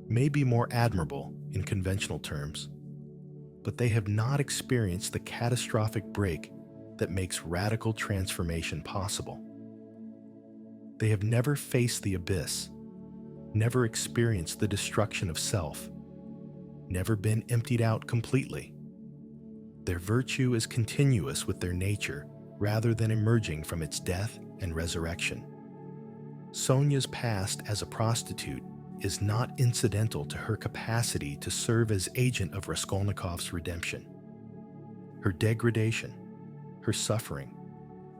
may be more admirable in conventional terms, but they have not experienced the catastrophic break that makes radical transformation possible. They have never faced the abyss, never experienced the destruction of self, never been emptied out completely. Their virtue is continuous with their nature rather than emerging from its death and resurrection. Sonia's past as a prostitute is not incidental to her capacity to serve as agent of Raskolnikov's redemption. Her degradation, her suffering,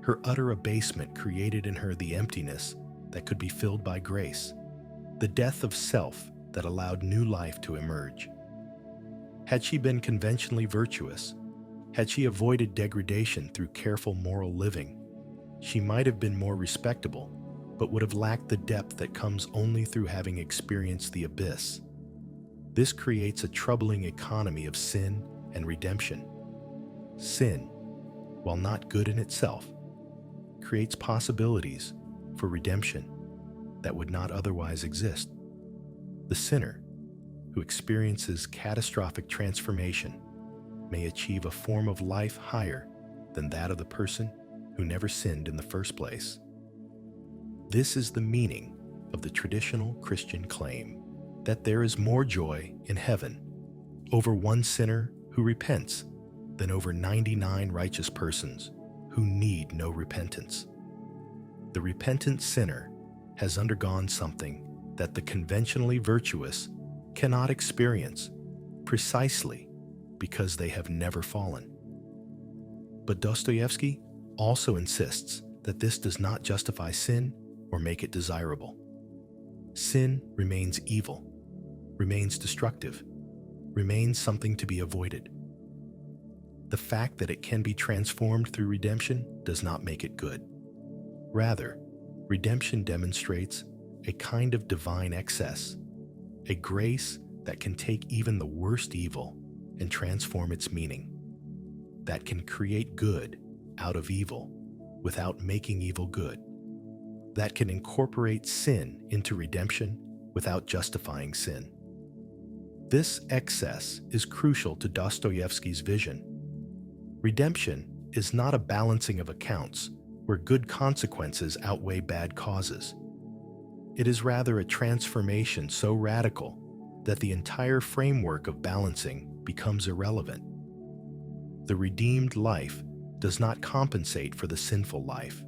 her utter abasement created in her the emptiness that could be filled by grace, the death of self that allowed new life to emerge. Had she been conventionally virtuous, had she avoided degradation through careful moral living, she might have been more respectable, but would have lacked the depth that comes only through having experienced the abyss. This creates a troubling economy of sin and redemption. Sin, while not good in itself, creates possibilities for redemption that would not otherwise exist. The sinner, who experiences catastrophic transformation, may achieve a form of life higher than that of the person who never sinned in the first place. This is the meaning of the traditional Christian claim that there is more joy in heaven over one sinner who repents than over 99 righteous persons who need no repentance. The repentant sinner has undergone something that the conventionally virtuous cannot experience precisely because they have never fallen. But Dostoevsky also insists that this does not justify sin or make it desirable. Sin remains evil, remains destructive, remains something to be avoided. the fact that it can be transformed through redemption does not make it good. Rather, redemption demonstrates a kind of divine excess, a grace that can take even the worst evil and transform its meaning, that can create good out of evil without making evil good, that can incorporate sin into redemption without justifying sin. This excess is crucial to Dostoevsky's vision. Redemption is not a balancing of accounts where good consequences outweigh bad causes. It is rather a transformation so radical that the entire framework of balancing becomes irrelevant. The redeemed life does not compensate for the sinful life.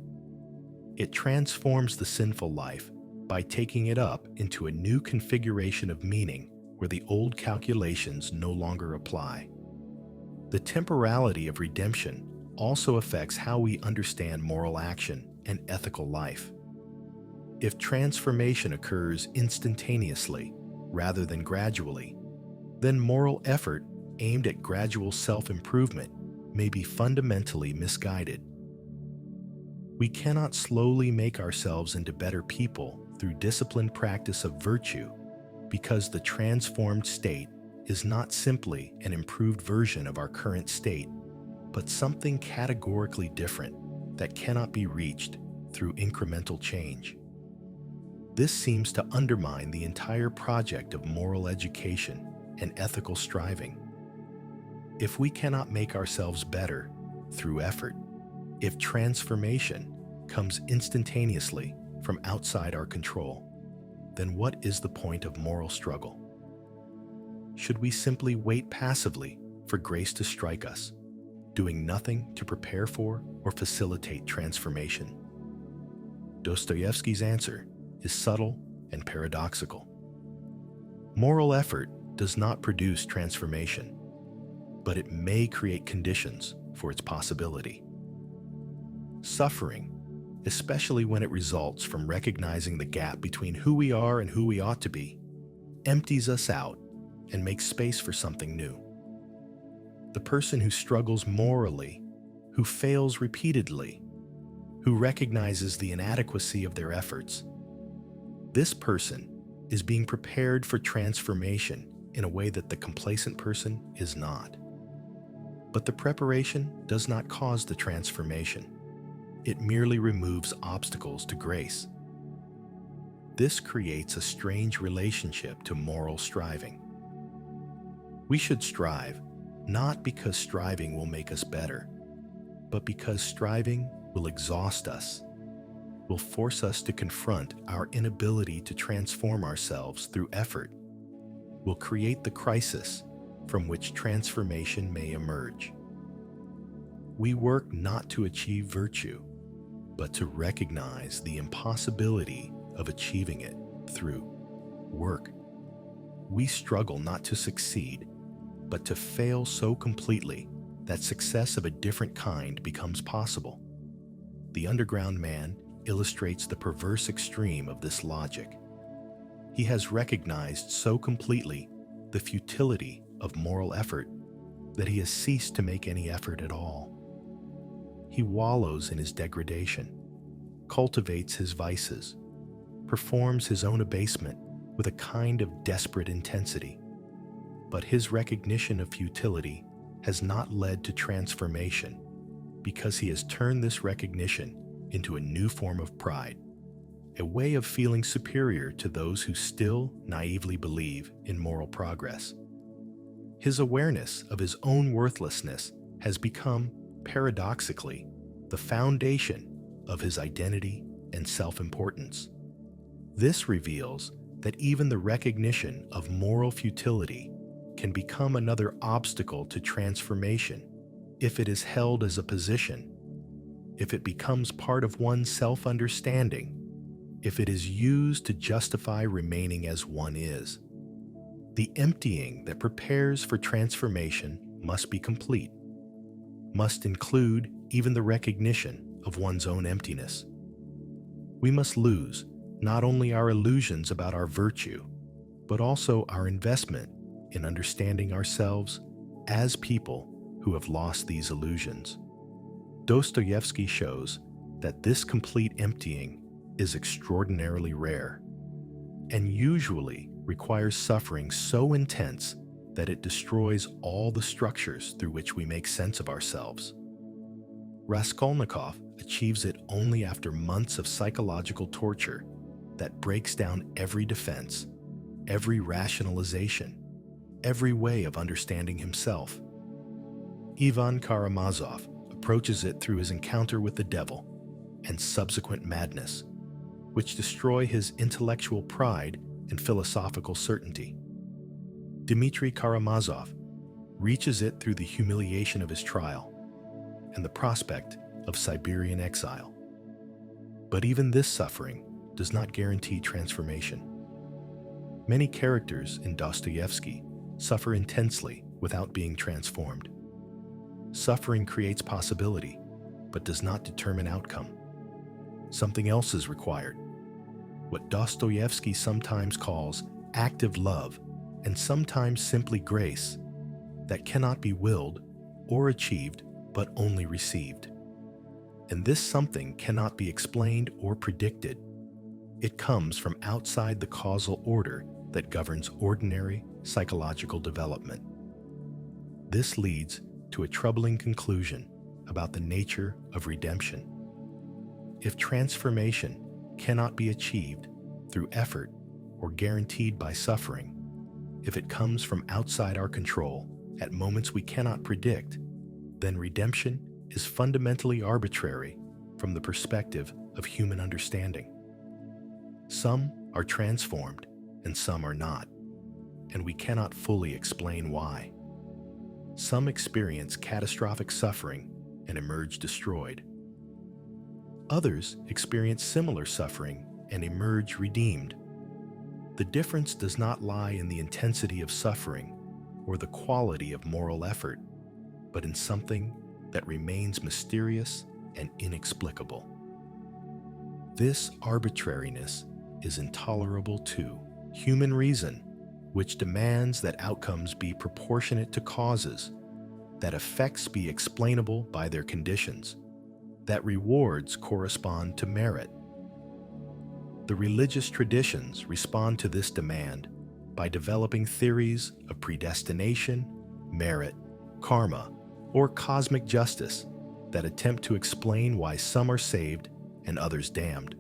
It transforms the sinful life by taking it up into a new configuration of meaning where the old calculations no longer apply. The temporality of redemption also affects how we understand moral action and ethical life. If transformation occurs instantaneously rather than gradually, then moral effort aimed at gradual self-improvement may be fundamentally misguided. We cannot slowly make ourselves into better people through disciplined practice of virtue because the transformed state is not simply an improved version of our current state, but something categorically different that cannot be reached through incremental change. This seems to undermine the entire project of moral education and ethical striving. If we cannot make ourselves better through effort, if transformation comes instantaneously from outside our control, then what is the point of moral struggle? Should we simply wait passively for grace to strike us, doing nothing to prepare for or facilitate transformation? Dostoevsky's answer is subtle and paradoxical. Moral effort does not produce transformation, but it may create conditions for its possibility. Suffering, especially when it results from recognizing the gap between who we are and who we ought to be, empties us out and makes space for something new. The person who struggles morally, who fails repeatedly, who recognizes the inadequacy of their efforts, this person is being prepared for transformation in a way that the complacent person is not. But the preparation does not cause the transformation. It merely removes obstacles to grace. This creates a strange relationship to moral striving. We should strive, not because striving will make us better, but because striving will exhaust us, will force us to confront our inability to transform ourselves through effort, will create the crisis from which transformation may emerge. We work not to achieve virtue, but to recognize the impossibility of achieving it through work. We struggle not to succeed, but to fail so completely that success of a different kind becomes possible. The Underground Man illustrates the perverse extreme of this logic. He has recognized so completely the futility of moral effort that he has ceased to make any effort at all. He wallows in his degradation, cultivates his vices, performs his own abasement with a kind of desperate intensity. But his recognition of futility has not led to transformation because he has turned this recognition into a new form of pride, a way of feeling superior to those who still naively believe in moral progress. His awareness of his own worthlessness has become, paradoxically, the foundation of his identity and self-importance. This reveals that even the recognition of moral futility can become another obstacle to transformation if it is held as a position, if it becomes part of one's self-understanding, if it is used to justify remaining as one is. The emptying that prepares for transformation must be complete, must include even the recognition of one's own emptiness. We must lose not only our illusions about our virtue, but also our investment in understanding ourselves as people who have lost these illusions. Dostoevsky shows that this complete emptying is extraordinarily rare and usually requires suffering so intense that it destroys all the structures through which we make sense of ourselves. Raskolnikov achieves it only after months of psychological torture that breaks down every defense, every rationalization, every way of understanding himself. Ivan Karamazov approaches it through his encounter with the devil and subsequent madness, which destroy his intellectual pride and philosophical certainty. Dmitry Karamazov reaches it through the humiliation of his trial and the prospect of Siberian exile. But even this suffering does not guarantee transformation. Many characters in Dostoevsky suffer intensely without being transformed. Suffering creates possibility, but does not determine outcome. Something else is required. What Dostoevsky sometimes calls active love and sometimes simply grace that cannot be willed or achieved but only received. And this something cannot be explained or predicted. It comes from outside the causal order that governs ordinary psychological development. This leads to a troubling conclusion about the nature of redemption. If transformation cannot be achieved through effort or guaranteed by suffering, if it comes from outside our control at moments we cannot predict, then redemption is fundamentally arbitrary from the perspective of human understanding. Some are transformed and some are not, and we cannot fully explain why. Some experience catastrophic suffering and emerge destroyed. Others experience similar suffering and emerge redeemed. The difference does not lie in the intensity of suffering or the quality of moral effort, but in something that remains mysterious and inexplicable. This arbitrariness is intolerable to human reason, which demands that outcomes be proportionate to causes, that effects be explainable by their conditions, that rewards correspond to merit. The religious traditions respond to this demand by developing theories of predestination, merit, karma, or cosmic justice that attempt to explain why some are saved and others damned.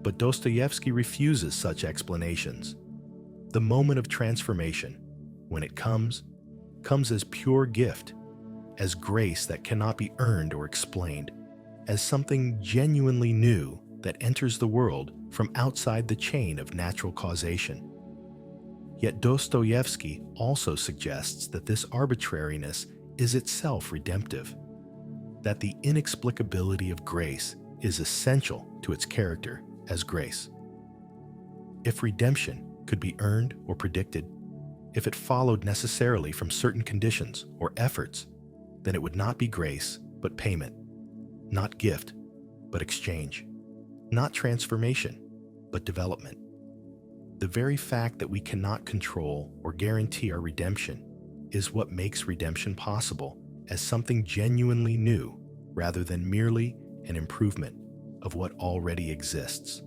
But Dostoevsky refuses such explanations. The moment of transformation, when it comes as pure gift, as grace that cannot be earned or explained, as something genuinely new that enters the world from outside the chain of natural causation. Yet Dostoevsky also suggests that this arbitrariness is itself redemptive, that the inexplicability of grace is essential to its character as grace. If redemption could be earned or predicted, if it followed necessarily from certain conditions or efforts, then it would not be grace but payment, not gift but exchange, not transformation but development. The very fact that we cannot control or guarantee our redemption is what makes redemption possible as something genuinely new rather than merely an improvement of what already exists.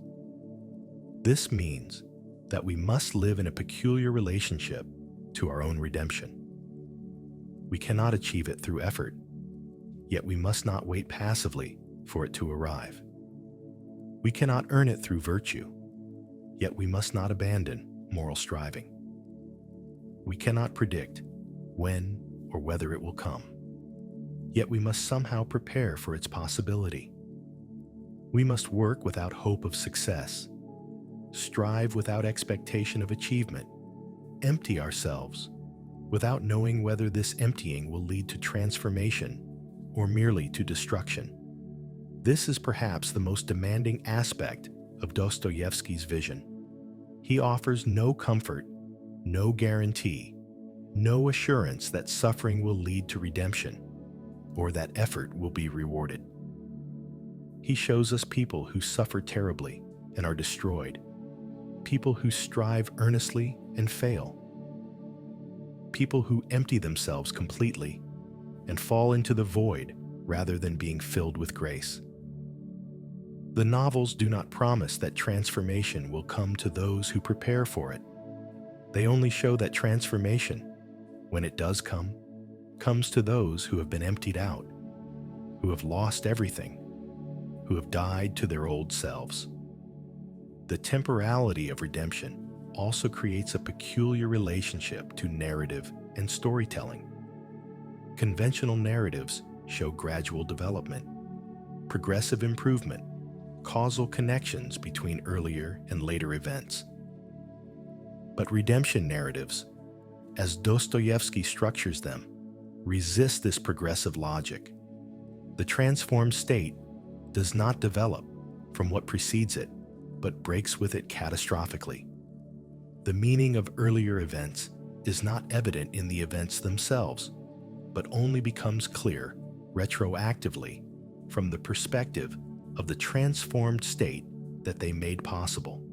This means that we must live in a peculiar relationship to our own redemption. We cannot achieve it through effort, yet we must not wait passively for it to arrive. We cannot earn it through virtue, yet we must not abandon moral striving. We cannot predict when or whether it will come, yet we must somehow prepare for its possibility. We must work without hope of success, strive without expectation of achievement, empty ourselves without knowing whether this emptying will lead to transformation or merely to destruction. This is perhaps the most demanding aspect of Dostoevsky's vision. He offers no comfort, no guarantee, no assurance that suffering will lead to redemption or that effort will be rewarded. He shows us people who suffer terribly and are destroyed, people who strive earnestly and fail, people who empty themselves completely and fall into the void rather than being filled with grace. The novels do not promise that transformation will come to those who prepare for it. They only show that transformation, when it does come, comes to those who have been emptied out, who have lost everything, who have died to their old selves. The temporality of redemption also creates a peculiar relationship to narrative and storytelling. Conventional narratives show gradual development, progressive improvement, causal connections between earlier and later events. But redemption narratives, as Dostoevsky structures them, resist this progressive logic. The transformed state does not develop from what precedes it, but breaks with it catastrophically. The meaning of earlier events is not evident in the events themselves, but only becomes clear retroactively from the perspective of the transformed state that they made possible.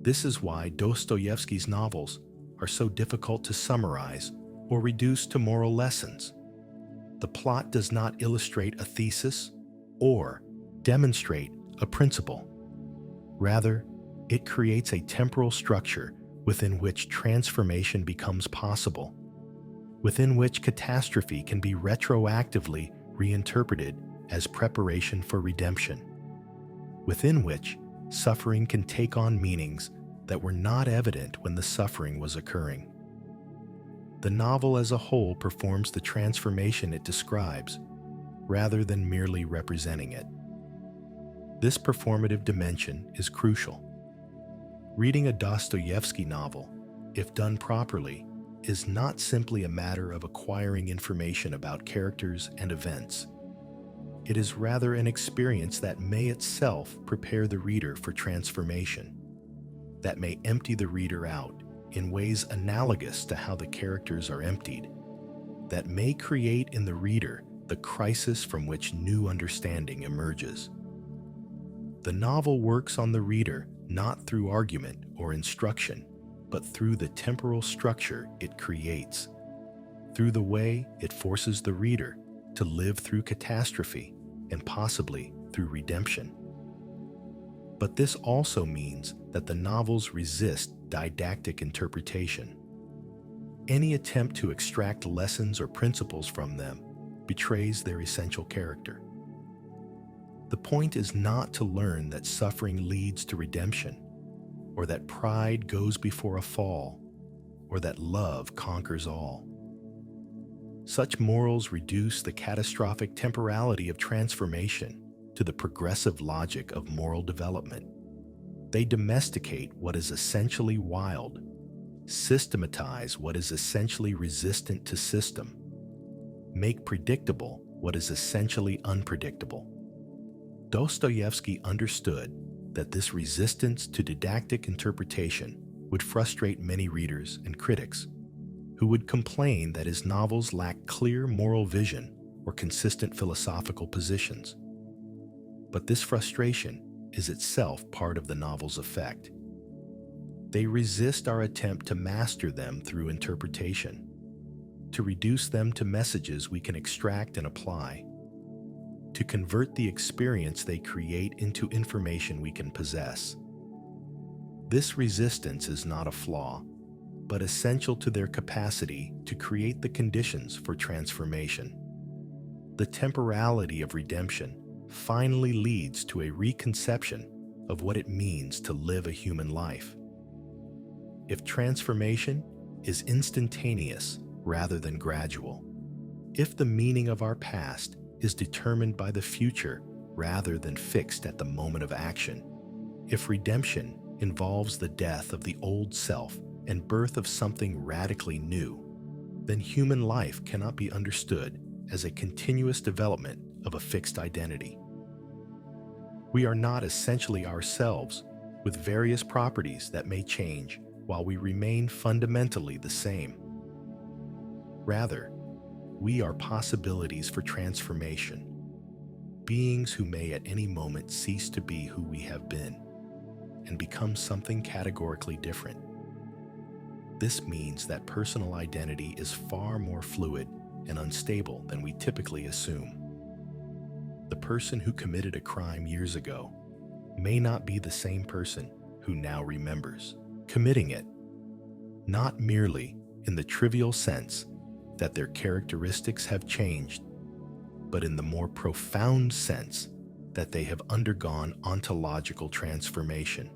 This is why Dostoevsky's novels are so difficult to summarize or reduce to moral lessons. The plot does not illustrate a thesis or demonstrate a principle. Rather, it creates a temporal structure within which transformation becomes possible, within which catastrophe can be retroactively reinterpreted as preparation for redemption, within which suffering can take on meanings that were not evident when the suffering was occurring. The novel as a whole performs the transformation it describes, rather than merely representing it. This performative dimension is crucial. Reading a Dostoevsky novel, if done properly, is not simply a matter of acquiring information about characters and events. It is rather an experience that may itself prepare the reader for transformation, that may empty the reader out in ways analogous to how the characters are emptied, that may create in the reader the crisis from which new understanding emerges. The novel works on the reader not through argument or instruction, but through the temporal structure it creates, through the way it forces the reader to live through catastrophe and possibly through redemption. But this also means that the novels resist didactic interpretation. Any attempt to extract lessons or principles from them betrays their essential character. The point is not to learn that suffering leads to redemption, or that pride goes before a fall, or that love conquers all. Such morals reduce the catastrophic temporality of transformation to the progressive logic of moral development. They domesticate what is essentially wild, systematize what is essentially resistant to system, make predictable what is essentially unpredictable. Dostoevsky understood that this resistance to didactic interpretation would frustrate many readers and critics, who would complain that his novels lack clear moral vision or consistent philosophical positions. But this frustration is itself part of the novel's effect. They resist our attempt to master them through interpretation, to reduce them to messages we can extract and apply, to convert the experience they create into information we can possess. This resistance is not a flaw, but essential to their capacity to create the conditions for transformation. The temporality of redemption finally leads to a reconception of what it means to live a human life. If transformation is instantaneous rather than gradual, if the meaning of our past is determined by the future rather than fixed at the moment of action, if redemption involves the death of the old self and birth of something radically new, then human life cannot be understood as a continuous development of a fixed identity. We are not essentially ourselves, with various properties that may change while we remain fundamentally the same. Rather, we are possibilities for transformation, beings who may at any moment cease to be who we have been and become something categorically different. This means that personal identity is far more fluid and unstable than we typically assume. The person who committed a crime years ago may not be the same person who now remembers committing it, not merely in the trivial sense that their characteristics have changed, but in the more profound sense that they have undergone ontological transformation.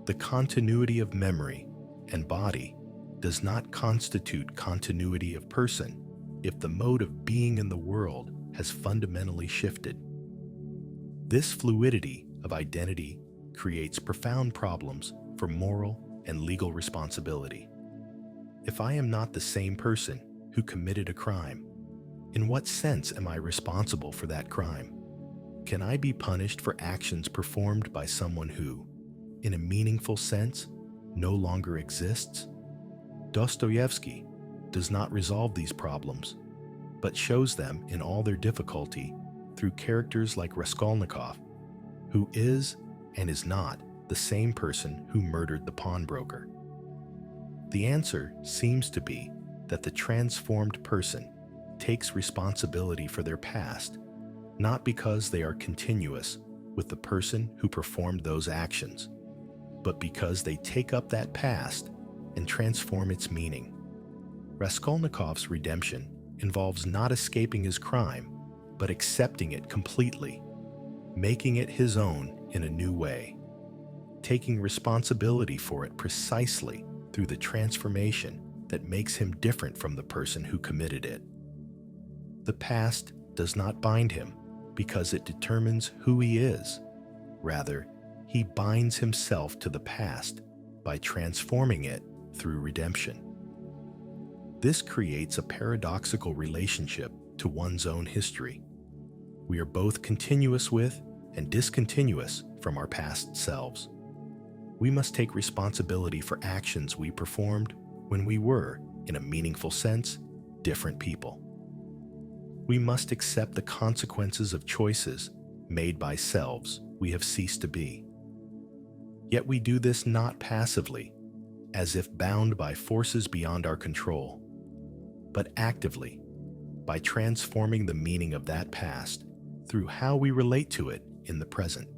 The continuity of memory and body does not constitute continuity of person if the mode of being in the world has fundamentally shifted. This fluidity of identity creates profound problems for moral and legal responsibility. If I am not the same person who committed a crime, in what sense am I responsible for that crime? Can I be punished for actions performed by someone who, in a meaningful sense, no longer exists? Dostoevsky does not resolve these problems, but shows them in all their difficulty through characters like Raskolnikov, who is and is not the same person who murdered the pawnbroker. The answer seems to be that the transformed person takes responsibility for their past, not because they are continuous with the person who performed those actions, but because they take up that past and transform its meaning. Raskolnikov's redemption involves not escaping his crime, but accepting it completely, making it his own in a new way, taking responsibility for it precisely through the transformation that makes him different from the person who committed it. The past does not bind him because it determines who he is. Rather, he binds himself to the past by transforming it through redemption. This creates a paradoxical relationship to one's own history. We are both continuous with and discontinuous from our past selves. We must take responsibility for actions we performed when we were, in a meaningful sense, different people. We must accept the consequences of choices made by selves we have ceased to be. Yet we do this not passively, as if bound by forces beyond our control, but actively, by transforming the meaning of that past through how we relate to it in the present.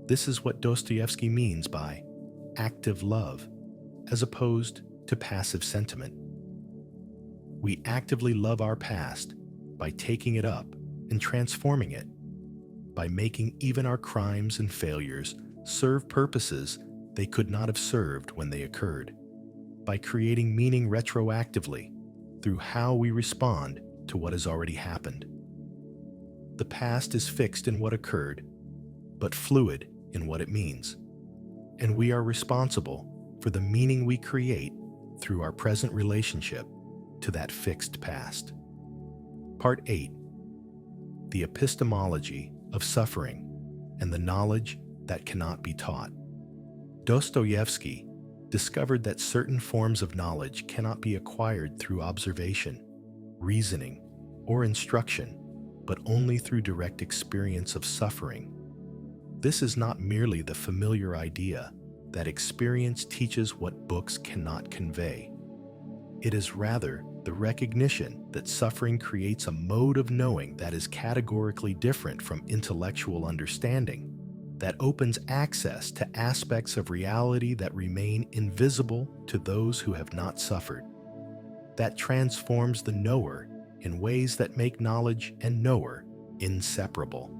This is what Dostoevsky means by active love, as opposed to passive sentiment. We actively love our past by taking it up and transforming it, by making even our crimes and failures serve purposes they could not have served when they occurred, by creating meaning retroactively through how we respond to what has already happened. The past is fixed in what occurred, but fluid in what it means, and we are responsible for the meaning we create through our present relationship to that fixed past. Part 8. The Epistemology of Suffering and the Knowledge that Cannot be Taught. Dostoevsky discovered that certain forms of knowledge cannot be acquired through observation, reasoning, or instruction, but only through direct experience of suffering. This is not merely the familiar idea that experience teaches what books cannot convey. It is rather the recognition that suffering creates a mode of knowing that is categorically different from intellectual understanding, that opens access to aspects of reality that remain invisible to those who have not suffered, that transforms the knower in ways that make knowledge and knower inseparable.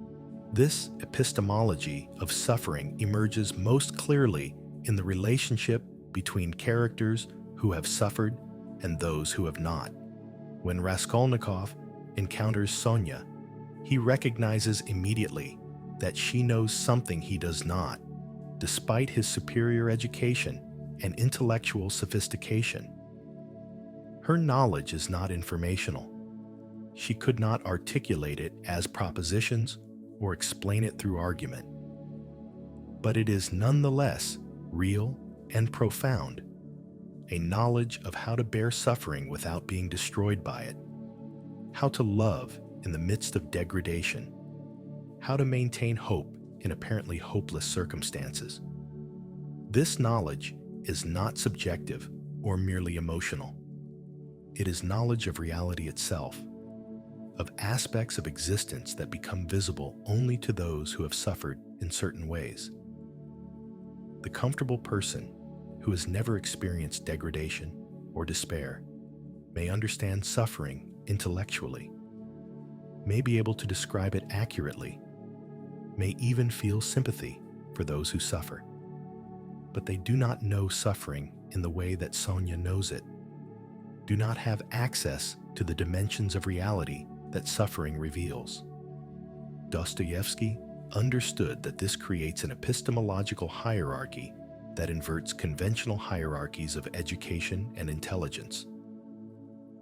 This epistemology of suffering emerges most clearly in the relationship between characters who have suffered and those who have not. When Raskolnikov encounters Sonya, he recognizes immediately that she knows something he does not, despite his superior education and intellectual sophistication. Her knowledge is not informational. She could not articulate it as propositions or explain it through argument. But it is nonetheless real and profound, a knowledge of how to bear suffering without being destroyed by it, how to love in the midst of degradation, how to maintain hope in apparently hopeless circumstances. This knowledge is not subjective or merely emotional. It is knowledge of reality itself, of aspects of existence that become visible only to those who have suffered in certain ways. The comfortable person who has never experienced degradation or despair may understand suffering intellectually, may be able to describe it accurately, may even feel sympathy for those who suffer. But they do not know suffering in the way that Sonia knows it, do not have access to the dimensions of reality that suffering reveals. Dostoevsky understood that this creates an epistemological hierarchy that inverts conventional hierarchies of education and intelligence.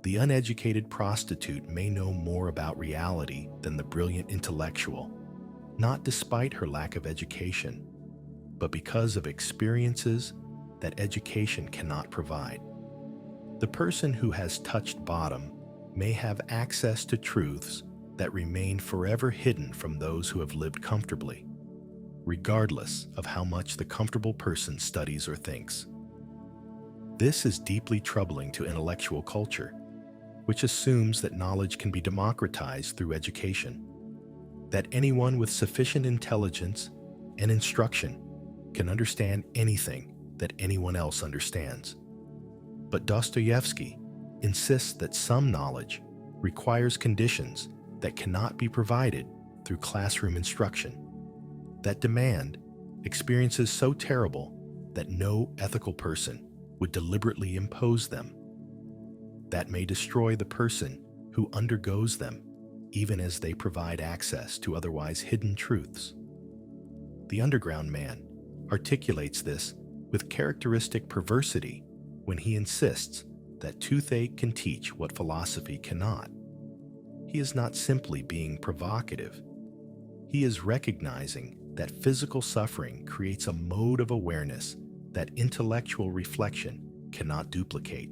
The uneducated prostitute may know more about reality than the brilliant intellectual, not despite her lack of education, but because of experiences that education cannot provide. The person who has touched bottom may have access to truths that remain forever hidden from those who have lived comfortably, regardless of how much the comfortable person studies or thinks. This is deeply troubling to intellectual culture, which assumes that knowledge can be democratized through education, that anyone with sufficient intelligence and instruction can understand anything that anyone else understands. But Dostoevsky insists that some knowledge requires conditions that cannot be provided through classroom instruction, that demand experiences so terrible that no ethical person would deliberately impose them, that may destroy the person who undergoes them, even as they provide access to otherwise hidden truths. The underground man articulates this with characteristic perversity when he insists that toothache can teach what philosophy cannot. He is not simply being provocative. He is recognizing that physical suffering creates a mode of awareness that intellectual reflection cannot duplicate,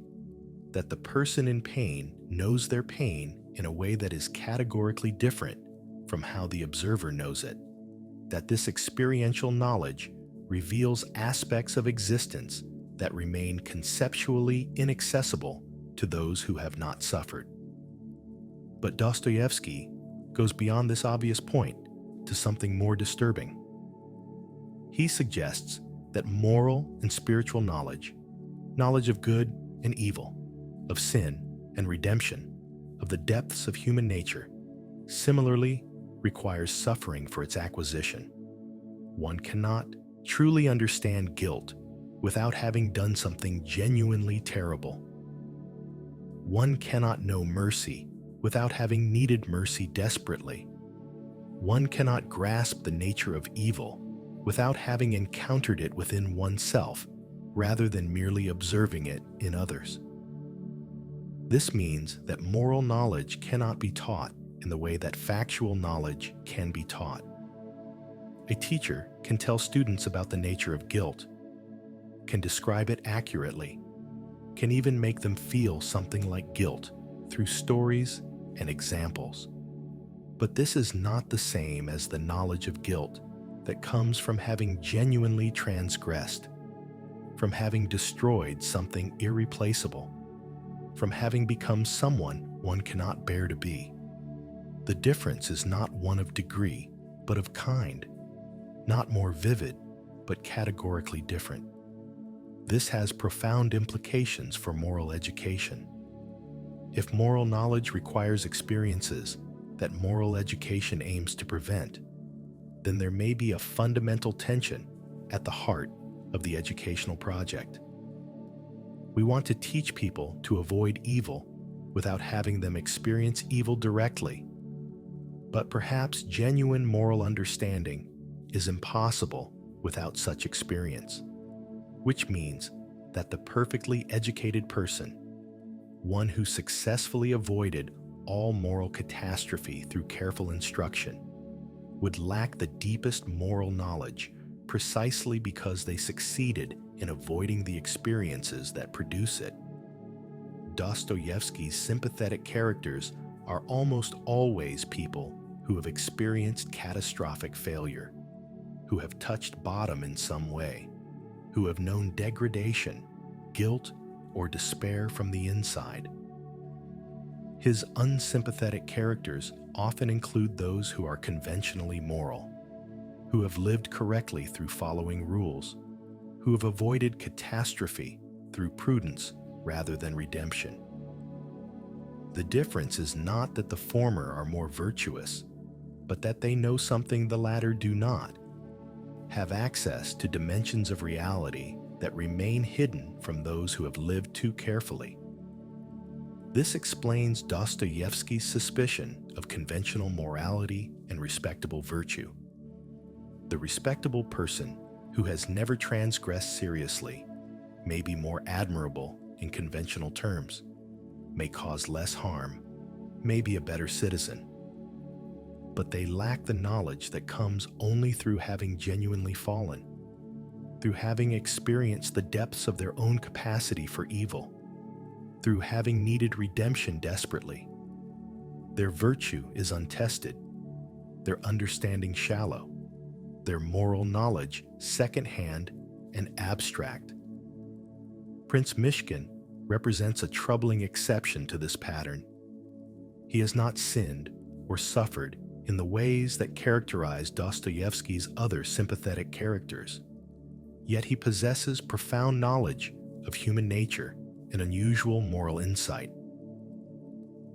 that the person in pain knows their pain in a way that is categorically different from how the observer knows it, that this experiential knowledge reveals aspects of existence that remain conceptually inaccessible to those who have not suffered. But Dostoevsky goes beyond this obvious point to something more disturbing. He suggests that moral and spiritual knowledge, knowledge of good and evil, of sin and redemption, of the depths of human nature, similarly requires suffering for its acquisition. One cannot truly understand guilt without having done something genuinely terrible. One cannot know mercy without having needed mercy desperately. One cannot grasp the nature of evil without having encountered it within oneself rather than merely observing it in others. This means that moral knowledge cannot be taught in the way that factual knowledge can be taught. A teacher can tell students about the nature of guilt, can describe it accurately, can even make them feel something like guilt through stories and examples. But this is not the same as the knowledge of guilt that comes from having genuinely transgressed, from having destroyed something irreplaceable, from having become someone one cannot bear to be. The difference is not one of degree, but of kind, not more vivid, but categorically different. This has profound implications for moral education. If moral knowledge requires experiences that moral education aims to prevent, then there may be a fundamental tension at the heart of the educational project. We want to teach people to avoid evil without having them experience evil directly. But perhaps genuine moral understanding is impossible without such experience, which means that the perfectly educated person, one who successfully avoided all moral catastrophe through careful instruction, would lack the deepest moral knowledge precisely because they succeeded in avoiding the experiences that produce it. Dostoevsky's sympathetic characters are almost always people who have experienced catastrophic failure, who have touched bottom in some way, who have known degradation, guilt, or despair from the inside. His unsympathetic characters often include those who are conventionally moral, who have lived correctly through following rules, who have avoided catastrophe through prudence rather than redemption. The difference is not that the former are more virtuous, but that they know something the latter do not, have access to dimensions of reality that remain hidden from those who have lived too carefully. This explains Dostoevsky's suspicion of conventional morality and respectable virtue. The respectable person who has never transgressed seriously may be more admirable in conventional terms, may cause less harm, may be a better citizen. But they lack the knowledge that comes only through having genuinely fallen, through having experienced the depths of their own capacity for evil, through having needed redemption desperately. Their virtue is untested, their understanding shallow, their moral knowledge second-hand and abstract. Prince Mishkin represents a troubling exception to this pattern. He has not sinned or suffered in the ways that characterize Dostoevsky's other sympathetic characters. Yet he possesses profound knowledge of human nature and unusual moral insight.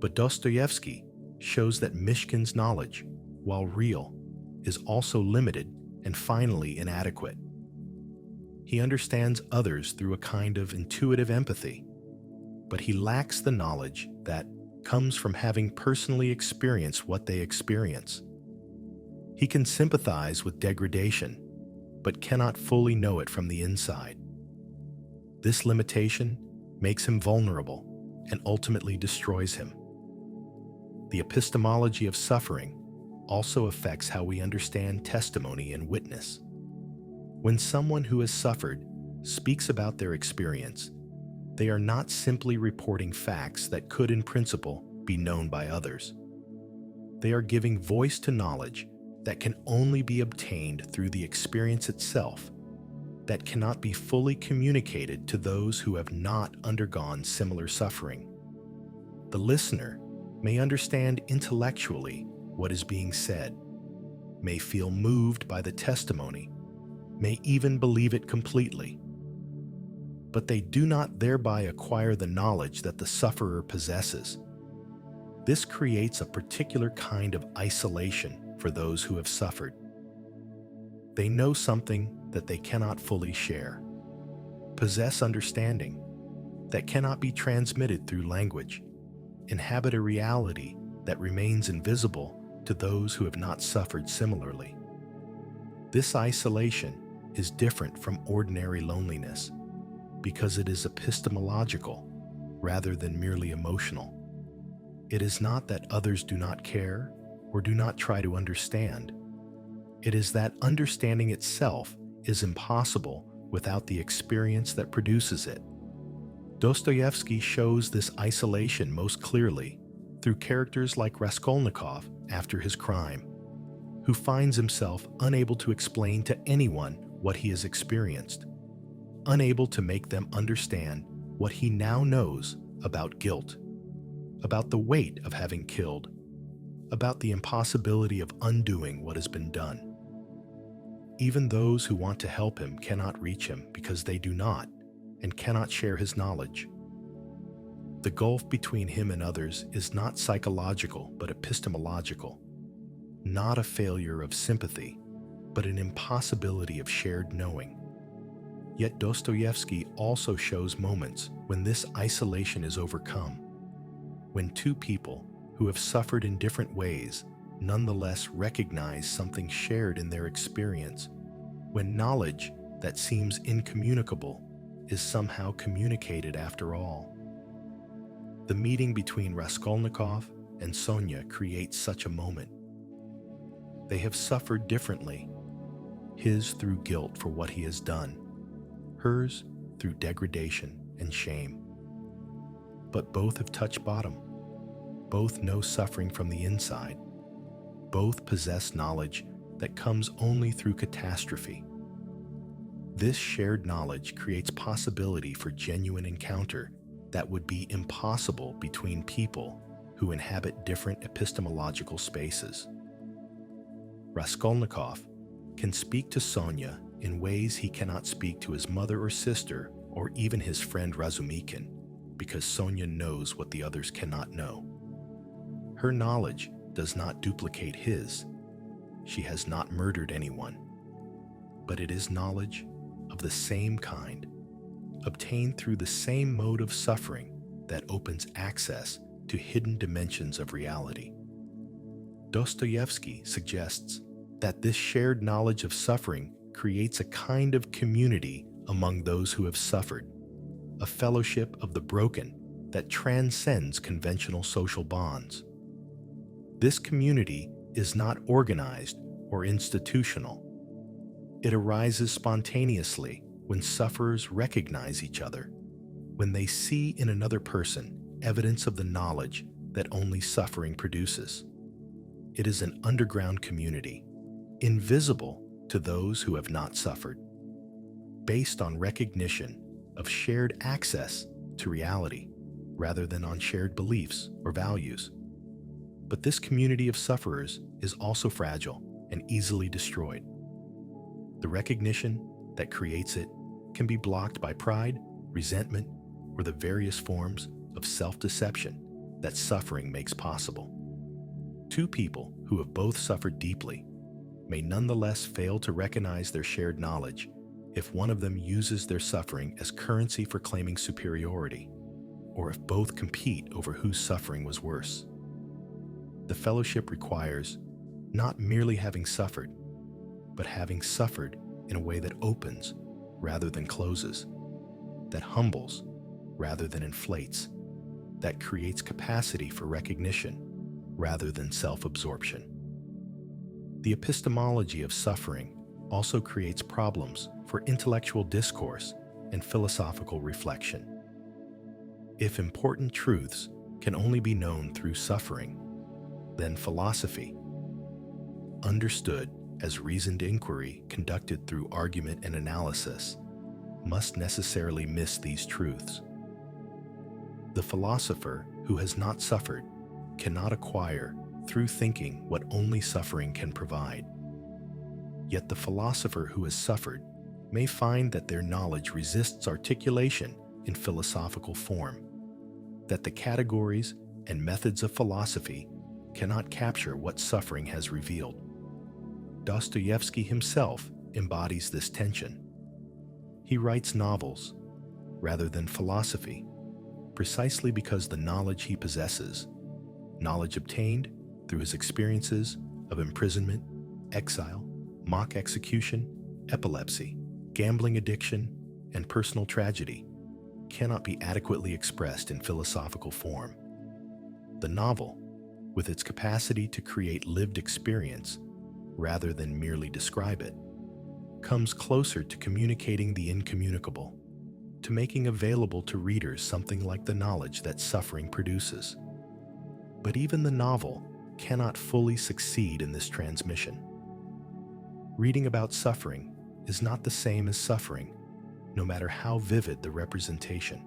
But Dostoevsky shows that Mishkin's knowledge, while real, is also limited and finally inadequate. He understands others through a kind of intuitive empathy, but he lacks the knowledge that comes from having personally experienced what they experience. He can sympathize with degradation, but cannot fully know it from the inside. This limitation makes him vulnerable and ultimately destroys him. The epistemology of suffering also affects how we understand testimony and witness. When someone who has suffered speaks about their experience, they are not simply reporting facts that could, in principle, be known by others. They are giving voice to knowledge that can only be obtained through the experience itself, that cannot be fully communicated to those who have not undergone similar suffering. The listener may understand intellectually what is being said, may feel moved by the testimony, may even believe it completely, but they do not thereby acquire the knowledge that the sufferer possesses. This creates a particular kind of isolation for those who have suffered. They know something that they cannot fully share, possess understanding that cannot be transmitted through language, inhabit a reality that remains invisible to those who have not suffered similarly. This isolation is different from ordinary loneliness because it is epistemological rather than merely emotional. It is not that others do not care or do not try to understand. It is that understanding itself is impossible without the experience that produces it. Dostoevsky shows this isolation most clearly through characters like Raskolnikov after his crime, who finds himself unable to explain to anyone what he has experienced, unable to make them understand what he now knows about guilt, about the weight of having killed, about the impossibility of undoing what has been done. Even those who want to help him cannot reach him because they do not and cannot share his knowledge. The gulf between him and others is not psychological but epistemological, not a failure of sympathy, but an impossibility of shared knowing. Yet Dostoevsky also shows moments when this isolation is overcome, when two people who have suffered in different ways nonetheless recognize something shared in their experience, when knowledge that seems incommunicable is somehow communicated after all. The meeting between Raskolnikov and Sonia creates such a moment. They have suffered differently, his through guilt for what he has done, hers through degradation and shame. But both have touched bottom. Both know suffering from the inside. Both possess knowledge that comes only through catastrophe. This shared knowledge creates possibility for genuine encounter that would be impossible between people who inhabit different epistemological spaces. Raskolnikov can speak to Sonya in ways he cannot speak to his mother or sister or even his friend Razumikin, because Sonya knows what the others cannot know. Her knowledge does not duplicate his. She has not murdered anyone. But it is knowledge of the same kind, obtained through the same mode of suffering that opens access to hidden dimensions of reality. Dostoevsky suggests that this shared knowledge of suffering creates a kind of community among those who have suffered, a fellowship of the broken that transcends conventional social bonds. This community is not organized or institutional. It arises spontaneously when sufferers recognize each other, when they see in another person evidence of the knowledge that only suffering produces. It is an underground community, invisible to those who have not suffered, based on recognition of shared access to reality rather than on shared beliefs or values. But this community of sufferers is also fragile and easily destroyed. The recognition that creates it can be blocked by pride, resentment, or the various forms of self-deception that suffering makes possible. Two people who have both suffered deeply may nonetheless fail to recognize their shared knowledge if one of them uses their suffering as currency for claiming superiority, or if both compete over whose suffering was worse. The fellowship requires not merely having suffered, but having suffered in a way that opens rather than closes, that humbles rather than inflates, that creates capacity for recognition rather than self-absorption. The epistemology of suffering also creates problems for intellectual discourse and philosophical reflection. If important truths can only be known through suffering, then philosophy, understood as reasoned inquiry conducted through argument and analysis, must necessarily miss these truths. The philosopher who has not suffered cannot acquire through thinking what only suffering can provide. Yet the philosopher who has suffered may find that their knowledge resists articulation in philosophical form, that the categories and methods of philosophy cannot capture what suffering has revealed. Dostoevsky himself embodies this tension. He writes novels rather than philosophy, precisely because the knowledge he possesses, knowledge obtained through his experiences of imprisonment, exile, mock execution, epilepsy, gambling addiction, and personal tragedy, cannot be adequately expressed in philosophical form. The novel, with its capacity to create lived experience rather than merely describe it, comes closer to communicating the incommunicable, to making available to readers something like the knowledge that suffering produces. But even the novel cannot fully succeed in this transmission. Reading about suffering is not the same as suffering, no matter how vivid the representation.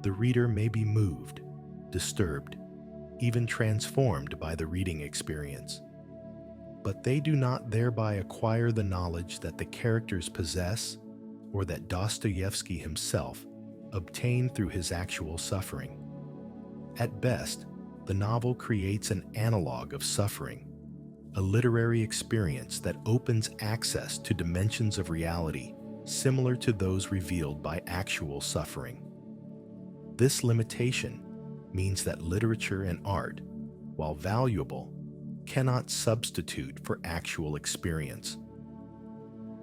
The reader may be moved, disturbed, even transformed by the reading experience, but they do not thereby acquire the knowledge that the characters possess or that Dostoevsky himself obtained through his actual suffering. At best, the novel creates an analog of suffering, a literary experience that opens access to dimensions of reality similar to those revealed by actual suffering. This limitation means that literature and art, while valuable, cannot substitute for actual experience.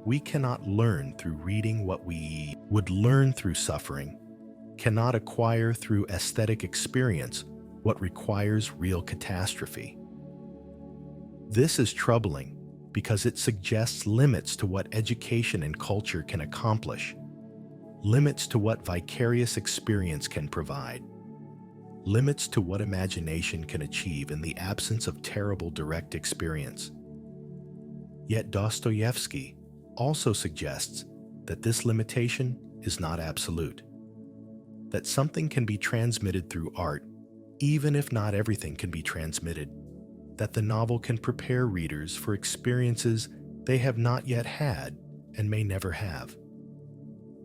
We cannot learn through reading what we would learn through suffering, cannot acquire through aesthetic experience what requires real catastrophe. This is troubling because it suggests limits to what education and culture can accomplish, limits to what vicarious experience can provide, limits to what imagination can achieve in the absence of terrible direct experience. Yet Dostoevsky also suggests that this limitation is not absolute, that something can be transmitted through art even if not everything can be transmitted, that the novel can prepare readers for experiences they have not yet had and may never have.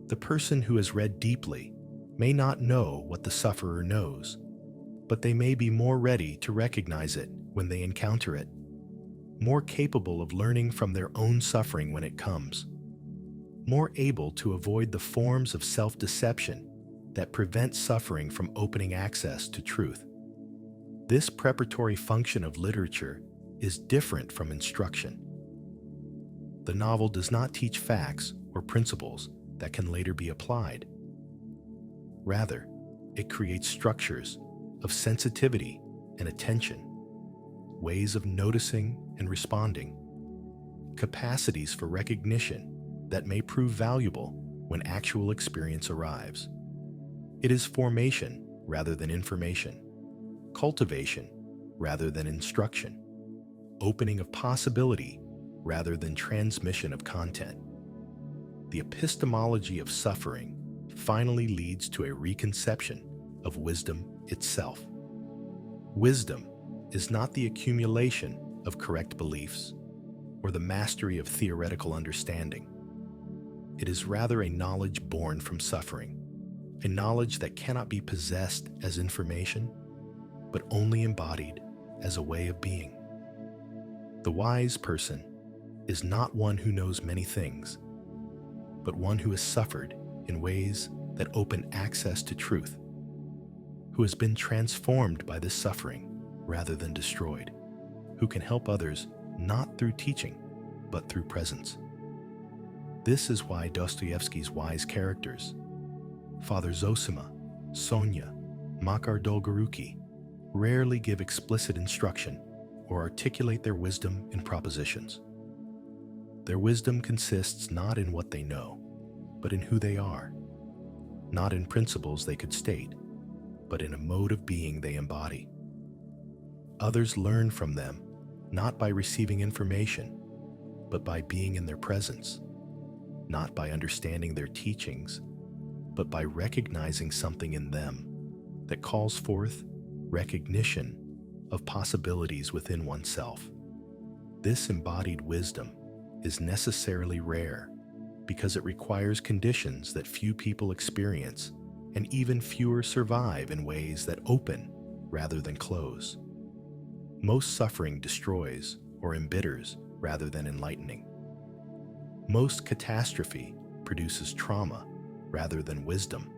The person who has read deeply may not know what the sufferer knows, but they may be more ready to recognize it when they encounter it, more capable of learning from their own suffering when it comes, more able to avoid the forms of self-deception that prevent suffering from opening access to truth. This preparatory function of literature is different from instruction. The novel does not teach facts or principles that can later be applied. Rather, it creates structures of sensitivity and attention, ways of noticing and responding, capacities for recognition that may prove valuable when actual experience arrives. It is formation rather than information, cultivation rather than instruction, opening of possibility rather than transmission of content. The epistemology of suffering finally leads to a reconception of wisdom itself. Wisdom is not the accumulation of correct beliefs or the mastery of theoretical understanding. It is rather a knowledge born from suffering, a knowledge that cannot be possessed as information, but only embodied as a way of being. The wise person is not one who knows many things, but one who has suffered in ways that open access to truth, who has been transformed by this suffering rather than destroyed, who can help others not through teaching, but through presence. This is why Dostoevsky's wise characters, Father Zosima, Sonia, Makar Dolgoruki, rarely give explicit instruction or articulate their wisdom in propositions. Their wisdom consists not in what they know, but in who they are, not in principles they could state, but in a mode of being they embody. Others learn from them not by receiving information, but by being in their presence, not by understanding their teachings, but by recognizing something in them that calls forth recognition of possibilities within oneself. This embodied wisdom is necessarily rare because it requires conditions that few people experience and even fewer survive in ways that open rather than close. Most suffering destroys or embitters rather than enlightening. Most catastrophe produces trauma rather than wisdom.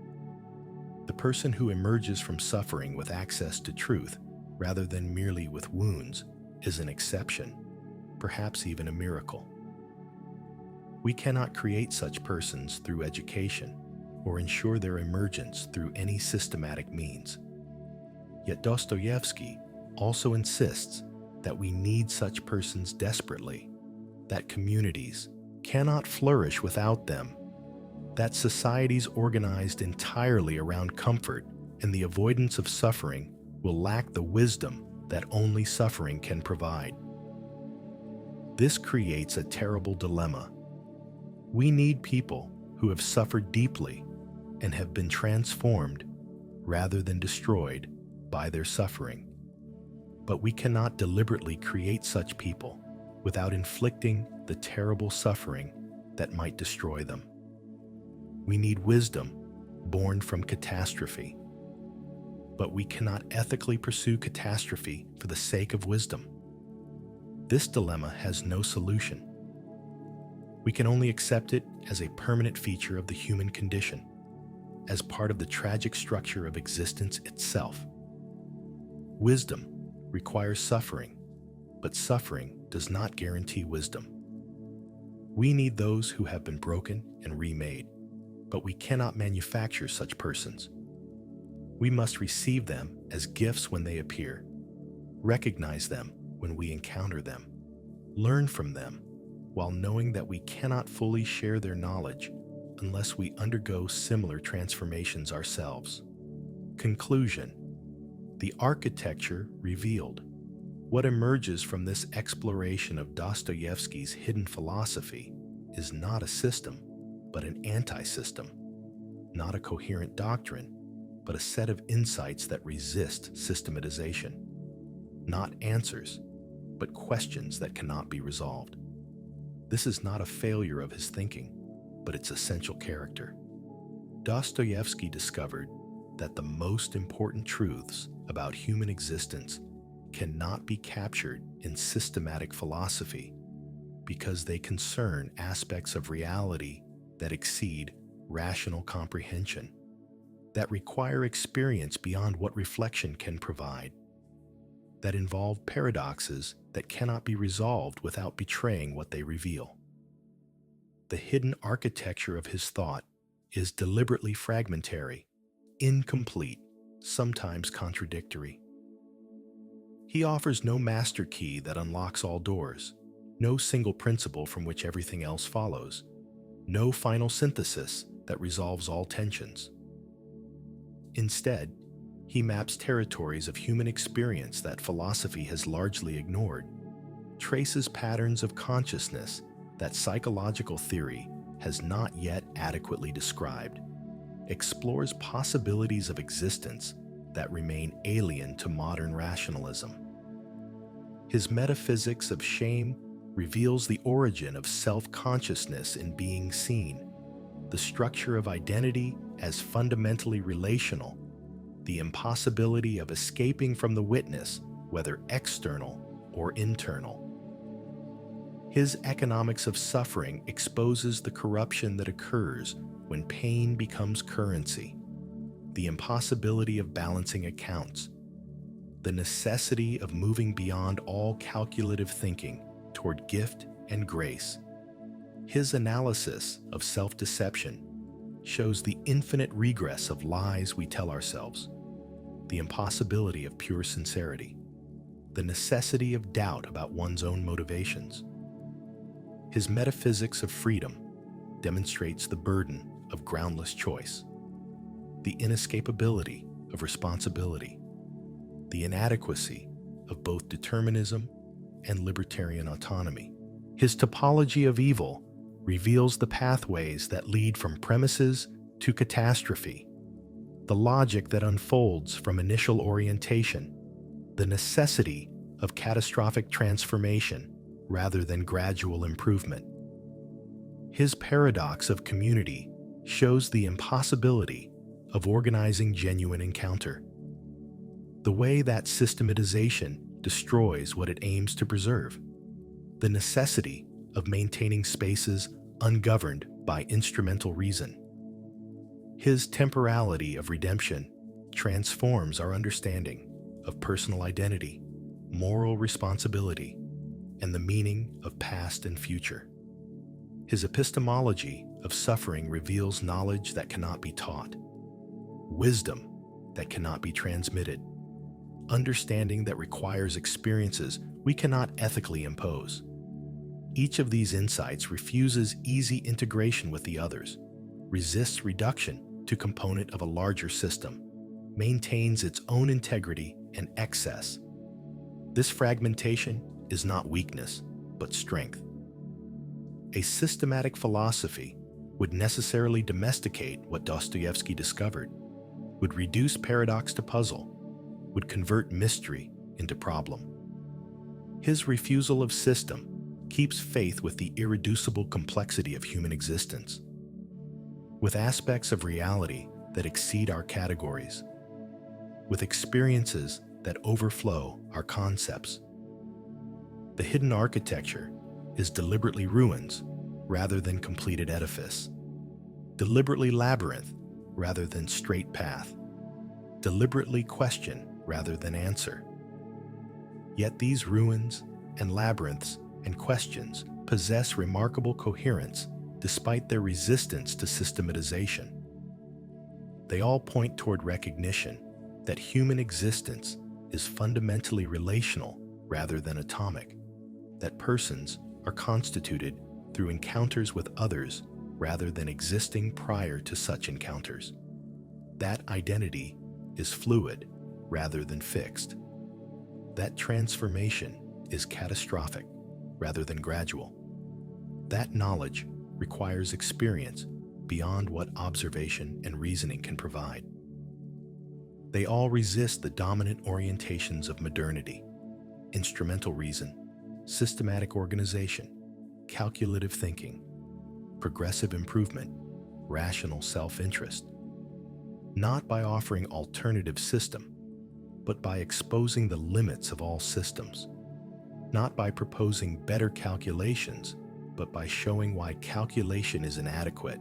The person who emerges from suffering with access to truth rather than merely with wounds is an exception, perhaps even a miracle. We cannot create such persons through education or ensure their emergence through any systematic means. Yet Dostoevsky also insists that we need such persons desperately, that communities cannot flourish without them, that societies organized entirely around comfort and the avoidance of suffering will lack the wisdom that only suffering can provide. This creates a terrible dilemma. We need people who have suffered deeply and have been transformed rather than destroyed by their suffering. But we cannot deliberately create such people without inflicting the terrible suffering that might destroy them. We need wisdom born from catastrophe. But we cannot ethically pursue catastrophe for the sake of wisdom. This dilemma has no solution. We can only accept it as a permanent feature of the human condition, as part of the tragic structure of existence itself. Wisdom requires suffering, but suffering does not guarantee wisdom. We need those who have been broken and remade, but we cannot manufacture such persons. We must receive them as gifts when they appear, recognize them when we encounter them, learn from them, while knowing that we cannot fully share their knowledge unless we undergo similar transformations ourselves. Conclusion: the architecture revealed. What emerges from this exploration of Dostoevsky's hidden philosophy is not a system, but an anti-system, not a coherent doctrine, but a set of insights that resist systematization. Not answers, but questions that cannot be resolved. This is not a failure of his thinking, but its essential character. Dostoevsky discovered that the most important truths about human existence cannot be captured in systematic philosophy because they concern aspects of reality that exceed rational comprehension, that require experience beyond what reflection can provide, that involve paradoxes that cannot be resolved without betraying what they reveal. The hidden architecture of his thought is deliberately fragmentary, incomplete, sometimes contradictory. He offers no master key that unlocks all doors, no single principle from which everything else follows, no final synthesis that resolves all tensions. Instead, he maps territories of human experience that philosophy has largely ignored, traces patterns of consciousness that psychological theory has not yet adequately described, explores possibilities of existence that remain alien to modern rationalism. His metaphysics of shame reveals the origin of self-consciousness in being seen, the structure of identity as fundamentally relational, the impossibility of escaping from the witness, whether external or internal. His economics of suffering exposes the corruption that occurs when pain becomes currency, the impossibility of balancing accounts, the necessity of moving beyond all calculative thinking toward gift and grace. His analysis of self-deception shows the infinite regress of lies we tell ourselves, the impossibility of pure sincerity, the necessity of doubt about one's own motivations. His metaphysics of freedom demonstrates the burden of groundless choice, the inescapability of responsibility, the inadequacy of both determinism and libertarian autonomy. His topology of evil reveals the pathways that lead from premises to catastrophe, the logic that unfolds from initial orientation, the necessity of catastrophic transformation rather than gradual improvement. His paradox of community shows the impossibility of organizing genuine encounter, the way that systematization destroys what it aims to preserve, the necessity of maintaining spaces ungoverned by instrumental reason. His temporality of redemption transforms our understanding of personal identity, moral responsibility, and the meaning of past and future. His epistemology of suffering reveals knowledge that cannot be taught, wisdom that cannot be transmitted, understanding that requires experiences we cannot ethically impose. Each of these insights refuses easy integration with the others, resists reduction to component of a larger system, maintains its own integrity and excess. This fragmentation is not weakness, but strength. A systematic philosophy would necessarily domesticate what Dostoevsky discovered, would reduce paradox to puzzle, would convert mystery into problem. His refusal of system keeps faith with the irreducible complexity of human existence, with aspects of reality that exceed our categories, with experiences that overflow our concepts. The hidden architecture is deliberately ruins rather than completed edifice, deliberately labyrinth rather than straight path, deliberately question rather than answer. Yet these ruins and labyrinths and questions possess remarkable coherence despite their resistance to systematization. They all point toward recognition that human existence is fundamentally relational rather than atomic, that persons are constituted through encounters with others rather than existing prior to such encounters. That identity is fluid rather than fixed. That transformation is catastrophic rather than gradual. That knowledge requires experience beyond what observation and reasoning can provide. They all resist the dominant orientations of modernity: instrumental reason, systematic organization, calculative thinking, progressive improvement, rational self-interest. Not by offering alternative system, but by exposing the limits of all systems. Not by proposing better calculations, but by showing why calculation is inadequate.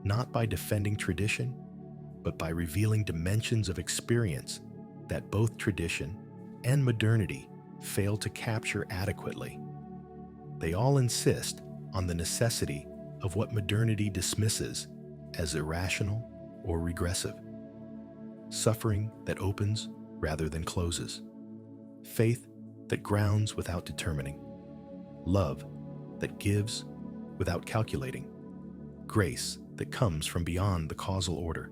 Not by defending tradition, but by revealing dimensions of experience that both tradition and modernity fail to capture adequately. They all insist on the necessity of what modernity dismisses as irrational or regressive: suffering that opens rather than closes, faith that grounds without determining, love that gives without calculating, grace that comes from beyond the causal order.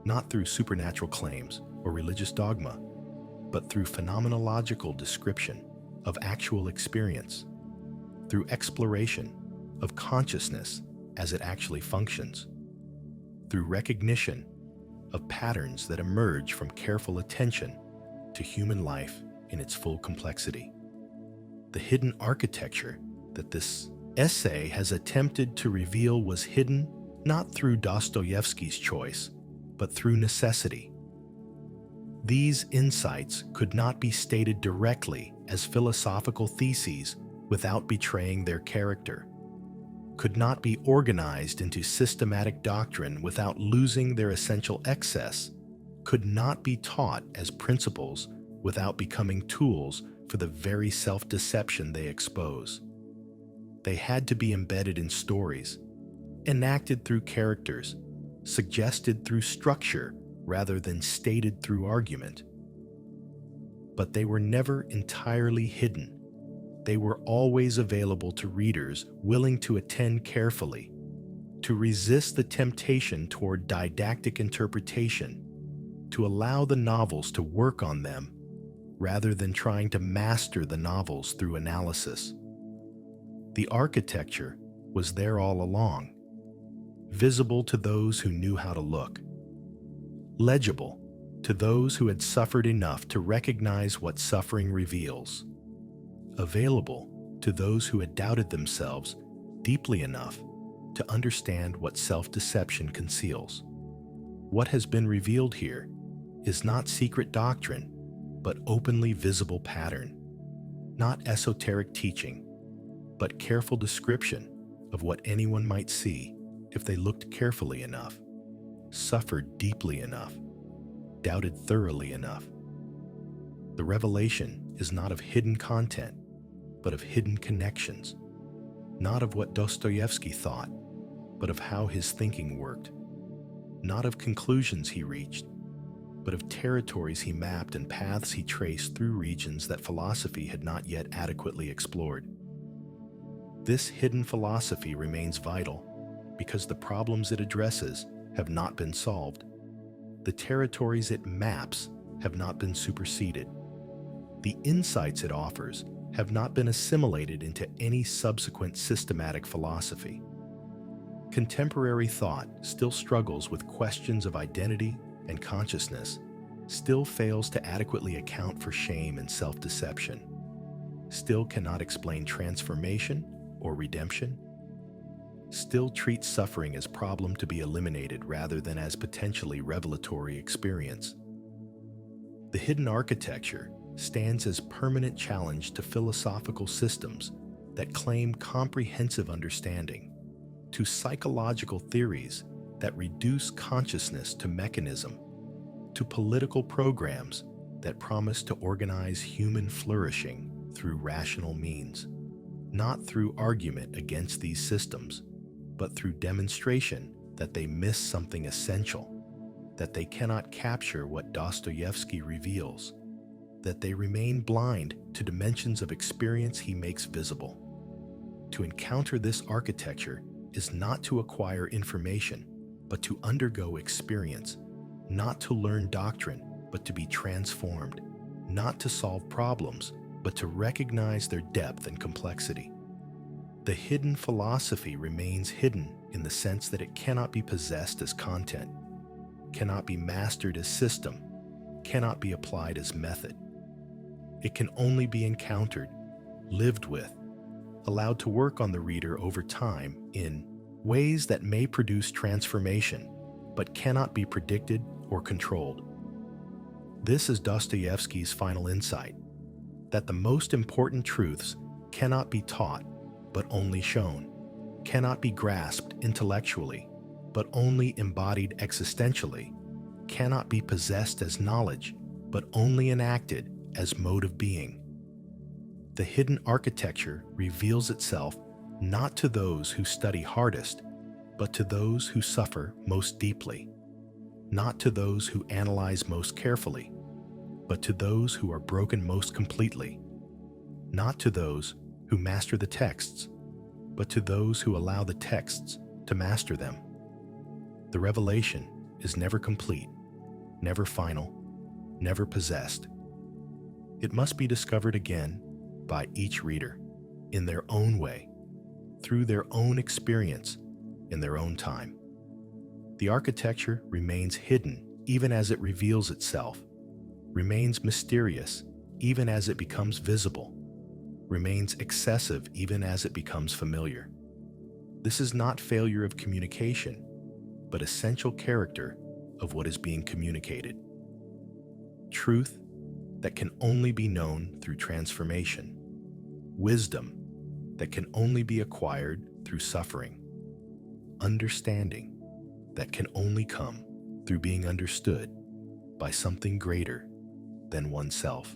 Not through supernatural claims or religious dogma, but through phenomenological description of actual experience, through exploration of consciousness as it actually functions, through recognition of patterns that emerge from careful attention to human life in its full complexity. The hidden architecture that this essay has attempted to reveal was hidden not through Dostoevsky's choice, but through necessity. These insights could not be stated directly as philosophical theses without betraying their character, could not be organized into systematic doctrine without losing their essential excess, could not be taught as principles without becoming tools for the very self-deception they expose. They had to be embedded in stories, enacted through characters, suggested through structure rather than stated through argument. But they were never entirely hidden. They were always available to readers willing to attend carefully, to resist the temptation toward didactic interpretation, to allow the novels to work on them rather than trying to master the novels through analysis. The architecture was there all along, visible to those who knew how to look, legible to those who had suffered enough to recognize what suffering reveals, available to those who had doubted themselves deeply enough to understand what self-deception conceals. What has been revealed here is not secret doctrine, but openly visible pattern, not esoteric teaching, but careful description of what anyone might see if they looked carefully enough, suffered deeply enough, doubted thoroughly enough. The revelation is not of hidden content, but of hidden connections, not of what Dostoevsky thought, but of how his thinking worked, not of conclusions he reached, but of territories he mapped and paths he traced through regions that philosophy had not yet adequately explored. This hidden philosophy remains vital because the problems it addresses have not been solved. The territories it maps have not been superseded. The insights it offers have not been assimilated into any subsequent systematic philosophy. Contemporary thought still struggles with questions of identity and consciousness, still fails to adequately account for shame and self-deception, still cannot explain transformation or redemption, still treats suffering as problem to be eliminated rather than as potentially revelatory experience. The hidden architecture stands as permanent challenge to philosophical systems that claim comprehensive understanding, to psychological theories that reduce consciousness to mechanism, to political programs that promise to organize human flourishing through rational means, not through argument against these systems, but through demonstration that they miss something essential, that they cannot capture what Dostoevsky reveals, that they remain blind to dimensions of experience he makes visible. To encounter this architecture is not to acquire information, but to undergo experience, not to learn doctrine, but to be transformed, not to solve problems, but to recognize their depth and complexity. The hidden philosophy remains hidden in the sense that it cannot be possessed as content. cannot be mastered as system, cannot be applied as method. It can only be encountered, lived with, allowed to work on the reader over time in ways that may produce transformation, but cannot be predicted or controlled. This is Dostoevsky's final insight, that the most important truths cannot be taught, but only shown, cannot be grasped intellectually, but only embodied existentially, cannot be possessed as knowledge, but only enacted as mode of being. The hidden architecture reveals itself not to those who study hardest, but to those who suffer most deeply, not to those who analyze most carefully, but to those who are broken most completely, not to those who master the texts, but to those who allow the texts to master them. The revelation is never complete, never final, never possessed. It must be discovered again by each reader, in their own way, through their own experience, in their own time. The architecture remains hidden even as it reveals itself, remains mysterious even as it becomes visible, remains excessive even as it becomes familiar. This is not failure of communication, but essential character of what is being communicated. Truth that can only be known through transformation. Wisdom that can only be acquired through suffering. Understanding that can only come through being understood by something greater than oneself.